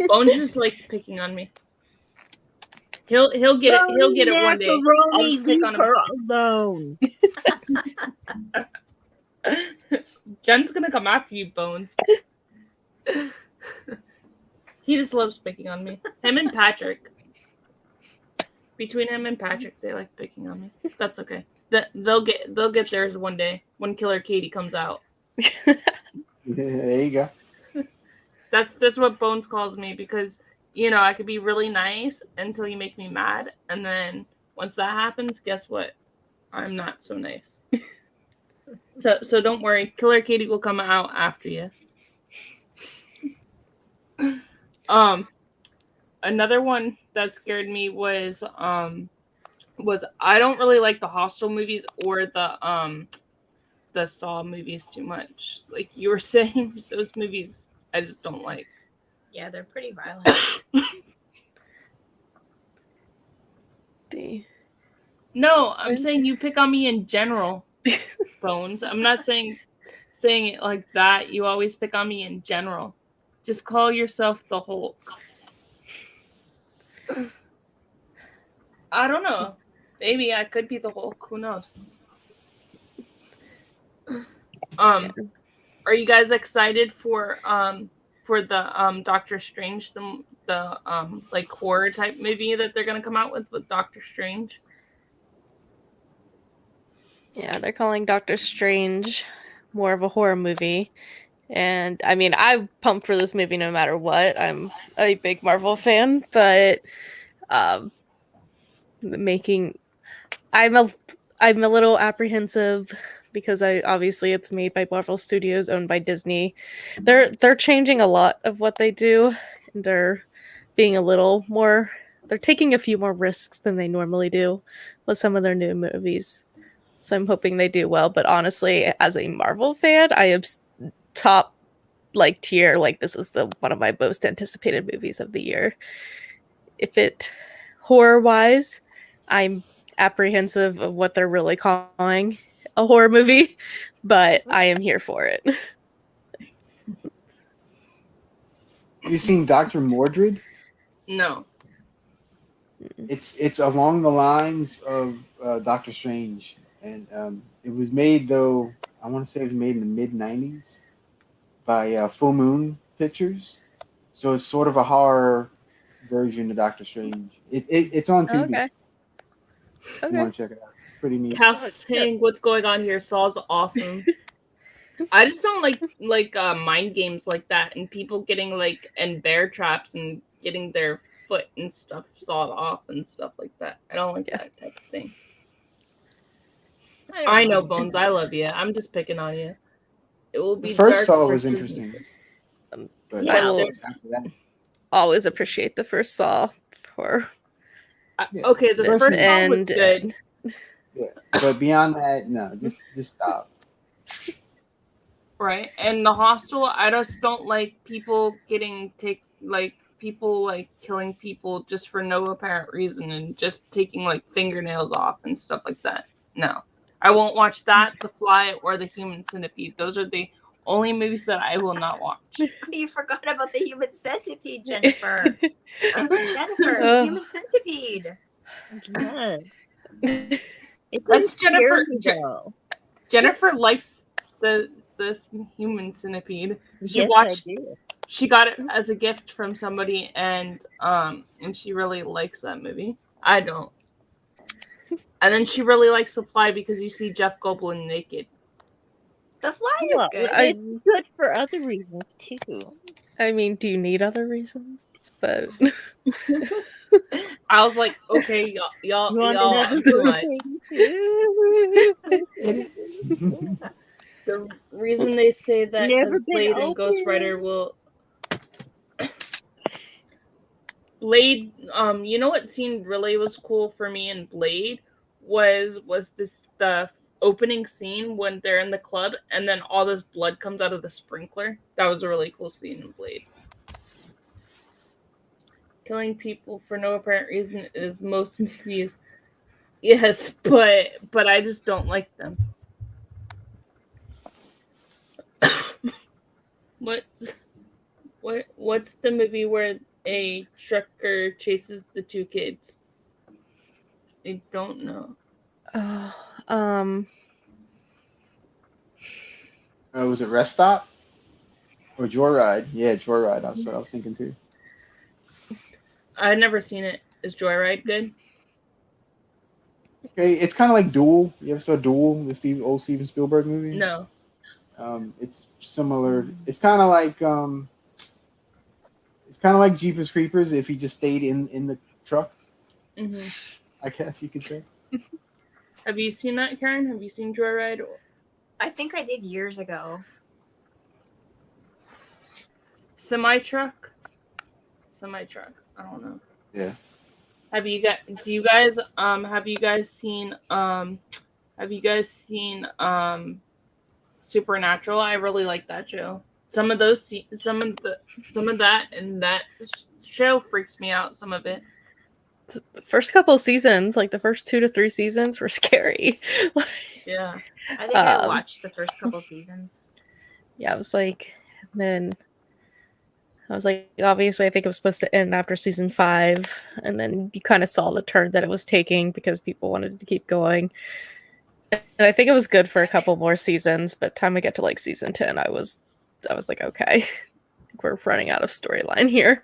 [SPEAKER 1] Bones just likes picking on me. He'll get it. He'll get it one day. I'll just pick on him.
[SPEAKER 4] Alone.
[SPEAKER 1] Jen's gonna come after you, Bones. He just loves picking on me. Him and Patrick. Between him and Patrick, they like picking on me. That's okay. They'll get theirs one day when Killer Katie comes out.
[SPEAKER 2] There you go.
[SPEAKER 1] That's what Bones calls me, because I could be really nice until you make me mad, and then once that happens, guess what? I'm not so nice. So don't worry, Killer Katie will come out after you. Another one that scared me was I don't really like the Hostel movies or the Saw movies too much. Like you were saying, those movies I just don't like.
[SPEAKER 5] Yeah, they're pretty violent.
[SPEAKER 1] No, I'm saying you pick on me in general, Bones. I'm not saying it like that. You always pick on me in general. Just call yourself the Hulk. I don't know. Maybe I could be the Hulk. Who knows? Are you guys excited for the Doctor Strange, the like horror type movie that they're gonna come out with Doctor Strange?
[SPEAKER 3] Yeah, they're calling Doctor Strange more of a horror movie. And I mean, I'm pumped for this movie no matter what. I'm a big Marvel fan, but I'm a little apprehensive because obviously it's made by Marvel Studios, owned by Disney. They're changing a lot of what they do, and they're being a little more. They're taking a few more risks than they normally do with some of their new movies. So I'm hoping they do well. But honestly, as a Marvel fan, I am top tier. Like, this is one of my most anticipated movies of the year. If it horror wise, I'm apprehensive of what they're really calling a horror movie, but I am here for it.
[SPEAKER 2] You seen Dr. Mordred?
[SPEAKER 1] No.
[SPEAKER 2] It's along the lines of Doctor Strange, and it was made, though, I want to say it was made in the mid-90s by Full Moon Pictures. So it's sort of a horror version of Doctor Strange. It's on TV.
[SPEAKER 3] Okay.
[SPEAKER 2] You want to check it out. Pretty neat.
[SPEAKER 1] Cal's saying what's going on here. Saw's awesome. I just don't like mind games like that, and people getting and bear traps and getting their foot and stuff sawed off and stuff like that. I don't like that type of thing. I know, Bones. I love you. I'm just picking on you. It will be.
[SPEAKER 2] The first
[SPEAKER 1] dark
[SPEAKER 2] Saw
[SPEAKER 1] for
[SPEAKER 2] was
[SPEAKER 1] Disney.
[SPEAKER 2] interesting. But
[SPEAKER 3] I will
[SPEAKER 2] after that,
[SPEAKER 3] always appreciate the first Saw for.
[SPEAKER 1] Okay, the first Saw was good.
[SPEAKER 2] Yeah, but beyond that, no, just stop.
[SPEAKER 1] Right, and the Hostel, I just don't like people killing people just for no apparent reason and just taking fingernails off and stuff like that. No, I won't watch that, The Fly, or The Human Centipede. Those are the only movies that I will not watch.
[SPEAKER 5] You forgot about The Human Centipede, Jennifer. Jennifer, Human Centipede.
[SPEAKER 4] Yeah.
[SPEAKER 1] That's Jennifer. Jennifer likes this Human Centipede. She got it as a gift from somebody, and she really likes that movie. I don't. And then she really likes The Fly because you see Jeff Goldblum naked.
[SPEAKER 5] The Fly is good.
[SPEAKER 4] It's good for other reasons too.
[SPEAKER 3] I mean, do you need other reasons? episodes, but
[SPEAKER 1] I was like, okay,
[SPEAKER 4] You
[SPEAKER 1] y'all
[SPEAKER 4] want another
[SPEAKER 1] too much. The reason they say that
[SPEAKER 4] Never
[SPEAKER 1] because
[SPEAKER 4] been
[SPEAKER 1] Blade and Ghost
[SPEAKER 4] open.
[SPEAKER 1] Rider will Blade. You know what scene really was cool for me in Blade was this the opening scene when they're in the club and then all this blood comes out of the sprinkler. That was a really cool scene in Blade. Killing people for no apparent reason is most movies. Yes, but I just don't like them. What's the movie where a trucker chases the two kids? I don't know.
[SPEAKER 2] Was it Rest Stop or Joyride? Yeah, Joyride. That's what I was thinking too.
[SPEAKER 1] I've never seen it. Is Joyride good?
[SPEAKER 2] Okay, it's kind of like Duel. You ever saw Duel, the old Steven Spielberg movie?
[SPEAKER 1] No.
[SPEAKER 2] It's similar. It's kind of like Jeepers Creepers if he just stayed in the truck.
[SPEAKER 1] Mm-hmm.
[SPEAKER 2] I guess you could say.
[SPEAKER 1] Have you seen that, Karen? Have you seen Joyride?
[SPEAKER 5] I think I did years ago.
[SPEAKER 1] Semi-truck. I don't know.
[SPEAKER 2] Yeah.
[SPEAKER 1] Have you guys seen Supernatural? I really like that show. Some of that and that show freaks me out. Some of it.
[SPEAKER 3] the first couple of seasons, like the first 2 to 3 seasons, were scary.
[SPEAKER 1] Yeah.
[SPEAKER 5] I think I watched the first couple seasons.
[SPEAKER 3] Yeah, I was like, obviously, I think it was supposed to end after season 5, and then you kind of saw the turn that it was taking because people wanted to keep going. And I think it was good for a couple more seasons, but time we get to like season 10, I was like, okay, I think we're running out of storyline here.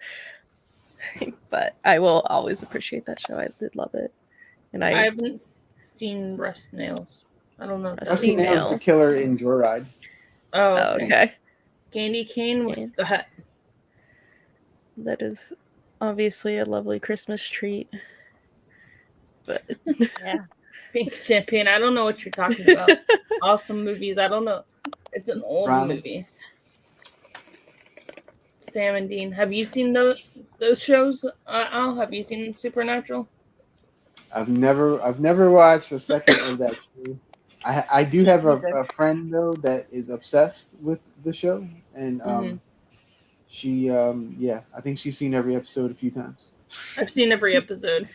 [SPEAKER 3] But I will always appreciate that show. I did love it, and
[SPEAKER 1] I haven't seen Rust Nails. I don't know.
[SPEAKER 2] Rusty Nail's the killer in Joyride.
[SPEAKER 1] Oh,
[SPEAKER 3] okay.
[SPEAKER 1] Candy Cane was that.
[SPEAKER 3] That is obviously a lovely Christmas treat. But
[SPEAKER 4] Yeah.
[SPEAKER 1] Pink Champagne. I don't know what you're talking about. Awesome movies. I don't know. It's an old movie. Sam and Dean. Have you seen those shows? Al, have you seen Supernatural?
[SPEAKER 2] I've never watched a second of that show. I do have a friend though that is obsessed with the show, and she I think she's seen every episode a few times.
[SPEAKER 1] I've seen every episode.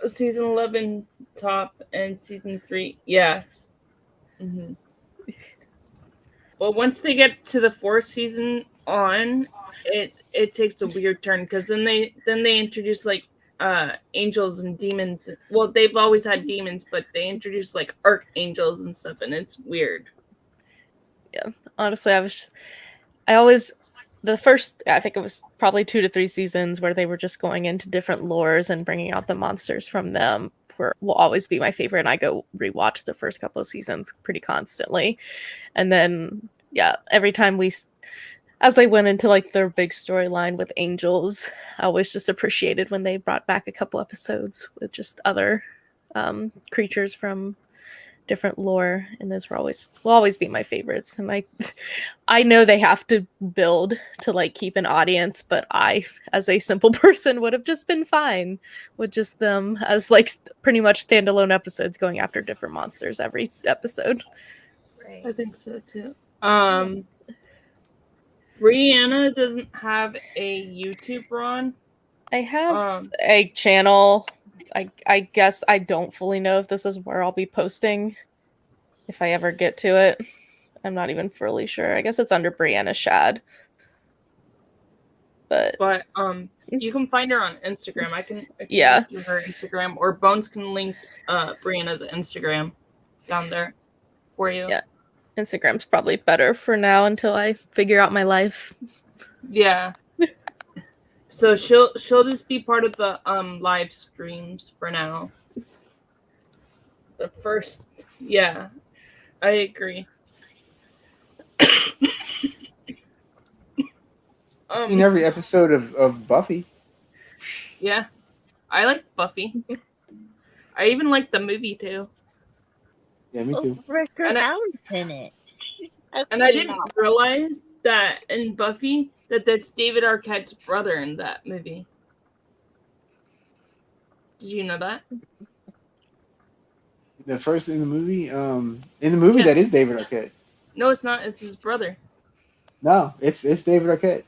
[SPEAKER 1] Season 11 top and season 3, yeah. Mm-hmm. Well, once they get to the 4th season on, it takes a weird turn because then they introduce like angels and demons. Well, they've always had demons, but they introduce like archangels and stuff, and it's weird.
[SPEAKER 3] Yeah, honestly, the first, I think it was probably 2 to 3 seasons where they were just going into different lores and bringing out the monsters from them will always be my favorite. And I go rewatch the first couple of seasons pretty constantly. And then, yeah, every time as they went into like their big storyline with angels, I always just appreciated when they brought back a couple episodes with just other creatures from different lore, and those will always be my favorites. And I know they have to build to like keep an audience, but I, as a simple person, would have just been fine with just them as like pretty much standalone episodes going after different monsters every episode.
[SPEAKER 5] Right.
[SPEAKER 1] I think so too. Brianna doesn't have a YouTube run.
[SPEAKER 3] I have a channel. I guess I don't fully know if this is where I'll be posting if I ever get to it. I'm not even fully sure. I guess it's under Brianna Shad. But
[SPEAKER 1] you can find her on Instagram. I can
[SPEAKER 3] yeah,
[SPEAKER 1] link you her Instagram, or Bones can link Brianna's Instagram down there for you.
[SPEAKER 3] Yeah, Instagram's probably better for now until I figure out my life.
[SPEAKER 1] Yeah. So she'll just be part of the live streams for now. The first, yeah, I agree.
[SPEAKER 2] I've seen every episode of Buffy.
[SPEAKER 1] Yeah, I like Buffy. I even like the movie too.
[SPEAKER 2] Yeah, me too.
[SPEAKER 4] Ricker
[SPEAKER 1] And I-
[SPEAKER 4] Howard's in it. How
[SPEAKER 1] And
[SPEAKER 4] could
[SPEAKER 1] I
[SPEAKER 4] you
[SPEAKER 1] didn't
[SPEAKER 4] not?
[SPEAKER 1] realize that in Buffy that's David Arquette's brother in that movie. Did you know that?
[SPEAKER 2] The first in the movie,
[SPEAKER 1] Yeah.
[SPEAKER 2] that is David Arquette.
[SPEAKER 1] No, it's not. It's his brother.
[SPEAKER 2] No, it's David Arquette.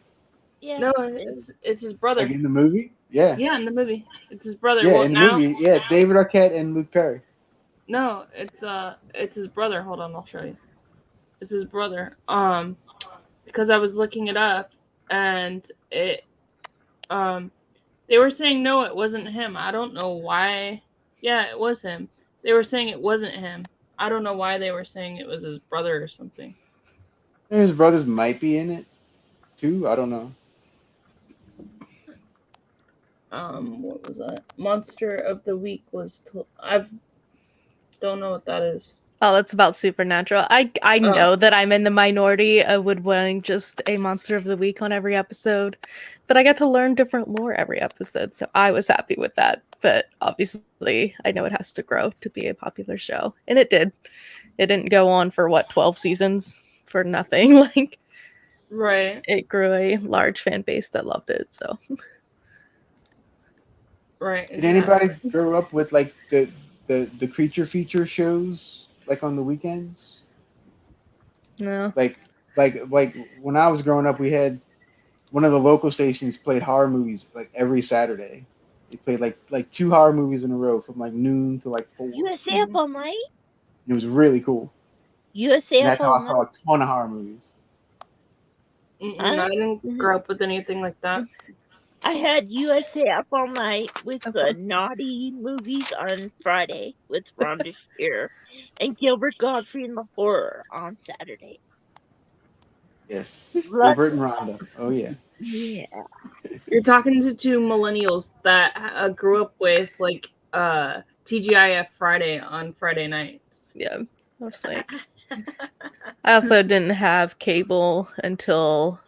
[SPEAKER 4] Yeah.
[SPEAKER 1] No, it's his brother.
[SPEAKER 2] Like in the movie, yeah,
[SPEAKER 1] Yeah, in the movie, it's his brother.
[SPEAKER 2] yeah,
[SPEAKER 1] Well,
[SPEAKER 2] in the
[SPEAKER 1] now
[SPEAKER 2] movie, yeah, it's David Arquette and Luke Perry.
[SPEAKER 1] no, it's his brother. Hold on, I'll show you. It's his brother. Because I was looking it up, and it, they were saying no, it wasn't him. I don't know why. Yeah, it was him. They were saying it wasn't him. I don't know why they were saying it was his brother or something.
[SPEAKER 2] And his brothers might be in it too. I don't know.
[SPEAKER 1] What was that? Monster of the Week was. I don't know what that is.
[SPEAKER 3] Oh, that's about Supernatural. I know that I'm in the minority of would wanting just a Monster of the Week on every episode, but I got to learn different lore every episode, so I was happy with that. But obviously, I know it has to grow to be a popular show, and it did. It didn't go on for 12 seasons for nothing. Like,
[SPEAKER 1] Right.
[SPEAKER 3] it grew a large fan base that loved it. So,
[SPEAKER 1] Right.
[SPEAKER 2] Did anybody grow up with like the creature feature shows like on the weekends?
[SPEAKER 3] no.
[SPEAKER 2] Like when I was growing up, we had one of the local stations played horror movies like every Saturday. They played like 2 horror movies in a row from like noon to like 4.
[SPEAKER 4] USA Up All Night?
[SPEAKER 2] It was really cool.
[SPEAKER 4] USA
[SPEAKER 2] And
[SPEAKER 4] Up
[SPEAKER 2] that's how
[SPEAKER 4] All
[SPEAKER 2] I saw
[SPEAKER 4] Night?
[SPEAKER 2] a ton of horror movies.
[SPEAKER 1] I didn't grow up with anything like that.
[SPEAKER 4] I had USA Up All Night with the naughty movies on Friday with Rhonda Shear and Gilbert Godfrey and the Horror on Saturday.
[SPEAKER 2] Yes, Gilbert and Rhonda. Oh yeah.
[SPEAKER 4] Yeah.
[SPEAKER 1] You're talking to 2 millennials that grew up with like TGIF Friday on Friday nights.
[SPEAKER 3] Yeah. I was like, I also didn't have cable until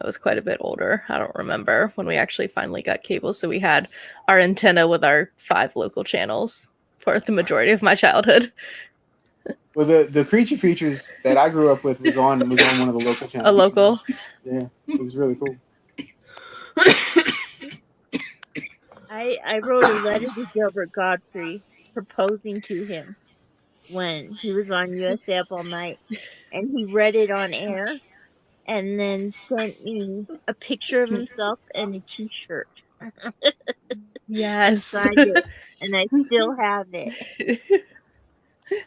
[SPEAKER 3] I was quite a bit older. I don't remember when we actually finally got cable. So we had our antenna with our 5 local channels for the majority of my childhood.
[SPEAKER 2] Well, the creature features that I grew up with was on one of the local channels.
[SPEAKER 3] A local.
[SPEAKER 2] Yeah, it was really cool.
[SPEAKER 4] I wrote a letter to Gilbert Godfrey proposing to him when he was on USA Up All Night, and he read it on air and then sent me a picture of himself and a t-shirt.
[SPEAKER 3] Yes.
[SPEAKER 4] Signed it, and I still have it.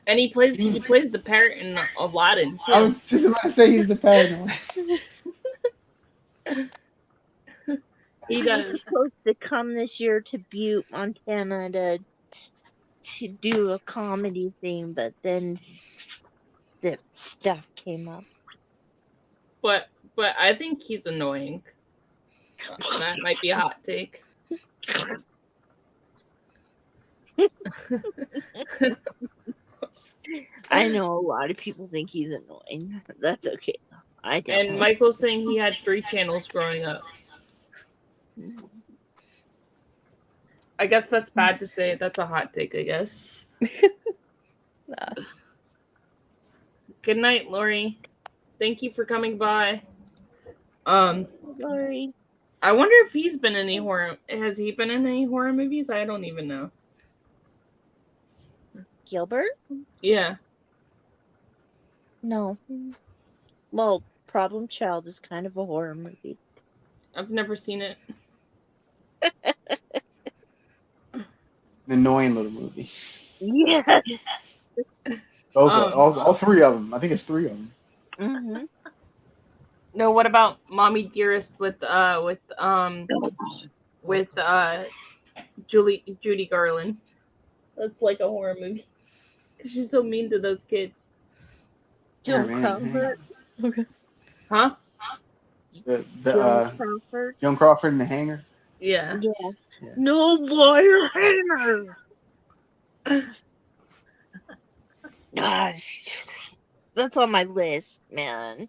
[SPEAKER 1] And he plays the parrot in Aladdin too.
[SPEAKER 2] I was just about to say he's the paranoid.
[SPEAKER 1] He
[SPEAKER 4] was
[SPEAKER 1] does.
[SPEAKER 4] supposed to come this year to Butte, Montana to do a comedy thing, but then the stuff came up.
[SPEAKER 1] But I think he's annoying. That might be a hot take.
[SPEAKER 4] I know a lot of people think he's annoying. That's okay. I don't.
[SPEAKER 1] And Michael's saying he had 3 channels growing up. I guess that's bad to say. That's a hot take, I guess.
[SPEAKER 3] Nah.
[SPEAKER 1] Good night, Lori. Thank you for coming by.
[SPEAKER 4] Sorry.
[SPEAKER 1] I wonder if he's been in any horror. Has he been in any horror movies? I don't even know.
[SPEAKER 4] Gilbert?
[SPEAKER 1] Yeah.
[SPEAKER 4] No. Well, Problem Child is kind of a horror movie.
[SPEAKER 1] I've never seen it.
[SPEAKER 2] An annoying little movie.
[SPEAKER 4] Yeah.
[SPEAKER 2] All 3 of them. I think it's 3 of them.
[SPEAKER 4] Mm-hmm.
[SPEAKER 1] No, what about Mommy Dearest with Judy Garland? That's like a horror movie. She's so mean to those kids.
[SPEAKER 4] Joan Crawford.
[SPEAKER 3] Okay.
[SPEAKER 1] Huh?
[SPEAKER 2] Joan
[SPEAKER 4] Crawford.
[SPEAKER 2] Joan Crawford in the Hangar.
[SPEAKER 1] Yeah.
[SPEAKER 4] Yeah.
[SPEAKER 2] Yeah.
[SPEAKER 4] No wire hanger. Gosh, that's on my list, man.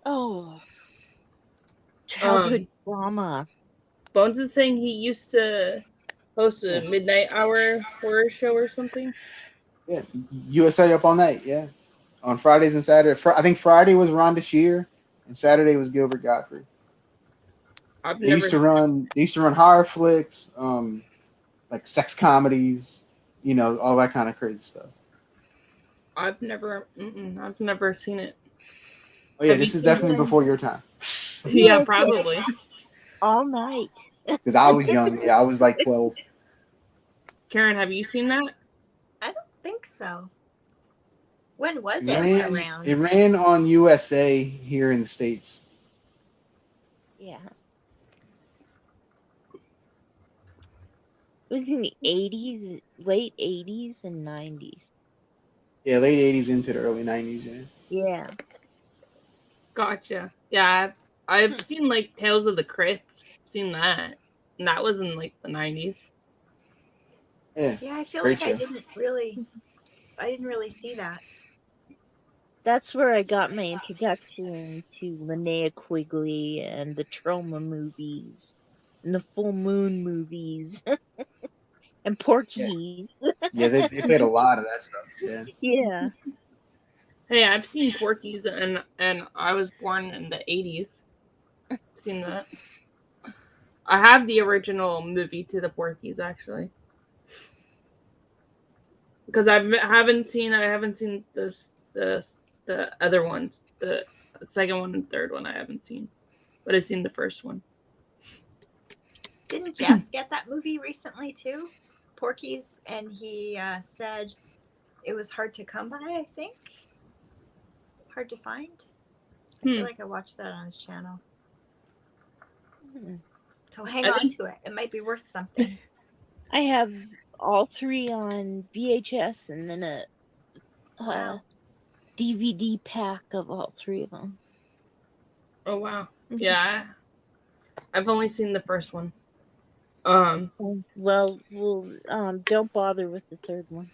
[SPEAKER 4] Oh, Childhood drama.
[SPEAKER 1] Bones is saying he used to host a midnight hour horror show or something.
[SPEAKER 2] Yeah, USA Up All Night. Yeah, on Fridays and Saturdays. I think Friday was Rhonda Shear, and Saturday was Gilbert Gottfried. They used to run horror flicks, like sex comedies, all that kind of crazy stuff.
[SPEAKER 1] I've never seen it.
[SPEAKER 2] Oh yeah, this is definitely before your time.
[SPEAKER 1] Yeah, probably.
[SPEAKER 4] All night.
[SPEAKER 2] Because I was young. Yeah, I was like 12.
[SPEAKER 1] Karen, have you seen that?
[SPEAKER 5] I don't think so. When was it around?
[SPEAKER 2] It ran on USA here in the States.
[SPEAKER 4] Yeah. It was in the 80s, late 80s and 90s.
[SPEAKER 2] Yeah, late 80s into the early 90s. Yeah.
[SPEAKER 4] Yeah.
[SPEAKER 1] Gotcha. Yeah, I've seen like Tales of the Crypt. Seen that, and that was in like the 90s.
[SPEAKER 2] Yeah.
[SPEAKER 5] Yeah, I feel
[SPEAKER 2] Great
[SPEAKER 5] like
[SPEAKER 2] show.
[SPEAKER 5] I didn't really see that.
[SPEAKER 4] That's where I got my introduction to Linnea Quigley and the Trauma movies and the Full Moon movies and Porky's.
[SPEAKER 2] Yeah, they played a lot of that stuff. Yeah.
[SPEAKER 4] Yeah.
[SPEAKER 1] Hey, I've seen Porky's, and I was born in the 80s. Seen that. I have the original movie to the Porky's actually, because I haven't seen the other ones, the second one and third one I haven't seen, but I've seen the first one.
[SPEAKER 5] Didn't Jeff get that movie recently too? Porky's, and he said it was hard to come by, I think. Hard to find. I feel like I watched that on his channel. So hang on to it. It might be worth something.
[SPEAKER 4] I have all three on VHS and then a DVD pack of all three of them.
[SPEAKER 1] Oh wow! Yeah, I've only seen the first one.
[SPEAKER 4] Well, don't bother with the third one.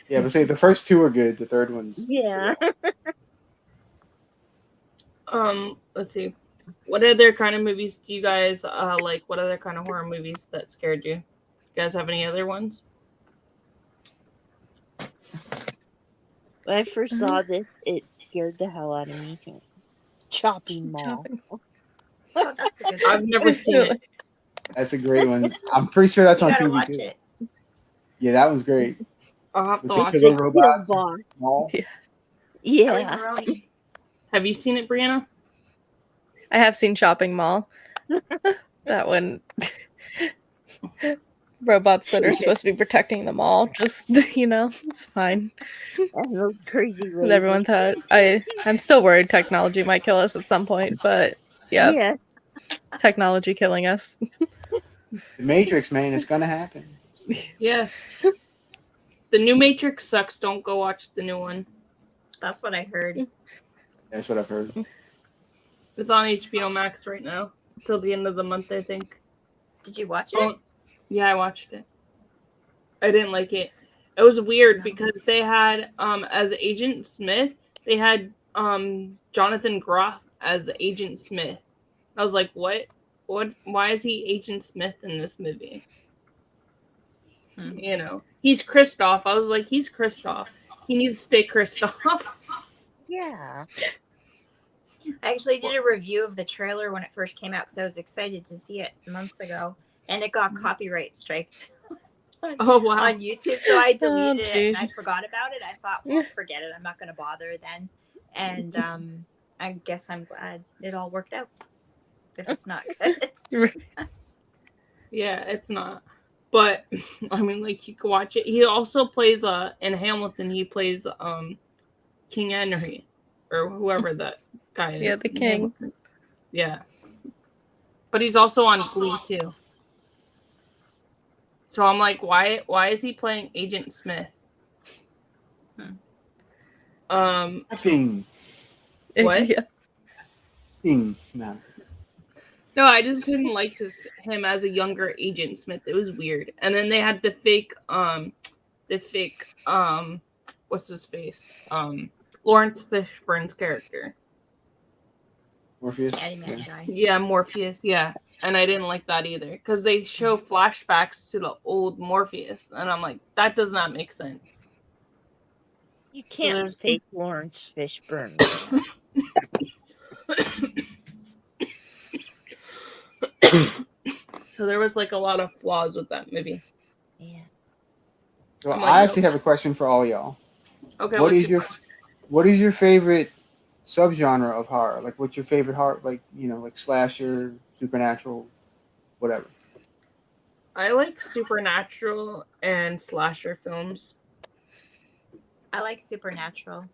[SPEAKER 2] Yeah, but say the first two are good. The third one's
[SPEAKER 4] yeah.
[SPEAKER 1] Let's see. What other kind of movies do you guys like? What other kind of horror movies that scared you? You guys have any other ones?
[SPEAKER 4] When I first saw this, it scared the hell out of me. Chopping Mall.
[SPEAKER 5] Oh, that's a good one.
[SPEAKER 1] I've never seen it.
[SPEAKER 2] That's a great one. I'm pretty sure that's on TV
[SPEAKER 5] watch
[SPEAKER 2] too.
[SPEAKER 5] it.
[SPEAKER 2] Yeah, that one's great.
[SPEAKER 1] I'll have to
[SPEAKER 2] With
[SPEAKER 1] watch
[SPEAKER 2] the
[SPEAKER 1] it.
[SPEAKER 2] robots.
[SPEAKER 4] Yeah.
[SPEAKER 5] Kelly Maroney.
[SPEAKER 1] Have you seen it, Brianna?
[SPEAKER 3] I have seen Shopping Mall. That one. Robots that are supposed to be protecting the mall. Just, it's fine.
[SPEAKER 4] And those crazy
[SPEAKER 3] As everyone thought. I'm still worried technology might kill us at some point, but yeah. Technology killing us.
[SPEAKER 2] The Matrix, man, it's gonna happen.
[SPEAKER 1] Yes. The new Matrix sucks. Don't go watch the new one.
[SPEAKER 5] That's what I heard.
[SPEAKER 2] That's what I've heard.
[SPEAKER 1] It's on HBO Max right now till the end of the month, I think.
[SPEAKER 5] Did you watch it?
[SPEAKER 1] Yeah, I watched it. I didn't like it. It was weird because they had as Agent Smith, they had Jonathan Groff as Agent Smith. I was like, what? Why is he Agent Smith in this movie? He's Kristoff. I was like, he's Kristoff. He needs to stay Kristoff.
[SPEAKER 4] Yeah.
[SPEAKER 5] I actually did a review of the trailer when it first came out because I was excited to see it months ago, and it got copyright striked on YouTube. So I deleted it and I forgot about it. I thought, well, forget it. I'm not going to bother then. And I guess I'm glad it all worked out. If it's not good.
[SPEAKER 1] Yeah, it's not. But I mean, like, you can watch it. He also plays in Hamilton. He plays King Henry, or whoever that guy is.
[SPEAKER 3] Yeah, the king.
[SPEAKER 1] Hamilton. Yeah, but he's also on Glee too. So I'm like, why is he playing Agent Smith?
[SPEAKER 2] Ding.
[SPEAKER 1] What?
[SPEAKER 3] Yeah.
[SPEAKER 2] Ding. No.
[SPEAKER 1] No, I just didn't like him as a younger Agent Smith. It was weird. And then they had the fake what's his face? Lawrence Fishburne's character.
[SPEAKER 2] Morpheus.
[SPEAKER 5] Candyman
[SPEAKER 2] Yeah.
[SPEAKER 5] guy.
[SPEAKER 1] Yeah, Morpheus. Yeah, and I didn't like that either because they show flashbacks to the old Morpheus, and I'm like, that does not make sense.
[SPEAKER 4] You can't
[SPEAKER 1] there's-
[SPEAKER 4] fake Lawrence Fishburne.
[SPEAKER 1] So there was like a lot of flaws with that movie.
[SPEAKER 4] Yeah.
[SPEAKER 2] So
[SPEAKER 1] I'm like,
[SPEAKER 2] I actually have a question for all y'all.
[SPEAKER 1] Okay,
[SPEAKER 2] What
[SPEAKER 1] what's
[SPEAKER 2] is your favorite subgenre of horror? Like, what's your favorite horror? Like, like slasher, supernatural, whatever.
[SPEAKER 1] I like supernatural and slasher films.
[SPEAKER 5] I like Supernatural.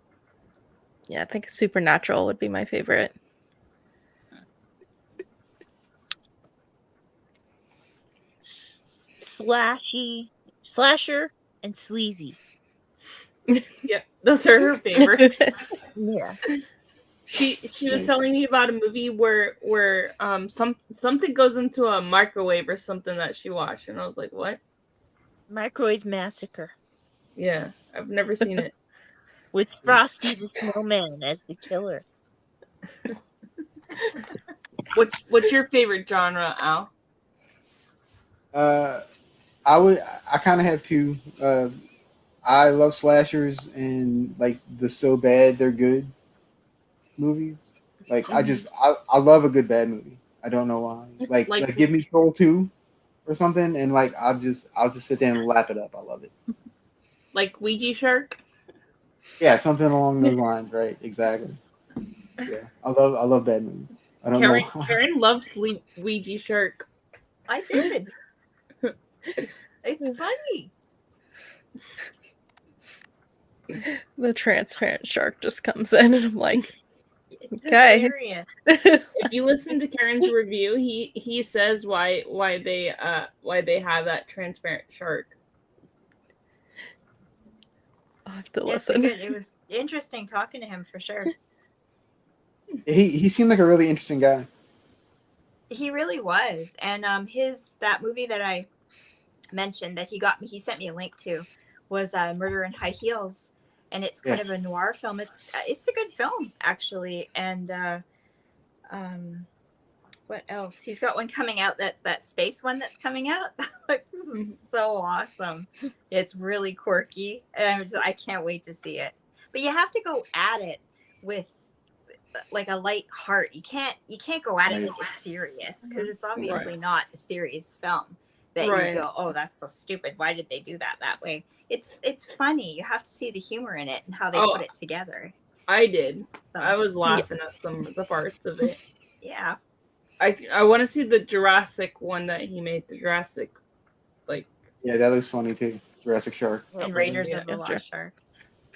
[SPEAKER 3] Yeah, I think Supernatural would be my favorite.
[SPEAKER 4] Slasher, and sleazy.
[SPEAKER 1] Yeah, those are her favorite.
[SPEAKER 4] Yeah.
[SPEAKER 1] She was
[SPEAKER 2] Nice.
[SPEAKER 1] telling me about a movie where something goes into a microwave or something that she watched, and I was like, what?
[SPEAKER 4] Microwave Massacre
[SPEAKER 1] Yeah, I've never seen it.
[SPEAKER 4] with Frosty the Snowman as the killer.
[SPEAKER 1] What's your favorite genre, Al?
[SPEAKER 2] I kind of have two. I love slashers and like the so bad they're good movies. Like I love a good bad movie. I don't know why. Like give me Troll 2 or something, and like I'll just sit there and lap it up. I love it.
[SPEAKER 1] Like Ouija Shark?
[SPEAKER 2] Yeah, something along those lines, right? Exactly. Yeah, I love bad movies. I don't know. Why.
[SPEAKER 1] Karen loves Ouija Shark.
[SPEAKER 5] I did. It's funny.
[SPEAKER 3] The transparent shark just comes in, and I'm like,
[SPEAKER 5] It's
[SPEAKER 3] okay.
[SPEAKER 5] hilarious.
[SPEAKER 1] If you listen to Karen's review, he says why they have that transparent shark.
[SPEAKER 3] I'll have to
[SPEAKER 5] Yes,
[SPEAKER 3] listen.
[SPEAKER 5] it was interesting talking to him for sure.
[SPEAKER 2] He seemed like a really interesting guy.
[SPEAKER 5] He really was. And that movie that I mentioned that he sent me a link to was Murder in High Heels, and it's kind of a noir film. It's a good film actually. And what else? He's got one coming out, that space one that's coming out. This is so awesome. It's really quirky, and I can't wait to see it. But you have to go at it with like a light heart. You can't go at it like it's serious, because it's obviously not a serious film that you go, oh, that's so stupid. Why did they do that way? It's funny. You have to see the humor in it and how they put it together.
[SPEAKER 1] I did.
[SPEAKER 5] So,
[SPEAKER 1] I was laughing at some of the parts of it.
[SPEAKER 5] Yeah.
[SPEAKER 1] I want to see the Jurassic one that he made. The Jurassic, like.
[SPEAKER 2] Yeah, that looks funny too. Jurassic Shark.
[SPEAKER 5] And Raiders of the Lost Shark.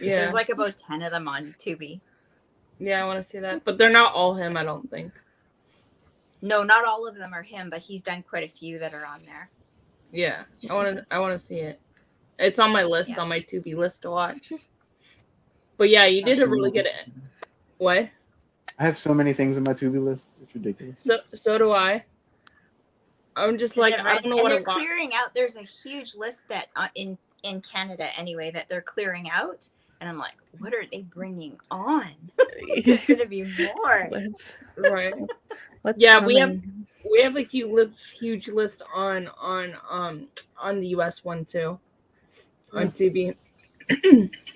[SPEAKER 1] Yeah.
[SPEAKER 5] There's like about 10 of them on Tubi.
[SPEAKER 1] Yeah, I want to see that, but they're not all him. I don't think.
[SPEAKER 5] No, not all of them are him, but he's done quite a few that are on there.
[SPEAKER 1] Yeah, I want to see it. It's on my list, on my Tubi list to watch. But yeah, you did a really good. What?
[SPEAKER 2] I have so many things on my Tubi list. It's ridiculous.
[SPEAKER 1] So do I. I'm just like, I don't know what
[SPEAKER 5] they're clearing out. There's a huge list that in Canada anyway that they're clearing out, and I'm like, what are they bringing on? There's gonna be more.
[SPEAKER 1] Right.
[SPEAKER 3] Yeah,
[SPEAKER 1] we have a huge list on the US one too, on Tubi.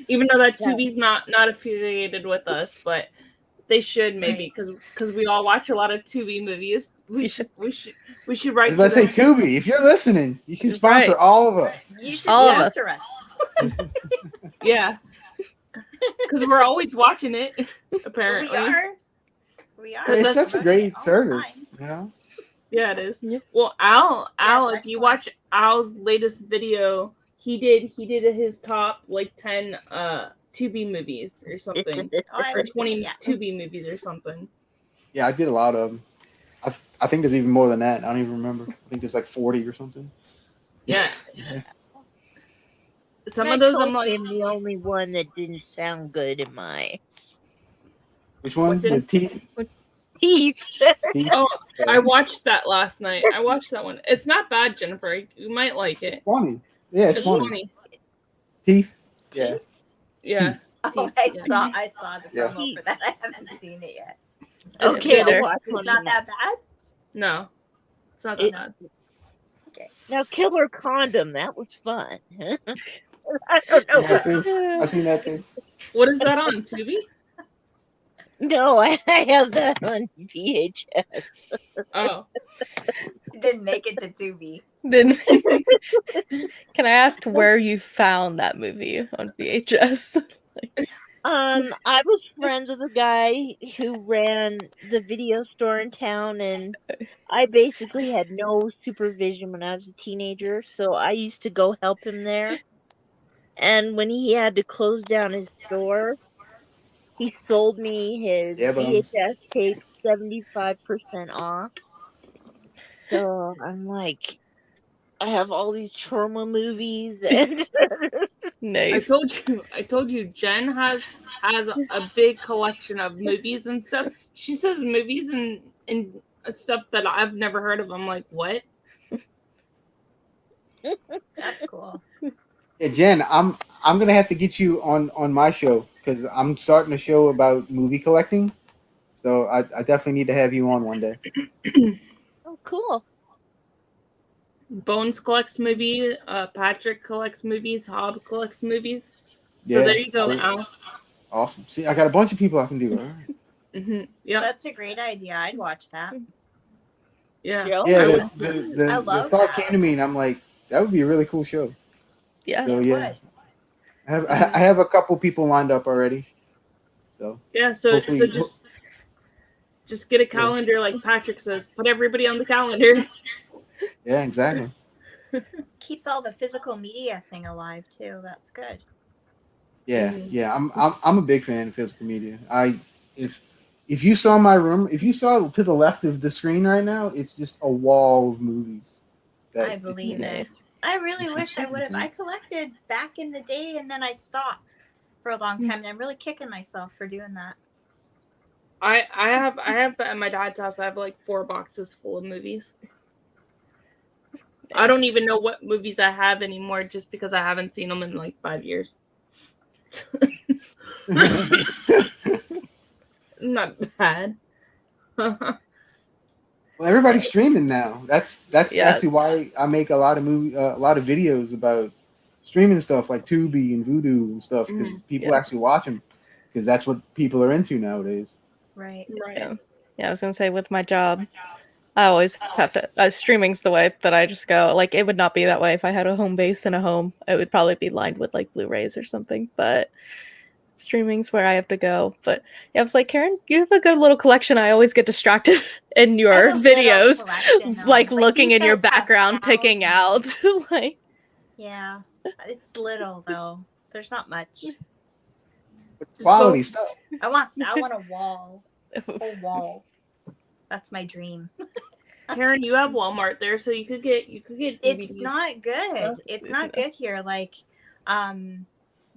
[SPEAKER 1] Even though that Tubi's not affiliated with us, but they should maybe because we all watch a lot of Tubi movies. We should write.
[SPEAKER 2] I was about to say Tubi. If you're listening, you should sponsor all of us.
[SPEAKER 5] You should
[SPEAKER 3] sponsor
[SPEAKER 5] us.
[SPEAKER 1] Yeah, because we're always watching it. Apparently,
[SPEAKER 5] we are.
[SPEAKER 2] It's such a great service, you know.
[SPEAKER 1] Yeah, it is. Yeah. Well, Al, if you watch Al's latest video, he did his top like 10 Tubi movies or something, or 20 Tubi movies or something.
[SPEAKER 2] Yeah, I did a lot of them. I think there's even more than that. I don't even remember. I think there's like 40 or something.
[SPEAKER 1] Yeah. Some of those I'm like,
[SPEAKER 4] I'm the only one that didn't sound good in my.
[SPEAKER 2] Which one? The teeth.
[SPEAKER 4] Teeth.
[SPEAKER 1] Oh, I watched that last night. I watched that one. It's not bad, Jennifer. You might like it.
[SPEAKER 2] Funny. Yeah, it's funny. Teeth. Yeah.
[SPEAKER 1] Yeah.
[SPEAKER 5] Oh, I saw the promo for that. I haven't seen it yet.
[SPEAKER 1] It's
[SPEAKER 4] Okay,
[SPEAKER 1] good.
[SPEAKER 4] I'll watch
[SPEAKER 5] It's
[SPEAKER 4] one.
[SPEAKER 5] not that bad.
[SPEAKER 1] No, it's not that
[SPEAKER 4] It-
[SPEAKER 1] bad.
[SPEAKER 5] Okay.
[SPEAKER 4] Now, Killer Condom, that was fun. I don't know.
[SPEAKER 2] Yeah, too. I've seen that too.
[SPEAKER 1] What is that on Tubi?
[SPEAKER 4] No, I have that on VHS.
[SPEAKER 1] Oh,
[SPEAKER 5] Didn't make it to Tubi.
[SPEAKER 3] Then can I ask where you found that movie on VHS?
[SPEAKER 4] I was friends with a guy who ran the video store in town, and I basically had no supervision when I was a teenager, so I used to go help him there. And when he had to close down his store, he sold me his
[SPEAKER 2] Yeah, Bones.
[SPEAKER 4] VHS tape 75% off. So I'm like, I have all these trauma movies, and
[SPEAKER 3] Nice.
[SPEAKER 1] I told you, Jen has a big collection of movies and stuff. She says movies and stuff that I've never heard of. I'm like, what?
[SPEAKER 5] That's cool.
[SPEAKER 2] Yeah, Jen, I'm gonna have to get you on my show because I'm starting a show about movie collecting. So I definitely need to have you on one day.
[SPEAKER 4] oh, cool.
[SPEAKER 1] Bones collects movies. Patrick collects movies. Hob collects movies.
[SPEAKER 2] Yeah.
[SPEAKER 1] So there you go,
[SPEAKER 2] I-
[SPEAKER 1] Al.
[SPEAKER 2] Awesome. See, I got a bunch of people I can do. All right.
[SPEAKER 1] Yeah,
[SPEAKER 5] That's a great idea. I'd watch that.
[SPEAKER 1] yeah.
[SPEAKER 4] Joe?
[SPEAKER 2] Yeah,
[SPEAKER 1] I
[SPEAKER 2] the,
[SPEAKER 1] would-
[SPEAKER 2] the,
[SPEAKER 5] I
[SPEAKER 2] the
[SPEAKER 5] love
[SPEAKER 2] thought
[SPEAKER 5] that.
[SPEAKER 2] came to me, and I'm like, that would be a really cool show.
[SPEAKER 3] Yeah.
[SPEAKER 2] So
[SPEAKER 5] It
[SPEAKER 2] yeah,
[SPEAKER 5] would.
[SPEAKER 2] I have a couple people lined up already. So
[SPEAKER 1] Yeah, so
[SPEAKER 2] Hopefully-
[SPEAKER 1] just get a calendar like Patrick says. Put everybody on the calendar.
[SPEAKER 2] yeah, exactly.
[SPEAKER 5] Keeps all the physical media thing alive too. That's good.
[SPEAKER 2] Yeah,
[SPEAKER 1] Mhm.
[SPEAKER 2] yeah. I'm a big fan of physical media. If you saw my room, if you saw to the left of the screen right now, it's just a wall of movies.
[SPEAKER 5] I believe it.
[SPEAKER 3] Nice.
[SPEAKER 5] I really
[SPEAKER 2] It's
[SPEAKER 5] wish I
[SPEAKER 2] just
[SPEAKER 5] would have.
[SPEAKER 2] something.
[SPEAKER 5] I collected back in the day and then I stopped for a long time, and I'm really kicking myself for doing that.
[SPEAKER 1] I have at my dad's house. I have like 4 boxes full of movies. I don't even know what movies I have anymore, just because I haven't seen them in like 5 years. Not bad.
[SPEAKER 2] Well, everybody's streaming now. That's
[SPEAKER 3] Yeah.
[SPEAKER 2] actually why I make a lot of videos about streaming stuff like Tubi and Vudu and stuff because people
[SPEAKER 3] Yeah.
[SPEAKER 2] actually watch them because that's what people are into nowadays.
[SPEAKER 5] Right.
[SPEAKER 1] Right.
[SPEAKER 3] Yeah, I was gonna say with my job, I always have to. Streaming's the way that I just go. Like, it would not be that way if I had a home base and a home. It would probably be lined with like Blu-rays or something. But streaming's where I have to go. But yeah, I was like, Karen, you have a good little collection. I always get distracted in
[SPEAKER 5] I
[SPEAKER 3] your
[SPEAKER 5] have a little
[SPEAKER 3] videos,
[SPEAKER 5] collection, though.
[SPEAKER 3] like looking
[SPEAKER 5] these
[SPEAKER 3] in your
[SPEAKER 5] guys have
[SPEAKER 3] background, picking out.
[SPEAKER 5] thousands.
[SPEAKER 3] Like,
[SPEAKER 5] Yeah, it's little though. There's not much.
[SPEAKER 2] Quality stuff.
[SPEAKER 5] I want a wall, a whole wall. That's my dream.
[SPEAKER 1] Karen, you have Walmart there, so you could get DVDs.
[SPEAKER 5] It's not good.
[SPEAKER 1] stuff.
[SPEAKER 5] It's not good here. Like,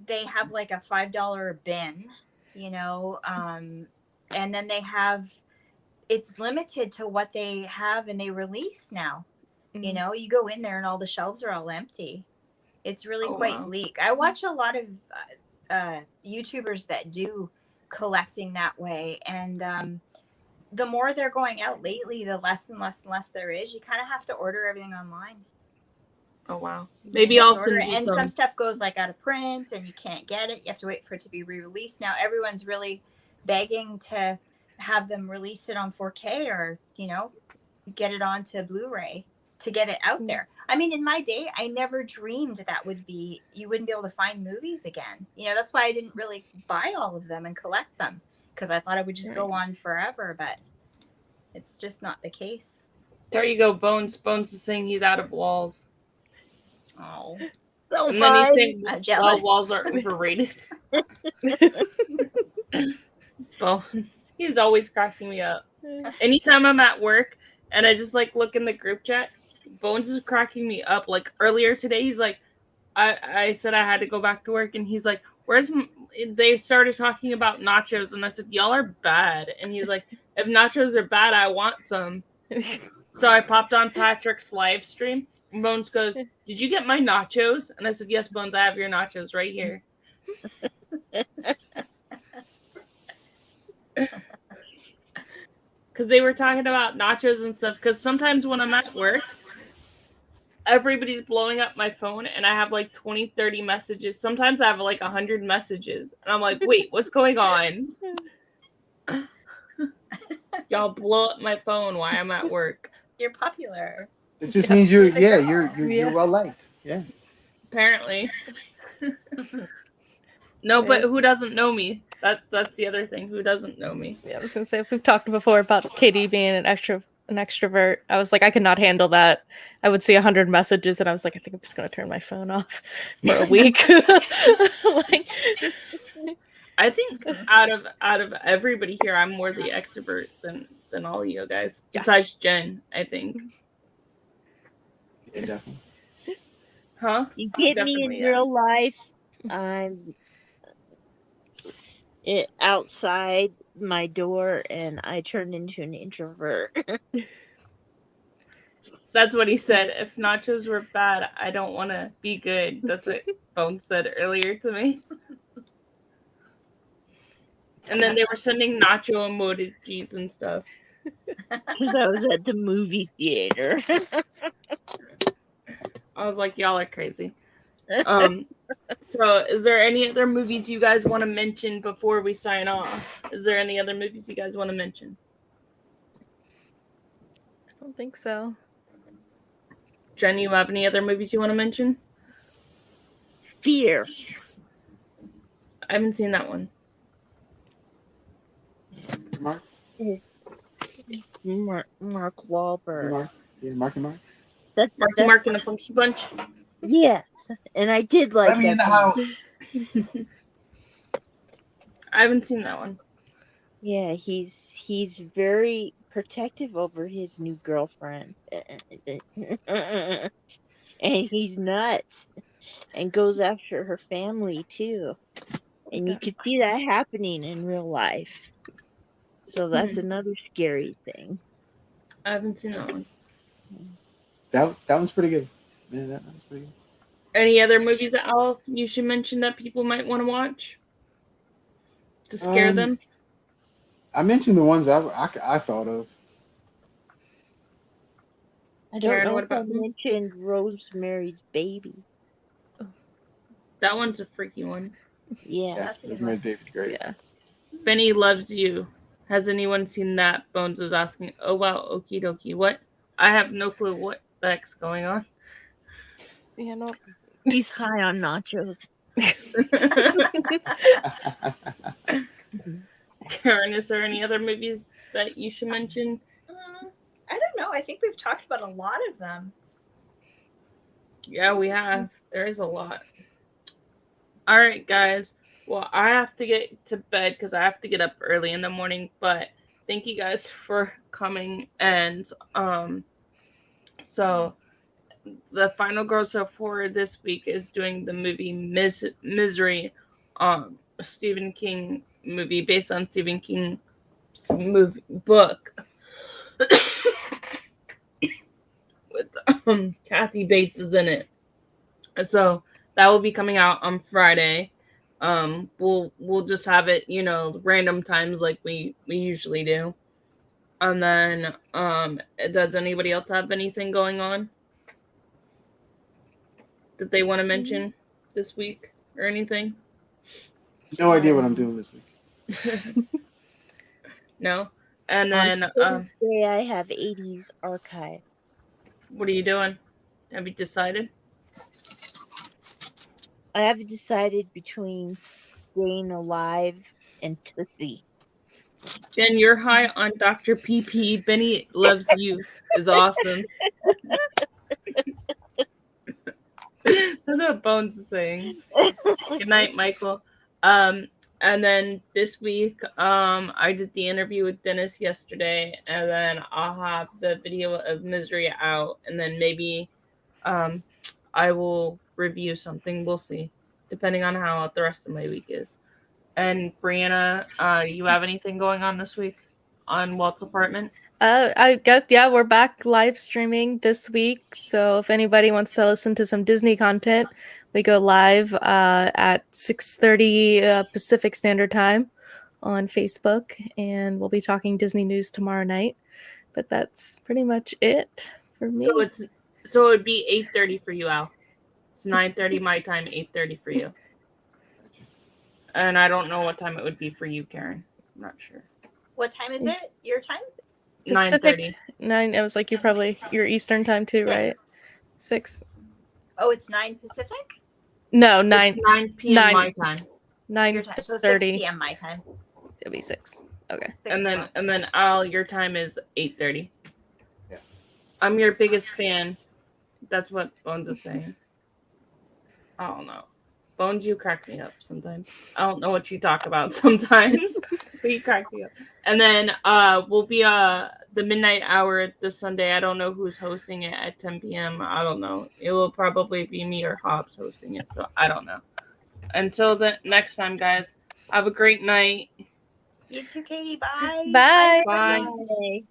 [SPEAKER 5] they have like a $5 bin, you know, and then they have. It's limited to what they have and they release now. You know, you go in there and all the shelves are all empty. It's really quite
[SPEAKER 1] wow.
[SPEAKER 5] bleak. I watch a lot of YouTubers that do collecting that way, and the more they're going out lately, the less and less and less there is. You kind of have to order everything online.
[SPEAKER 1] Oh wow. Maybe
[SPEAKER 5] You have
[SPEAKER 1] I'll
[SPEAKER 5] to order
[SPEAKER 1] send
[SPEAKER 5] it.
[SPEAKER 1] you
[SPEAKER 5] And
[SPEAKER 1] some.
[SPEAKER 5] some stuff goes like out of print and you can't get it. You have to wait for it to be re-released. Now everyone's really begging to have them release it on 4K or, you know, get it onto Blu-ray to get it out there. I mean, in my day, I never dreamed you wouldn't be able to find movies again. You know, that's why I didn't really buy all of them and collect them, because I thought it would just go on forever, but it's just not the case.
[SPEAKER 1] There you go, Bones. Bones is saying he's out of walls.
[SPEAKER 5] Oh,
[SPEAKER 4] So
[SPEAKER 1] And then he's
[SPEAKER 4] fun.
[SPEAKER 1] saying
[SPEAKER 5] I'm jealous.
[SPEAKER 1] walls are overrated. Bones. He's always cracking me up. Anytime I'm at work and I just like look in the group chat, Bones is cracking me up. Like earlier today, he's like, I said I had to go back to work, and he's like, they started talking about nachos, and I said, y'all are bad. And he's like, if nachos are bad, I want some. So I popped on Patrick's live stream, and Bones goes, did you get my nachos? And I said, yes, Bones, I have your nachos right here. because they were talking about nachos and stuff. Because sometimes when I'm at work, everybody's blowing up my phone and I have like 20, 30 messages. Sometimes I have like 100 messages. And I'm like, wait, what's going on? Y'all blow up my phone while I'm at work.
[SPEAKER 5] You're popular.
[SPEAKER 2] It just
[SPEAKER 3] Yeah.
[SPEAKER 2] means you're
[SPEAKER 5] You're the girl.
[SPEAKER 2] you're well liked. Yeah.
[SPEAKER 1] Apparently. No, but who doesn't know me? That's the other thing. Who doesn't know me?
[SPEAKER 3] Yeah, I was gonna say we've talked before about Katie being an extrovert. I was like, I could not handle that. I would see 100 messages, and I was like, I think I'm just gonna turn my phone off for a week. Like,
[SPEAKER 1] I think out of everybody here, I'm more the extrovert than all of you guys.
[SPEAKER 3] Yeah.
[SPEAKER 1] Besides Jen, I think.
[SPEAKER 2] Yeah, definitely.
[SPEAKER 1] Huh?
[SPEAKER 4] You get me
[SPEAKER 1] Definitely,
[SPEAKER 4] in
[SPEAKER 1] yeah.
[SPEAKER 4] real life, I'm outside my door and I turn into an introvert.
[SPEAKER 1] That's what he said. If nachos were bad, I don't want to be good. That's what Bone said earlier to me. And then they were sending nacho emojis and stuff.
[SPEAKER 4] Because I was at the movie theater.
[SPEAKER 1] I was like, y'all are crazy. So is there any other movies you guys want to mention before we sign off? Is there any other movies you guys want to mention?
[SPEAKER 3] I don't think so.
[SPEAKER 1] Jen, you have any other movies you want to mention?
[SPEAKER 4] Fear.
[SPEAKER 1] I haven't seen that one.
[SPEAKER 2] Mark?
[SPEAKER 4] Mark Wahlberg.
[SPEAKER 2] Mark? Yeah, Marky Mark.
[SPEAKER 1] Marky Mark and the Funky Bunch.
[SPEAKER 4] Yes, and I did like
[SPEAKER 2] Let me in the
[SPEAKER 4] that.
[SPEAKER 2] house.
[SPEAKER 1] I haven't seen that one.
[SPEAKER 4] Yeah, he's very protective over his new girlfriend. And he's nuts and goes after her family too. And you could see that happening in real life. So that's another scary thing.
[SPEAKER 1] I haven't seen that one.
[SPEAKER 2] That one's pretty good. Yeah, that one's pretty good.
[SPEAKER 1] Any other movies at all you should mention that people might want to watch to scare them?
[SPEAKER 2] I mentioned the ones I thought of.
[SPEAKER 4] I don't
[SPEAKER 1] Karen,
[SPEAKER 4] know
[SPEAKER 1] what
[SPEAKER 4] if I
[SPEAKER 1] about you?
[SPEAKER 4] mentioned Rosemary's Baby.
[SPEAKER 1] That one's a freaky one.
[SPEAKER 4] Yeah.
[SPEAKER 5] That's a good
[SPEAKER 2] Rosemary's
[SPEAKER 5] one.
[SPEAKER 2] Baby's great.
[SPEAKER 3] Yeah.
[SPEAKER 1] Benny Loves You. Has anyone seen that? Bones is asking. Oh wow, okie dokie. What? I have no clue what the heck's going on.
[SPEAKER 3] Yeah, no.
[SPEAKER 4] He's high on nachos.
[SPEAKER 1] Karen, is there any other movies that you should mention?
[SPEAKER 5] I don't know. I think we've talked about a lot of them.
[SPEAKER 1] Yeah, we have. There is a lot. All right, guys. Well, I have to get to bed because I have to get up early in the morning. But thank you guys for coming. And so the final gross up for this week is doing the movie Misery, Stephen King movie based on Stephen King movie book with Kathy Bates is in it. So that will be coming out on Friday. We'll just have it, random times like we usually do. And then does anybody else have anything going on that they want to mention this week or anything?
[SPEAKER 2] No idea what I'm doing this week.
[SPEAKER 1] No. And then
[SPEAKER 4] On Thursday, I have 80s archive.
[SPEAKER 1] what are you doing? Have you decided?
[SPEAKER 4] I haven't decided between Staying Alive and Tootsie.
[SPEAKER 1] Jen, you're high on Dr. PP. Benny Loves You is awesome. That's what Bones is saying. Good night, Michael. And then this week, I did the interview with Dennis yesterday, and then I'll have the video of Misery out, and then maybe I will review something. We'll see, depending on how the rest of my week is. And Brianna, you have anything going on this week on Walt's apartment?
[SPEAKER 3] I guess, yeah, we're back live streaming this week. So if anybody wants to listen to some Disney content, we go live at 6:30 Pacific Standard Time on Facebook, and we'll be talking Disney news tomorrow night. But that's pretty much it for me.
[SPEAKER 1] So it'd be 8:30 for you, Al. It's 9:30 my time, 8:30 for you. And I don't know what time it would be for you, Karen. I'm not sure.
[SPEAKER 5] What time is it? Your time?
[SPEAKER 1] 9:30.
[SPEAKER 3] 9. It was like your Eastern time too, right? 6.
[SPEAKER 5] Oh, it's 9 Pacific?
[SPEAKER 3] No, 9.
[SPEAKER 1] It's 9 p.m. my time.
[SPEAKER 3] 9
[SPEAKER 5] Your time. So 6
[SPEAKER 3] 30.
[SPEAKER 5] p.m. my time.
[SPEAKER 3] It'll be 6. Okay.
[SPEAKER 5] 6
[SPEAKER 1] And then Al, your time is 8:30.
[SPEAKER 2] Yeah.
[SPEAKER 1] I'm your biggest fan. That's what Bones is saying. I don't know. Bones, you crack me up sometimes. I don't know what you talk about sometimes, but you crack me up. And then we'll be the midnight hour this Sunday. I don't know who's hosting it at 10 p.m. I don't know. It will probably be me or Hobbs hosting it, so I don't know. Until the next time, guys, have a great night.
[SPEAKER 5] You too, Katie. Bye.
[SPEAKER 3] Bye.
[SPEAKER 1] Bye.
[SPEAKER 5] Bye.